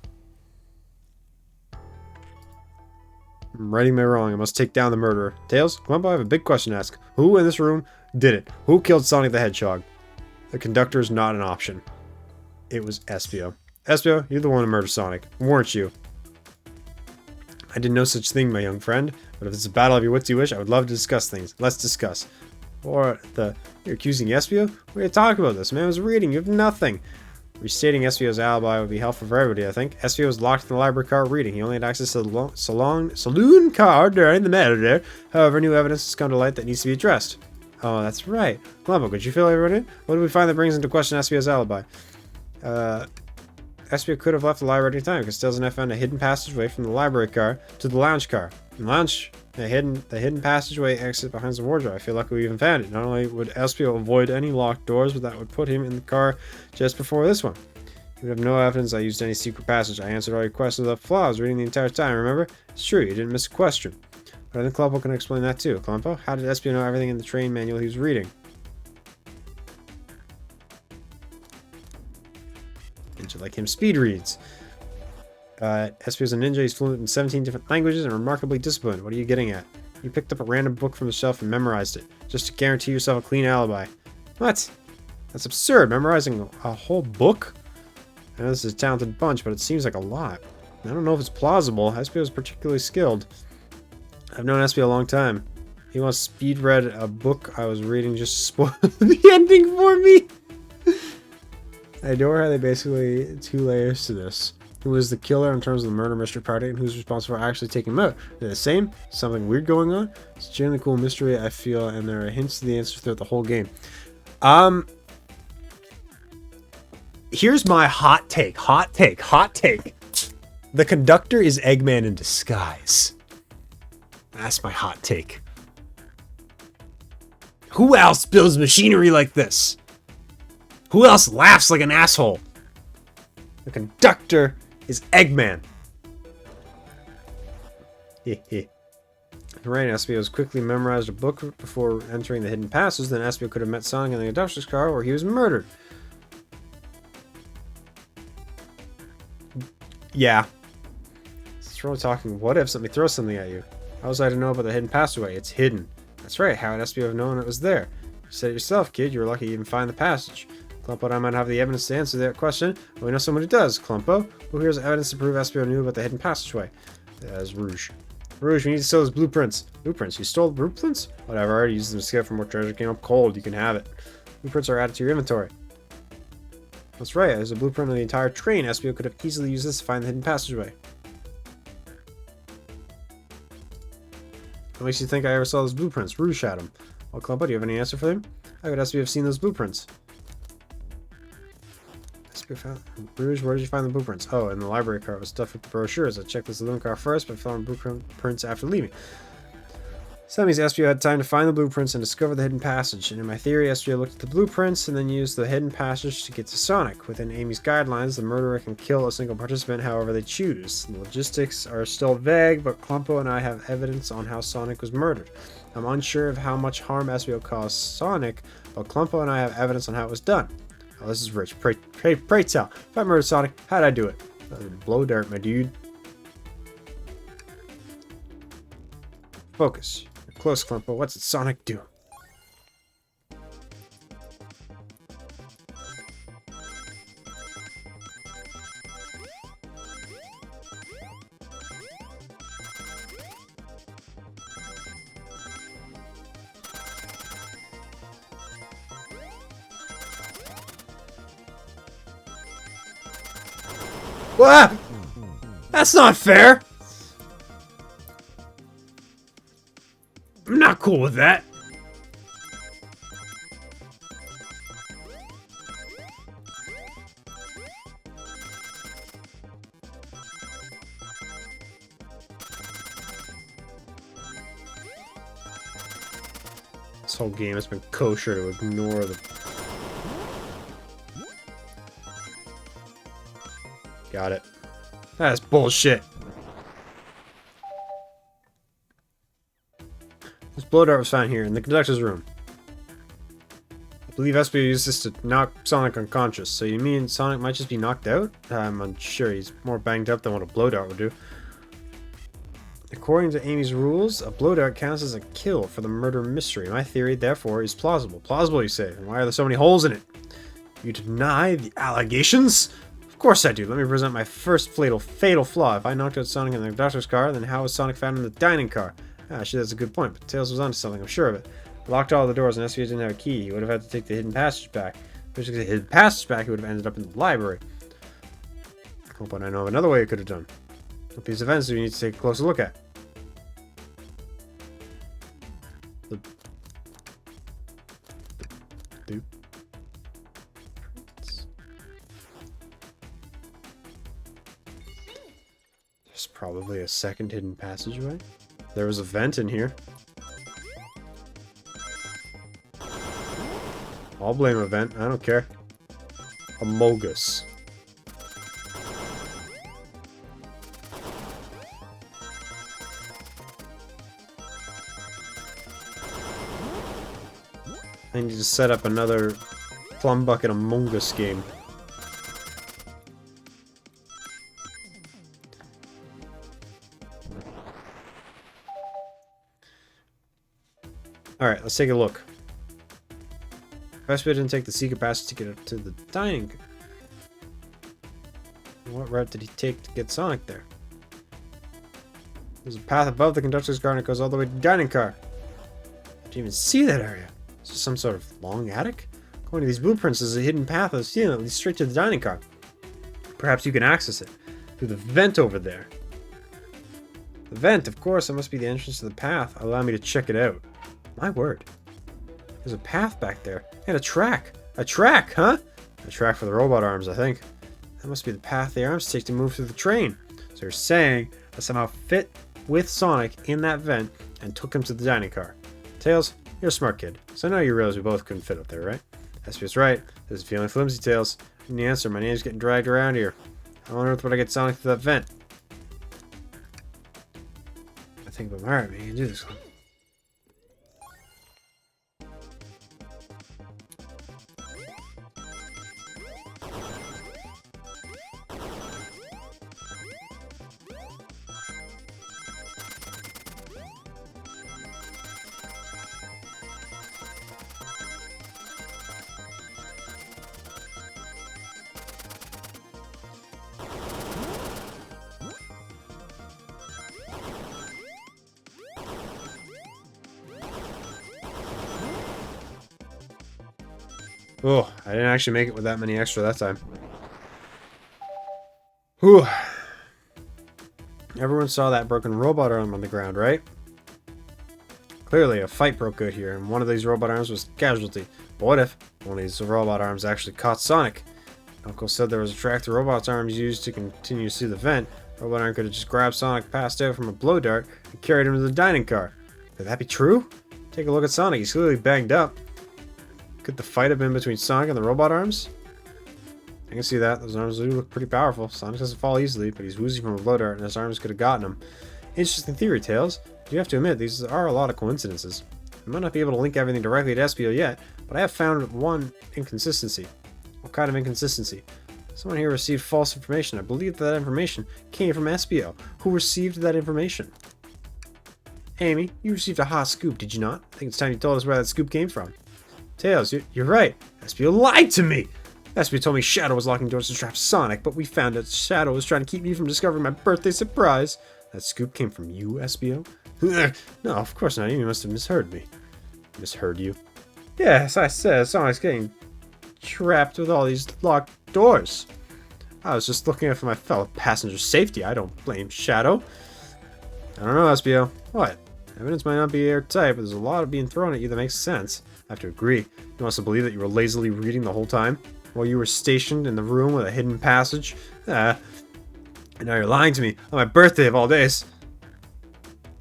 I'm righting my wrong. I must take down the murderer. Tails, Glumbo, I have a big question to ask. Who in this room did it? Who killed Sonic the Hedgehog? The conductor is not an option. It was Espio. Espio, you're the one who murdered Sonic, weren't you? I did no such thing, my young friend. But if it's a battle of your wits you wish, I would love to discuss things. Let's discuss. Or you're accusing Espio? We're gonna talk about this. Man was reading. You have nothing. Restating Espio's alibi would be helpful for everybody, I think. Espio was locked in the library car reading. He only had access to the saloon car during the matter there. However, new evidence has come to light that needs to be addressed. Oh, that's right. Glumbo, could you fill everyone in? What do we find that brings into question Espio's alibi? Espio could have left the library at any time because Tails and I found a hidden passageway from the library car to the lounge car. In the lounge, the hidden passageway exit behind the wardrobe. I feel like we even found it. Not only would Espio avoid any locked doors, but that would put him in the car just before this one. You would have no evidence I used any secret passage. I answered all your questions without flaws, reading the entire time, remember? It's true, you didn't miss a question. But I think Klumpo can explain that too. Klumpo, how did Espio know everything in the train manual he was reading? Ninja like him speed reads. Espio's a ninja, he's fluent in 17 different languages and remarkably disciplined. What are you getting at? You picked up a random book from the shelf and memorized it, just to guarantee yourself a clean alibi. What? That's absurd, memorizing a whole book? I know this is a talented bunch, but it seems like a lot. I don't know if it's plausible. Espio is particularly skilled. I've known Espio a long time. He once speed read a book I was reading just to spoil the ending for me. I adore how they basically 2 layers to this. Who is the killer in terms of the murder mystery party and who's responsible for actually taking him out? They're the same? Something weird going on? It's a genuinely cool mystery, I feel, and there are hints to the answer throughout the whole game. Here's my hot take. The conductor is Eggman in disguise. That's my hot take. Who else builds machinery like this? Who else laughs like an asshole? The conductor is Eggman. Right, Espio quickly memorized a book before entering the hidden passages. Then Espio could have met Sonic in the conductor's car where he was murdered. Yeah. Throw talking what if somebody throws something at you. How was I to know about the hidden passageway? It's hidden. That's right, how would Espio have known it was there? You said it yourself, kid. You were lucky to even find the passage. Klumpo and I might have the evidence to answer that question, but we know someone who does. Klumpo, who here's evidence to prove Espio knew about the hidden passageway? That's Rouge. Rouge, we need to steal his blueprints. Blueprints? You stole blueprints? Whatever, I already used them to skip from where treasure came up cold. You can have it. Blueprints are added to your inventory. That's right, there's a blueprint of the entire train. Espio could have easily used this to find the hidden passageway. What makes you think I ever saw those blueprints? Rouge had them. Well, Klumpo, do you have any answer for them? How could Espio have seen those blueprints? Rouge, where did you find the blueprints? Oh, in the library car. It was stuffed with the brochures. I checked the saloon car first, but found blueprints after leaving. So that means Espio had time to find the blueprints and discover the hidden passage. And in my theory, Espio looked at the blueprints and then used the hidden passage to get to Sonic. Within Amy's guidelines, the murderer can kill a single participant however they choose. The logistics are still vague, but Klumpo and I have evidence on how Sonic was murdered. I'm unsure of how much harm Espio caused Sonic, but Klumpo and I have evidence on how it was done. Oh, this is rich. Pray tell. If I murdered Sonic, how'd I do it? Blow dirt, my dude. Focus. You're close, Klumpo. What's did Sonic do? What? That's not fair. I'm not cool with that. whole game has been kosher to ignore the... Got it. That's bullshit. This blow dart was found here in the conductor's room. I believe SBO used this to knock Sonic unconscious. So you mean Sonic might just be knocked out? I'm unsure. He's more banged up than what a blow dart would do. According to Amy's rules, a blow dart counts as a kill for the murder mystery. My theory, therefore, is plausible. Plausible, you say? And why are there so many holes in it? You deny the allegations? Of course I do. Let me present my first fatal flaw. If I knocked out Sonic in the conductor's car, then how was Sonic found in the dining car? Actually, that's a good point, but Tails was onto something, I'm sure of it. Locked all the doors and SVO didn't have a key. He would have had to take the hidden passage back. If he took the hidden passage back, he would have ended up in the library. Oh, but I know of another way he could have done. What these events do we need to take a closer look at? There's probably a second hidden passageway. There was a vent in here. I'll blame a vent. I don't care. Amogus. I need to set up another Plum Bucket Among Us game. Alright, let's take a look. Best way didn't take the secret passage to get up to the dining. What route did he take to get Sonic there? There's a path above the conductor's car and it goes all the way to the dining car. I didn't even see that area. Is this some sort of long attic? According to these blueprints, there's a hidden path of ceiling that leads straight to the dining car. Perhaps you can access it through the vent over there. The vent, of course, it must be the entrance to the path. Allow me to check it out. My word. There's a path back there. And a track. A track, huh? A track for the robot arms, I think. That must be the path the arms take to move through the train. So you're saying I somehow fit with Sonic in that vent and took him to the dining car. Tails, you're a smart kid. So I know you realize we both couldn't fit up there, right? SP's right. This is feeling flimsy, Tails. In the answer, my name's getting dragged around here. How on earth would I get Sonic through that vent? I think I'm alright, man. You can do this one. Oh, I didn't actually make it with that many extra that time. Whew. Everyone saw that broken robot arm on the ground, right? Clearly, a fight broke out here, and one of these robot arms was the casualty. But what if one of these robot arms actually caught Sonic? Uncle said there was a track the robot's arms used to continue to see the vent. Robot arm could have just grabbed Sonic, passed out from a blow dart, and carried him to the dining car. Could that be true? Take a look at Sonic. He's clearly banged up. Could the fight have been between Sonic and the robot arms? I can see that. Those arms do look pretty powerful. Sonic doesn't fall easily, but he's woozy from a blow dart, and his arms could have gotten him. Interesting theory, Tails. You have to admit, these are a lot of coincidences. I might not be able to link everything directly to SBO yet, but I have found one inconsistency. What kind of inconsistency? Someone here received false information. I believe that information came from SBO. Who received that information? Amy, you received a hot scoop, did you not? I think it's time you told us where that scoop came from. Tails, you're right. SBO lied to me! SBO told me Shadow was locking doors to trap Sonic, but we found out Shadow was trying to keep me from discovering my birthday surprise. That scoop came from you, SBO? No, of course not. You must have misheard me. Misheard you? Yeah, as I said, Sonic's getting trapped with all these locked doors. I was just looking out for my fellow passenger's safety. I don't blame Shadow. I don't know, SBO. What? Evidence might not be airtight, but there's a lot being thrown at you that makes sense. I have to agree. You want us to believe that you were lazily reading the whole time? While you were stationed in the room with a hidden passage? And now you're lying to me on my birthday of all days.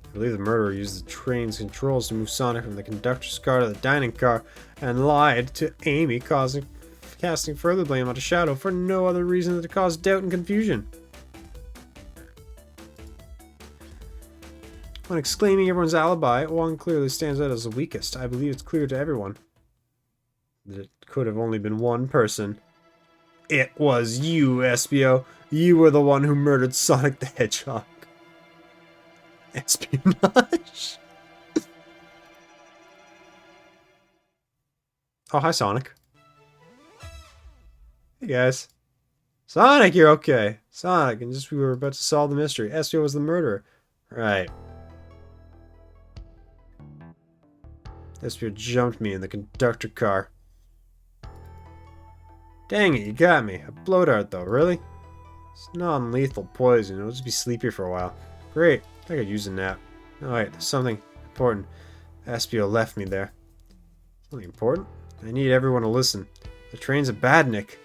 I believe the murderer used the train's controls to move Sonic from the conductor's car to the dining car and lied to Amy, casting further blame onto Shadow for no other reason than to cause doubt and confusion. When exclaiming everyone's alibi, one clearly stands out as the weakest. I believe it's clear to everyone that it could have only been one person. It was you, Espio. You were the one who murdered Sonic the Hedgehog. Espionage? Oh, hi, Sonic. Hey, guys. Sonic, you're okay. Sonic, and just we were about to solve the mystery. Espio was the murderer. Right. Espio jumped me in the conductor car. Dang it, you got me. A blow dart, though, really? It's non-lethal poison. It'll just be sleepy for a while. Great. I could use a nap. Oh, wait, there's something important. Espio left me there. Something important? I need everyone to listen. The train's a badnik.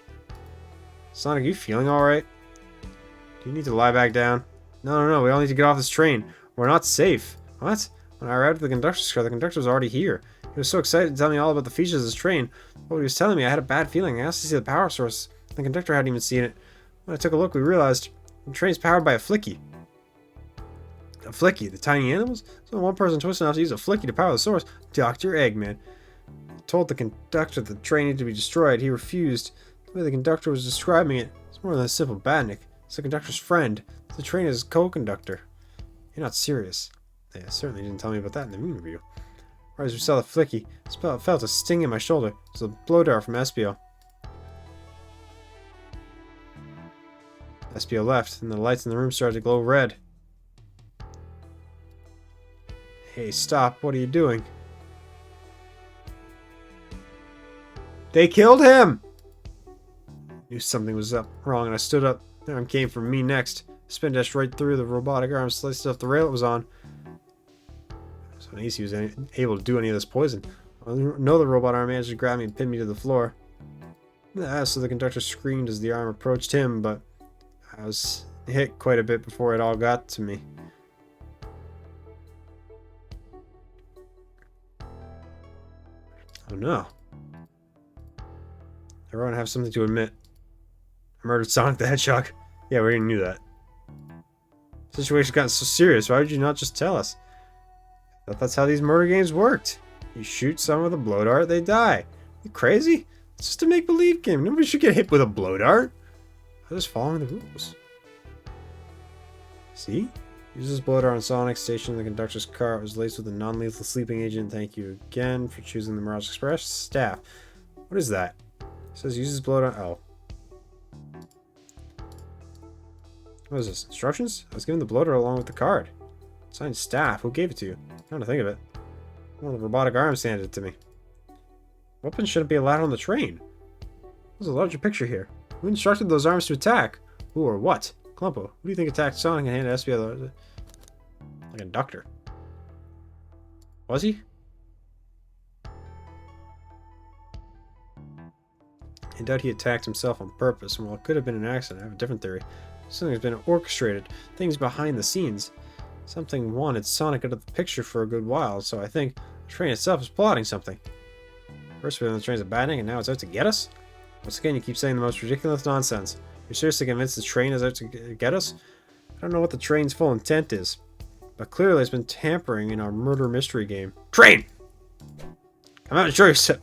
Sonic, are you feeling alright? Do you need to lie back down? No, we all need to get off this train. We're not safe. What? When I arrived at the conductor's car, the conductor was already here. He was so excited to tell me all about the features of this train. What he was telling me, I had a bad feeling. I asked to see the power source. The conductor hadn't even seen it. When I took a look, we realized the train's powered by a flicky. A flicky? The tiny animals? So one person twisted enough to use a flicky to power the source. Dr. Eggman. I told the conductor that the train needed to be destroyed. He refused. The way the conductor was describing it, it's more than a simple badnik. It's the conductor's friend. The train is his co-conductor. You're not serious. They certainly didn't tell me about that in the interview. Right as we saw the flicky, I felt a sting in my shoulder. It was a blow dart from Espio. Espio left, and the lights in the room started to glow red. Hey, stop. What are you doing? They killed him! I knew something was wrong, and I stood up. The arm came for me next. Spin dashed right through the robotic arm, sliced off the rail it was on. So nice he was able to do any of this poison. I know the robot arm managed to grab me and pin me to the floor. So the conductor screamed as the arm approached him, but I was hit quite a bit before it all got to me. Oh no. Everyone have something to admit. I murdered Sonic the Hedgehog. Yeah, we already knew that. The situation got so serious, why would you not just tell us? I thought that's how these murder games worked. You shoot someone with a blow dart, they die. You crazy? It's just a make-believe game. Nobody should get hit with a blow dart. I'm just following the rules. See? Uses blow dart on Sonic, stationed in the conductor's car. It was laced with a non-lethal sleeping agent. Thank you again for choosing the Mirage Express. Staff. What is that? It says uses blow dart. Oh. What is this? Instructions? I was given the blow dart along with the card. Signed staff. Who gave it to you? Come to think of it. One of the robotic arms handed it to me. Weapons shouldn't be allowed on the train. There's a larger picture here. Who instructed those arms to attack? Who or what? Clumpo, who do you think attacked Sonic and handed Espio like a doctor? Was he? I doubt he attacked himself on purpose, and while it could have been an accident, I have a different theory. Something's been orchestrated. Things behind the scenes. Something wanted Sonic out of the picture for a good while, so I think the train itself is plotting something. First we know the train's a badnik, and now it's out to get us? Once again, you keep saying the most ridiculous nonsense. You're seriously convinced the train is out to get us? I don't know what the train's full intent is, but clearly it's been tampering in our murder mystery game. Train! Come out and show yourself.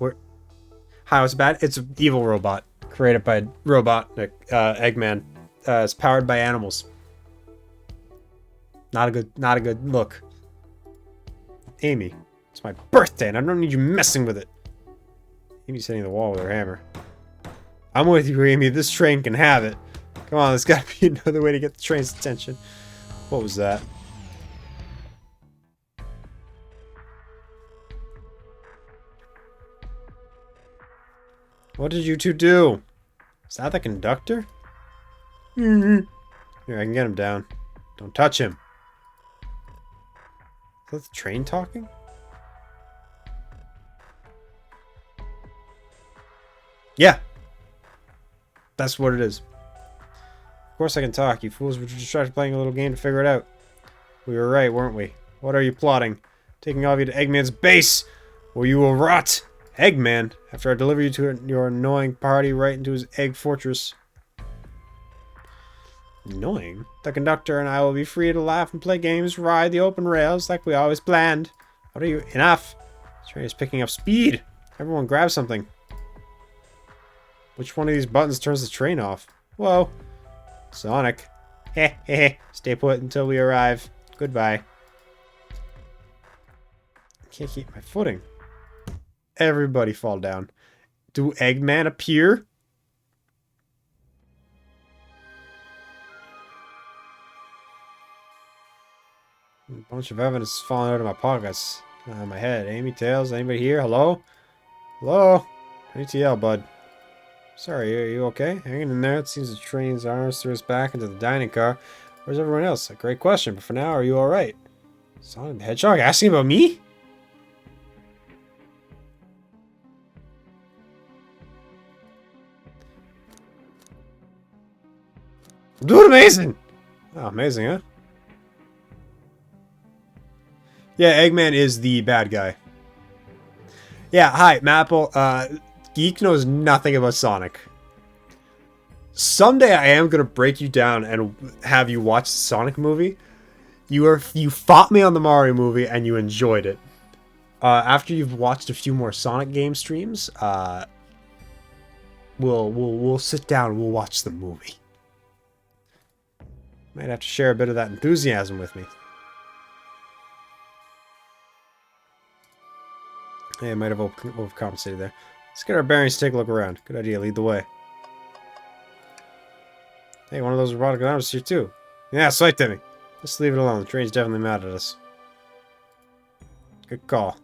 How it's bad? It's an evil robot. Created by robot, Eggman. It's powered by animals. Not a good look. Amy, it's my birthday and I don't need you messing with it. Amy's hitting the wall with her hammer. I'm with you, Amy. This train can have it. Come on, there's gotta be another way to get the train's attention. What was that? What did you two do? Is that the conductor? Here, I can get him down. Don't touch him. Is that the train talking? Yeah. That's what it is. Of course I can talk. You fools were distracted playing a little game to figure it out. We were right, weren't we? What are you plotting? Taking all of you to Eggman's base, where you will rot. Eggman, after I deliver you to your annoying party right into his egg fortress. Annoying? The conductor and I will be free to laugh and play games, ride the open rails like we always planned. What are you? Enough! This train is picking up speed. Everyone grab something. Which one of these buttons turns the train off? Whoa. Sonic. Heh heh. Stay put until we arrive. Goodbye. I can't keep my footing. Everybody fall down. Do Eggman appear? A bunch of evidence is falling out of my pockets. My head. Amy, Tails, anybody here? Hello? Hello? I need to yell, bud. Sorry, are you okay? Hanging in there. It seems the train's arms threw us back into the dining car. Where's everyone else? A great question, but for now, are you alright? Sonic the Hedgehog asking about me? I'm doing amazing! Oh, amazing, huh? Yeah, Eggman is the bad guy. Yeah, hi, Mapple. Geek knows nothing about Sonic. Someday I am gonna break you down and have you watch the Sonic movie. You fought me on the Mario movie and you enjoyed it. After you've watched a few more Sonic game streams, we'll sit down and we'll watch the movie. Might have to share a bit of that enthusiasm with me. Hey, I might have overcompensated there. Let's get our bearings, take a look around. Good idea, lead the way. Hey, one of those robotic arms is here too. Yeah, sight to me. Let's leave it alone. The train's definitely mad at us. Good call.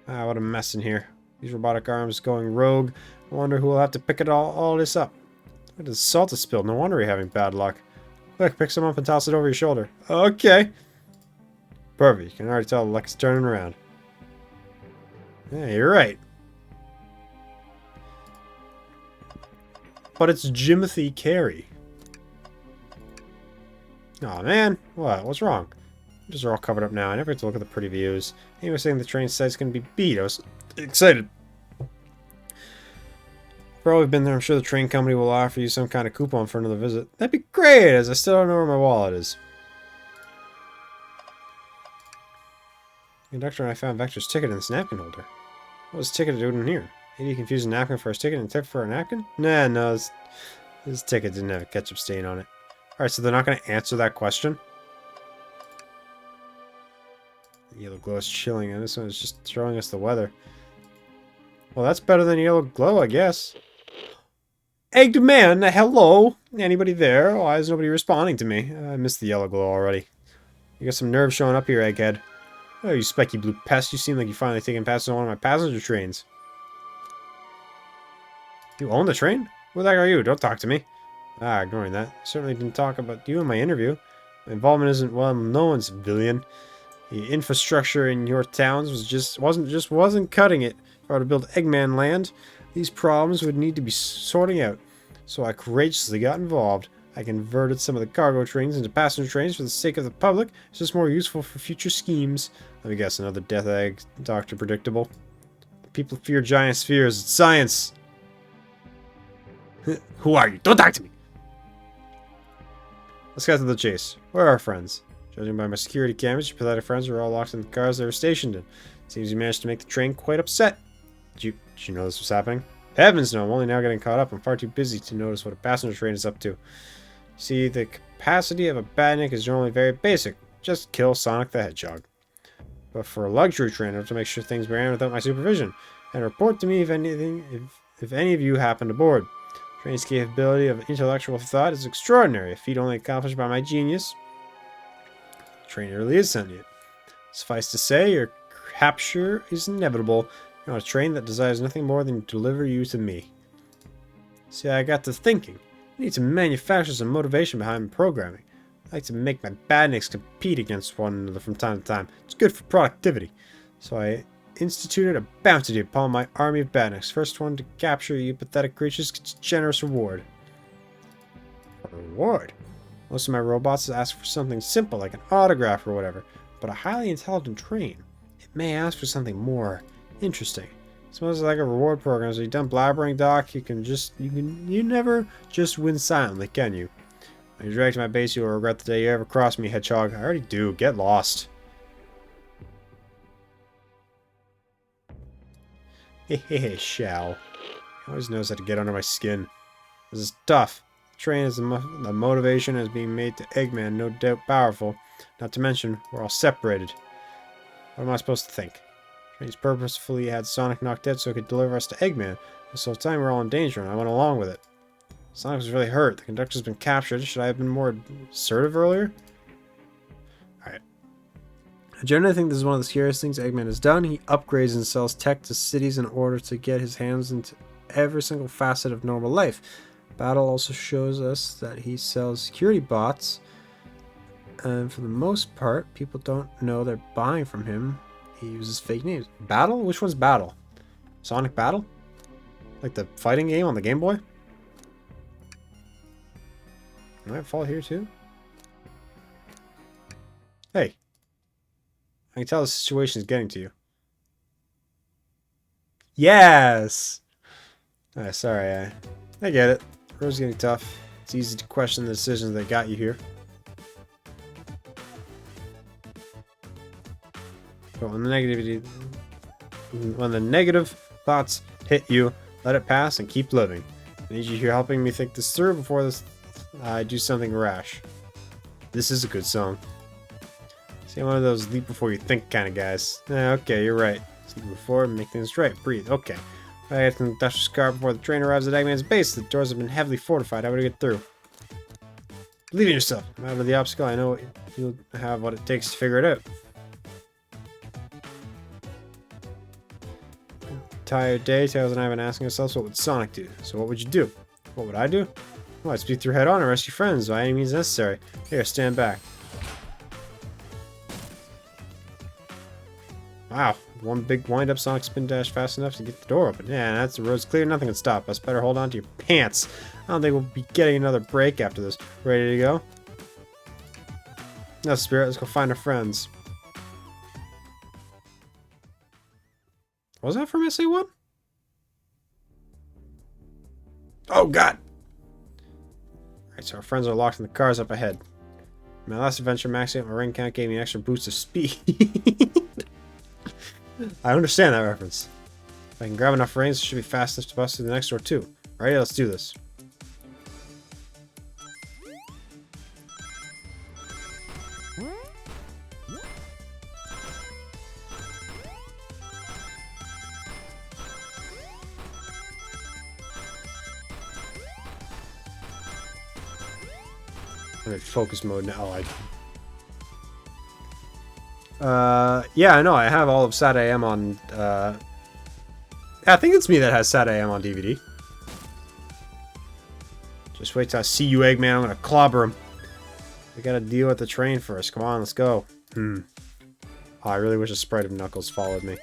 Ah, what a mess in here. These robotic arms going rogue. I wonder who will have to pick it all this up. Look at the salt is spilled. No wonder you're having bad luck. Quick, pick some up and toss it over your shoulder. Okay. Perfect. You can already tell the luck is turning around. Yeah, you're right. But it's Jimothy Carey. Aw, man. What? What's wrong? Just are all covered up now. I never get to look at the pretty views. He was saying the train site's going to be beat. I was excited. For all we've been there, I'm sure the train company will offer you some kind of coupon for another visit. That'd be great, as I still don't know where my wallet is. The conductor and I found Vector's ticket in this napkin holder. What was the ticket doing in here? Maybe he confused a napkin for his ticket and a ticket for a napkin? Nah, no, his ticket didn't have a ketchup stain on it. Alright, so they're not going to answer that question? The yellow glow is chilling, and this one is just showing us the weather. Well, that's better than yellow glow, I guess. Egged man, hello? Anybody there? Why is nobody responding to me? I missed the yellow glow already. You got some nerve showing up here, Egghead. Oh, you specky blue pest. You seem like you finally taken passage on one of my passenger trains. You own the train? Who the heck are you? Don't talk to me. Ah, ignoring that. I certainly didn't talk about you in my interview. My involvement isn't well known, civilian. The infrastructure in your towns wasn't cutting it. If I were to build Eggman Land, these problems would need to be sorting out. So I courageously got involved. I converted some of the cargo trains into passenger trains for the sake of the public. It's just more useful for future schemes. Let me guess, another death egg, Dr. Predictable. People fear giant spheres. It's science. Who are you? Don't talk to me. Let's get to the chase. Where are our friends? Judging by my security cameras, your pathetic friends are all locked in the cars they were stationed in. Seems you managed to make the train quite upset. Did you know this was happening? Heavens no, I'm only now getting caught up. I'm far too busy to notice what a passenger train is up to. See, the capacity of a badnik is normally very basic. Just kill Sonic the Hedgehog. But for a luxury train, I have to make sure things ran without my supervision. And report to me if any of you happen to board. Train's capability of intellectual thought is extraordinary. A feat only accomplished by my genius. The train really is sentient. Suffice to say, your capture is inevitable. You're on a train that desires nothing more than to deliver you to me. See, I got to thinking. I need to manufacture some motivation behind my programming. I like to make my badniks compete against one another from time to time. It's good for productivity. So I instituted a bounty upon my army of badniks. First one to capture you pathetic creatures gets a generous reward. A reward? Most of my robots ask for something simple like an autograph or whatever, but a highly intelligent train, it may ask for something more interesting. It's mostly like a reward program, so you're done blabbering, Doc. You never just win silently, can you? When you drag to my base, you will regret the day you ever crossed me, Hedgehog. I already do. Get lost. Hehehe, Shao. He always knows how to get under my skin. This is tough. The train is the motivation is being made to Eggman, no doubt powerful. Not to mention, we're all separated. What am I supposed to think? Train's purposefully had Sonic knocked dead so it could deliver us to Eggman. This whole time we're all in danger, and I went along with it. Sonic was really hurt. The conductor's been captured. Should I have been more assertive earlier? Alright. I generally think this is one of the scariest things Eggman has done. He upgrades and sells tech to cities in order to get his hands into every single facet of normal life. Battle also shows us that he sells security bots. And for the most part, people don't know they're buying from him. He uses fake names. Battle? Which one's Battle? Sonic Battle? Like the fighting game on the Game Boy? Might fall here too? Hey. I can tell the situation is getting to you. Yes! Sorry, I get it. The road's getting tough. It's easy to question the decisions that got you here. But when the negative thoughts hit you, let it pass and keep living. I need you here helping me think this through before I do something rash. This is a good song. See, I'm one of those leap before you think kind of guys. Okay, you're right. Let's move forward and make things right. Breathe. Okay. I get to the industrial car before the train arrives at Eggman's base. The doors have been heavily fortified. How would I get through? Believe in yourself. No matter the obstacle, I know you'll have what it takes to figure it out. Tired day, Tails and I have been asking ourselves what would Sonic do. So what would you do? What would I do? Well, I'd speak through head on and rescue friends by any means necessary. Here, stand back. Wow, one big wind-up Sonic spin dash fast enough to get the door open. Yeah, that's the road's clear, nothing can stop us. Better hold on to your pants. I don't think we'll be getting another break after this. Ready to go? No, Spirit, let's go find our friends. Was that from SA1? Oh, God! Alright, so our friends are locked in the cars up ahead. My last adventure, maxing out my ring count gave me an extra boost of speed. I understand that reference. If I can grab enough rings, it should be fast enough to bust through the next door too. Alright, let's do this. I'm in focus mode now. Yeah, I know. I have all of Sat AM on. I think it's me that has Sat AM on DVD. Just wait till I see you, Eggman. I'm gonna clobber him. We gotta deal with the train first. Come on, let's go. Oh, I really wish a sprite of Knuckles followed me.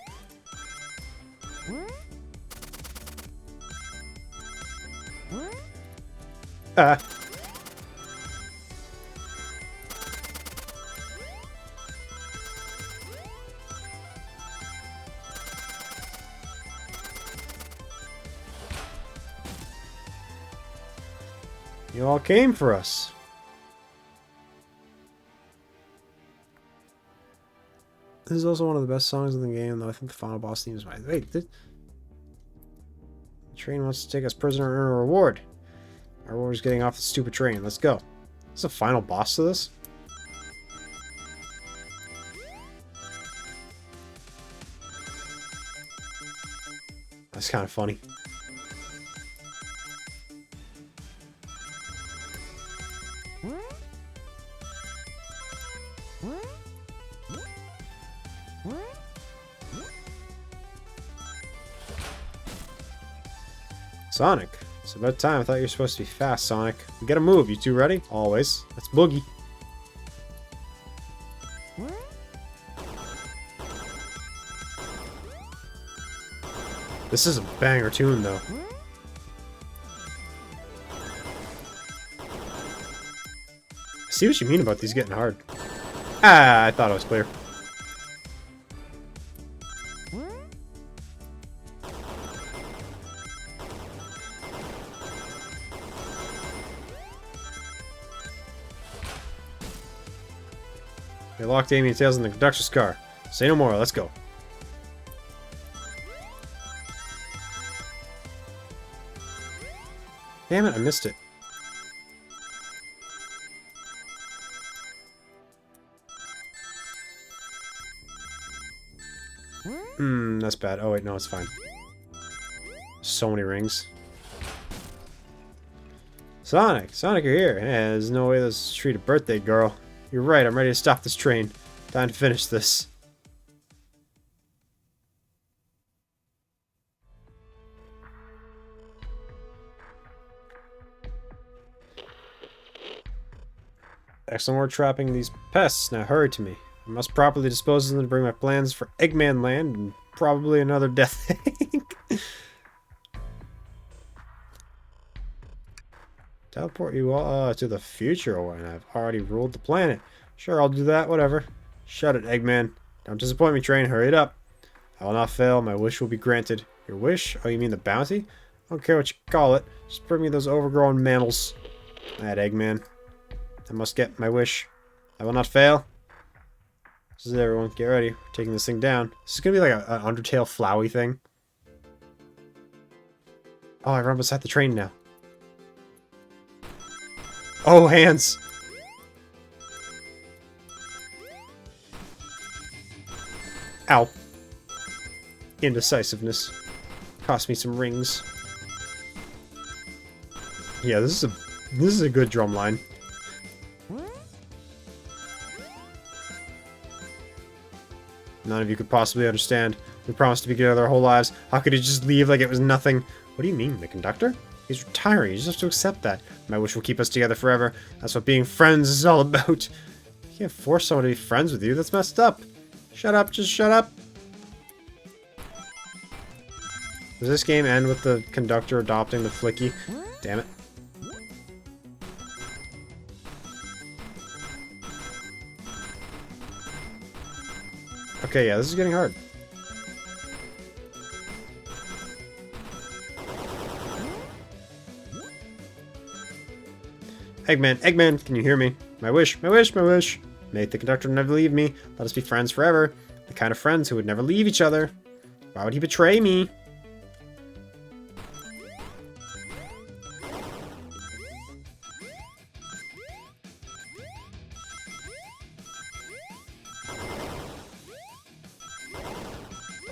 You all came for us. This is also one of the best songs in the game, though I think the final boss theme is my... Wait, the train wants to take us prisoner and earn a reward. Our reward is getting off the stupid train. Let's go. Is the final boss to this? That's kind of funny. Sonic. It's about time. I thought you were supposed to be fast, Sonic. We gotta move. You two ready? Always. Let's boogie. This is a banger tune, though. see what you mean about these getting hard. Ah, I thought it was clear. They locked Amy and Tails in the conductor's car. Say no more, let's go. Damn it, I missed it. That's bad. Oh wait, no, it's fine. So many rings. Sonic! Sonic, you're here. Yeah, there's no way this is treat a birthday girl. You're right, I'm ready to stop this train. Time to finish this. Excellent work trapping these pests. Now hurry to me. I must properly dispose of them to bring my plans for Eggman Land and probably another death egg. Teleport you all to the future when I've already ruled the planet. Sure, I'll do that, whatever. Shut it, Eggman. Don't disappoint me, train. Hurry it up. I will not fail. My wish will be granted. Your wish? Oh, you mean the bounty? I don't care what you call it. Just bring me those overgrown mantles. That Eggman. I must get my wish. I will not fail. This is it, everyone. Get ready. We're taking this thing down. This is going to be like an Undertale Flowey thing. Oh, I run beside the train now. Oh, hands! Ow. Indecisiveness. Cost me some rings. Yeah, this is a good drum line. None of you could possibly understand. We promised to be together our whole lives. How could he just leave like it was nothing? What do you mean, the conductor? He's retiring. You just have to accept that. My wish will keep us together forever. That's what being friends is all about. You can't force someone to be friends with you. That's messed up. Shut up. Just shut up. Does this game end with the conductor adopting the Flicky? Damn it. Okay, yeah, this is getting hard. Eggman, Eggman, can you hear me? My wish, my wish, my wish. Make the conductor never leave me. Let us be friends forever. The kind of friends who would never leave each other. Why would he betray me?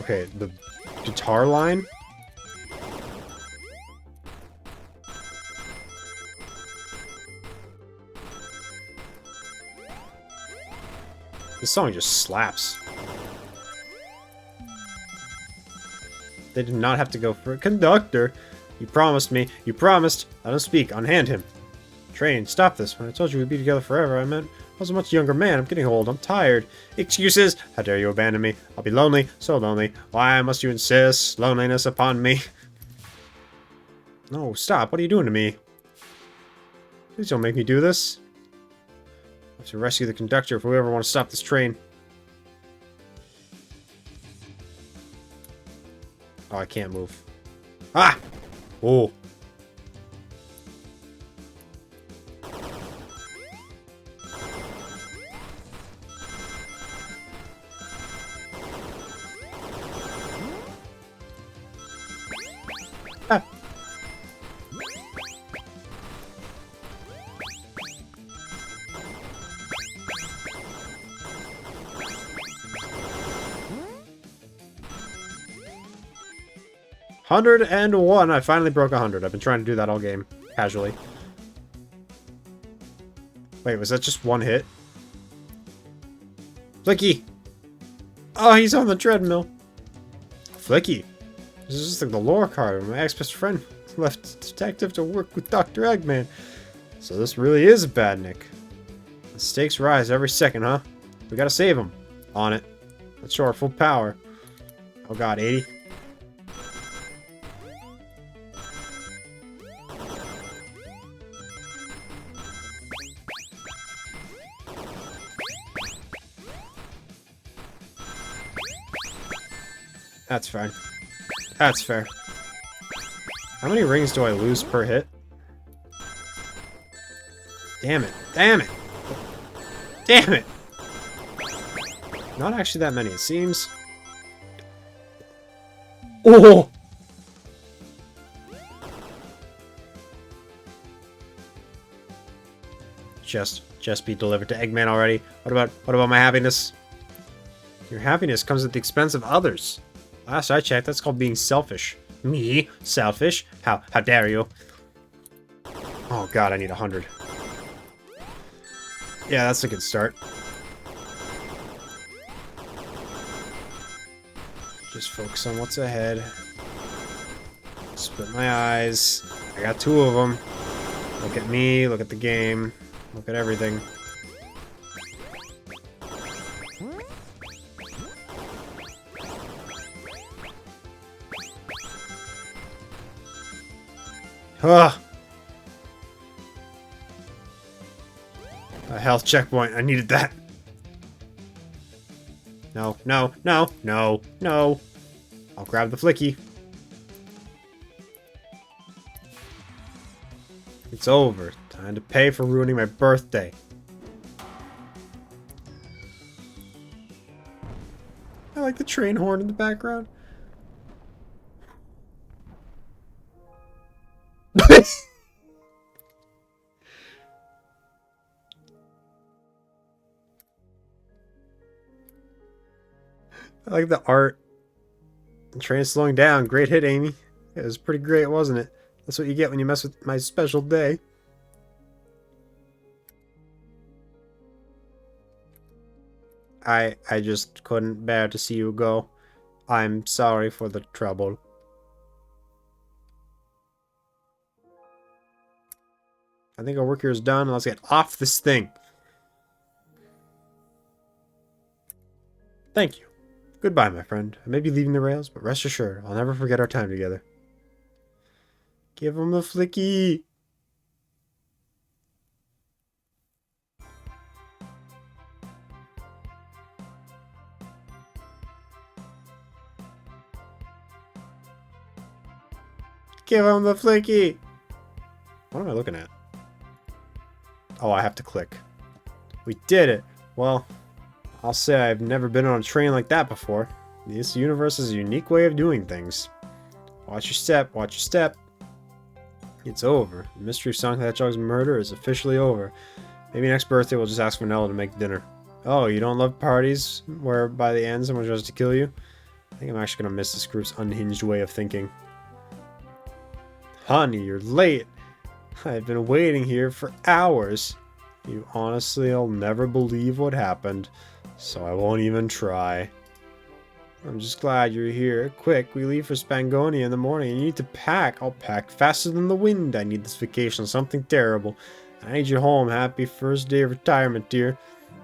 Okay, the guitar line? This song just slaps. They did not have to go for a conductor. You promised me. You promised. Let him speak. Unhand him. Train, stop this. When I told you we'd be together forever, I meant I was a much younger man. I'm getting old. I'm tired. Excuses. How dare you abandon me? I'll be lonely. So lonely. Why must you insist loneliness upon me? No, stop. What are you doing to me? Please don't make me do this. I have to rescue the conductor if we ever want to stop this train. Oh, I can't move. Ah! Oh. Ah. 101! I finally broke 100. I've been trying to do that all game. Casually. Wait, was that just one hit? Flicky! Oh, he's on the treadmill. Flicky. This is just like the lore card where my ex-best friend left detective to work with Dr. Eggman. So this really is a bad Nick. The stakes rise every second, huh? We gotta save him. On it. Let's show our full power. Oh god, 80. That's fine. That's fair. How many rings do I lose per hit? Damn it. Damn it! Damn it! Not actually that many, it seems. Oh! Just be delivered to Eggman already. What about my happiness? Your happiness comes at the expense of others. Last I checked, that's called being selfish. Me? Selfish? How dare you? Oh god, I need 100. Yeah, that's a good start. Just focus on what's ahead. Split my eyes. I got 2 of them. Look at me, look at the game, look at everything. Ugh! A health checkpoint, I needed that. No, no, no, no, no. I'll grab the flicky. It's over. Time to pay for ruining my birthday. I like the train horn in the background. I like the art. The train's slowing down. Great hit, Amy. It was pretty great, wasn't it? That's what you get when you mess with my special day. I just couldn't bear to see you go. I'm sorry for the trouble. I think our work here is done. Let's get off this thing. Thank you. Goodbye, my friend. I may be leaving the rails, but rest assured, I'll never forget our time together. Give him the flicky! Give him the flicky! What am I looking at? Oh, I have to click. We did it! Well, I'll say I've never been on a train like that before. This universe is a unique way of doing things. Watch your step, watch your step. It's over. The mystery of Sonic the Hedgehog's murder is officially over. Maybe next birthday we'll just ask Vanilla to make dinner. Oh, you don't love parties where by the end someone tries to kill you? I think I'm actually gonna miss this group's unhinged way of thinking. Honey, you're late. I've been waiting here for hours. You honestly will never believe what happened, so I won't even try. I'm just glad you're here. Quick, we leave for Spangonia in the morning. You need to pack. I'll pack faster than the wind. I need this vacation, something terrible. I need you home. Happy first day of retirement, dear.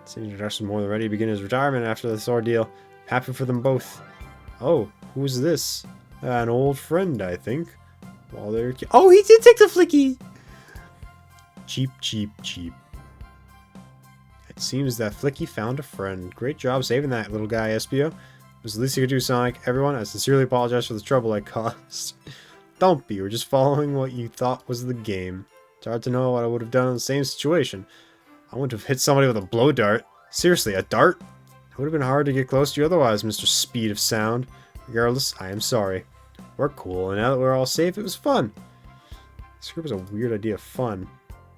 This introduction more than ready to begin his retirement after this ordeal. Happy for them both. Oh, who's this? An old friend, I think. While they're... Oh, he did take the flicky! Cheap, cheap, cheap. It seems that Flicky found a friend. Great job saving that little guy, Espio. It was the least you could do, Sonic. Everyone, I sincerely apologize for the trouble I caused. Don't be, we're just following what you thought was the game. It's hard to know what I would have done in the same situation. I wouldn't have hit somebody with a blow dart. Seriously, a dart? It would have been hard to get close to you otherwise, Mr. Speed of Sound. Regardless, I am sorry. We're cool, and now that we're all safe, it was fun. This group is a weird idea of fun.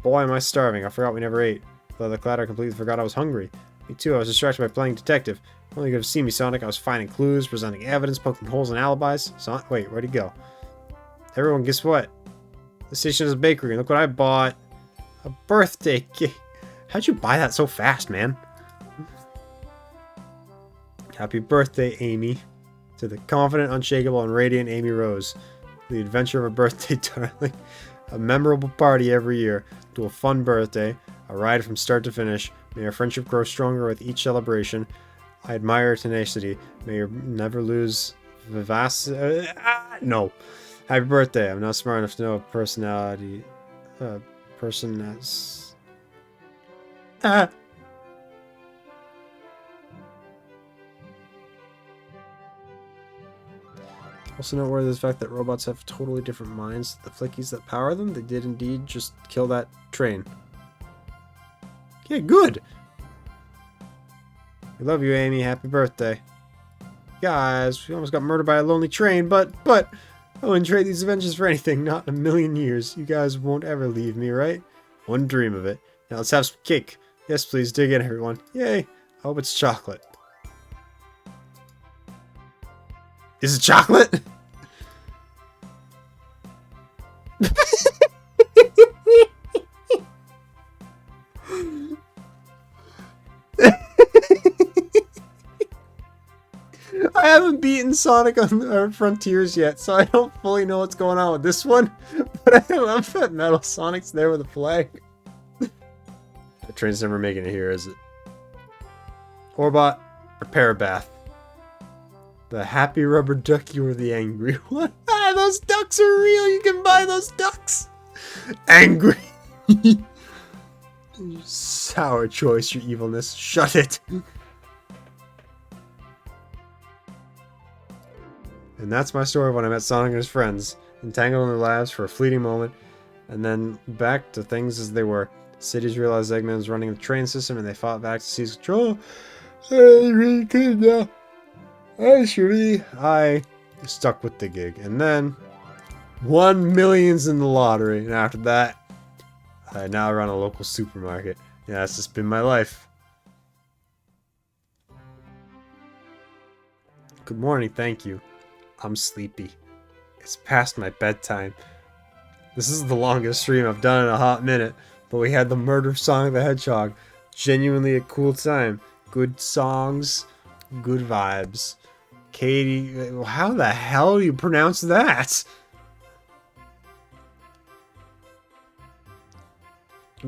Boy, am I starving. I forgot we never ate. Though the clatter completely forgot I was hungry. Me too, I was distracted by playing detective. Only you could have seen me, Sonic. I was finding clues, presenting evidence, poking holes in alibis. Wait, where'd he go? Everyone, guess what? The station is a bakery, and look what I bought. A birthday cake. How'd you buy that so fast, man? Happy birthday, Amy. To the confident, unshakable, and radiant Amy Rose. The adventure of a birthday, darling. A memorable party every year. To a fun birthday. A ride from start to finish. May our friendship grow stronger with each celebration. I admire your tenacity. May you never lose vivacity. No. Happy birthday. I'm not smart enough to know a personality. Person that's... Also noteworthy is the fact that robots have totally different minds to the flickies that power them. They did indeed just kill that train. Okay, good! We love you, Amy. Happy birthday. Guys, we almost got murdered by a lonely train, but I wouldn't trade these adventures for anything. Not in a million years. You guys won't ever leave me, right? Wouldn't dream of it. Now let's have some cake. Yes, please, dig in, everyone. Yay! I hope it's chocolate. Is it chocolate? I haven't beaten Sonic on Frontiers yet, so I don't fully know what's going on with this one. But I love that Metal Sonic's there with a flag. The train's never making it here, is it? Orbot, prepare a bath. The happy rubber ducky or the angry one? Ah, those ducks are real! You can buy those ducks! Angry! Sour choice, your evilness. Shut it! And that's my story of when I met Sonic and his friends, entangled in their lives for a fleeting moment, and then back to things as they were. Cities realized Eggman was running the train system, and they fought back to seize control. I stuck with the gig, and then won millions in the lottery, and after that, I now run a local supermarket. Yeah, that's just been my life. Good morning, thank you. I'm sleepy. It's past my bedtime. This is the longest stream I've done in a hot minute, but we had the murder of Sonic the Hedgehog. Genuinely a cool time. Good songs, good vibes. Katie, how the hell do you pronounce that?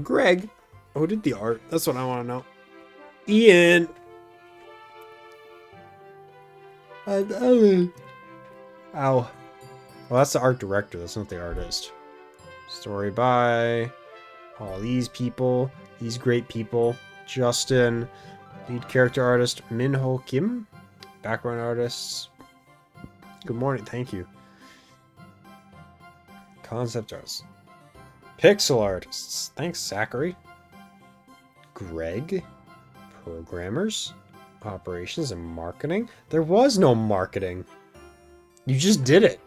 Greg, who did the art? That's what I want to know. Ian. And Ellen. Ow. Well, that's the art director. That's not the artist. Story by all these people. These great people. Justin. Lead character artist Minho Kim. Background artists. Good morning. Thank you. Concept artists. Pixel artists. Thanks, Zachary. Greg. Programmers. Operations and marketing. There was no marketing. You just did it.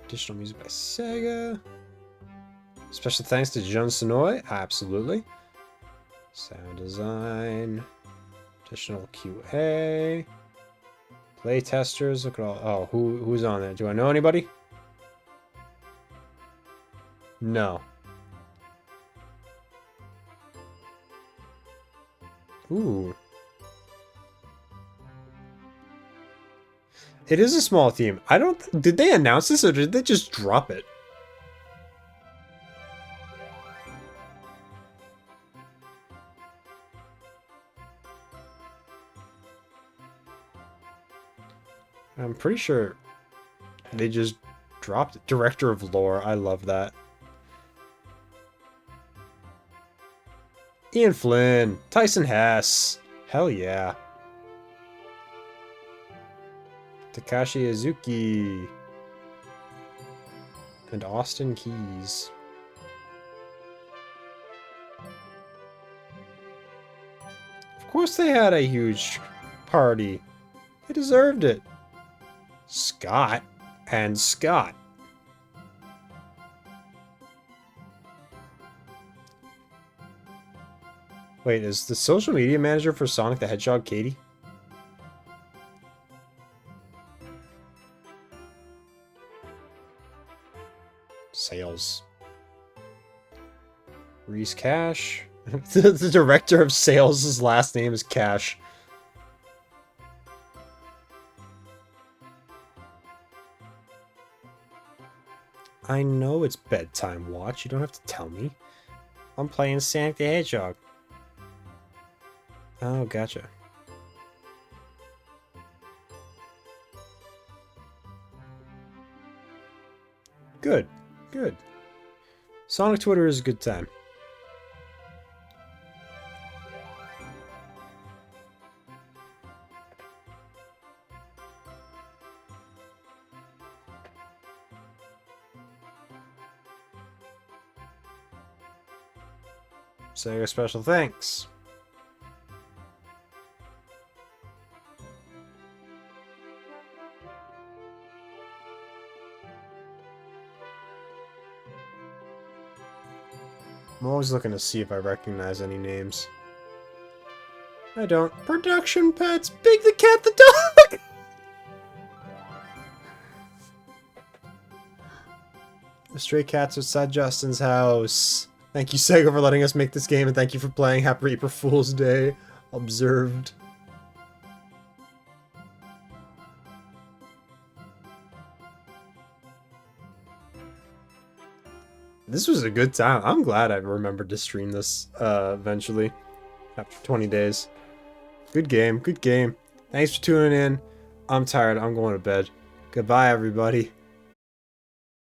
Additional music by Sega. Special thanks to Jun Sonoy. Absolutely. Sound design. Additional QA. Play testers. Look at all. Oh, who's on there? Do I know anybody? No. Ooh. It is a small team. I don't... Did they announce this or did they just drop it? I'm pretty sure they just dropped it. Director of Lore. I love that. Ian Flynn. Tyson Hess. Hell yeah. Takashi Izuki. And Austin Keys. Of course they had a huge party. They deserved it. Scott and Scott. Wait, is the social media manager for Sonic the Hedgehog Katie? Sales. Reese Cash. The director of sales' last name is Cash. I know it's bedtime watch. You don't have to tell me. I'm playing Sonic the Hedgehog. Oh, gotcha. Good. Good. Sonic Twitter is a good time. Sega special thanks. I'm always looking to see if I recognize any names. I don't. Production Pets! Big the Cat the Dog! The stray cats outside Justin's house. Thank you, Sega, for letting us make this game, and thank you for playing. Happy April Fool's Day. Observed. This was a good time. I'm glad I remembered to stream this eventually. After 20 days. Good game. Good game. Thanks for tuning in. I'm tired. I'm going to bed. Goodbye, everybody.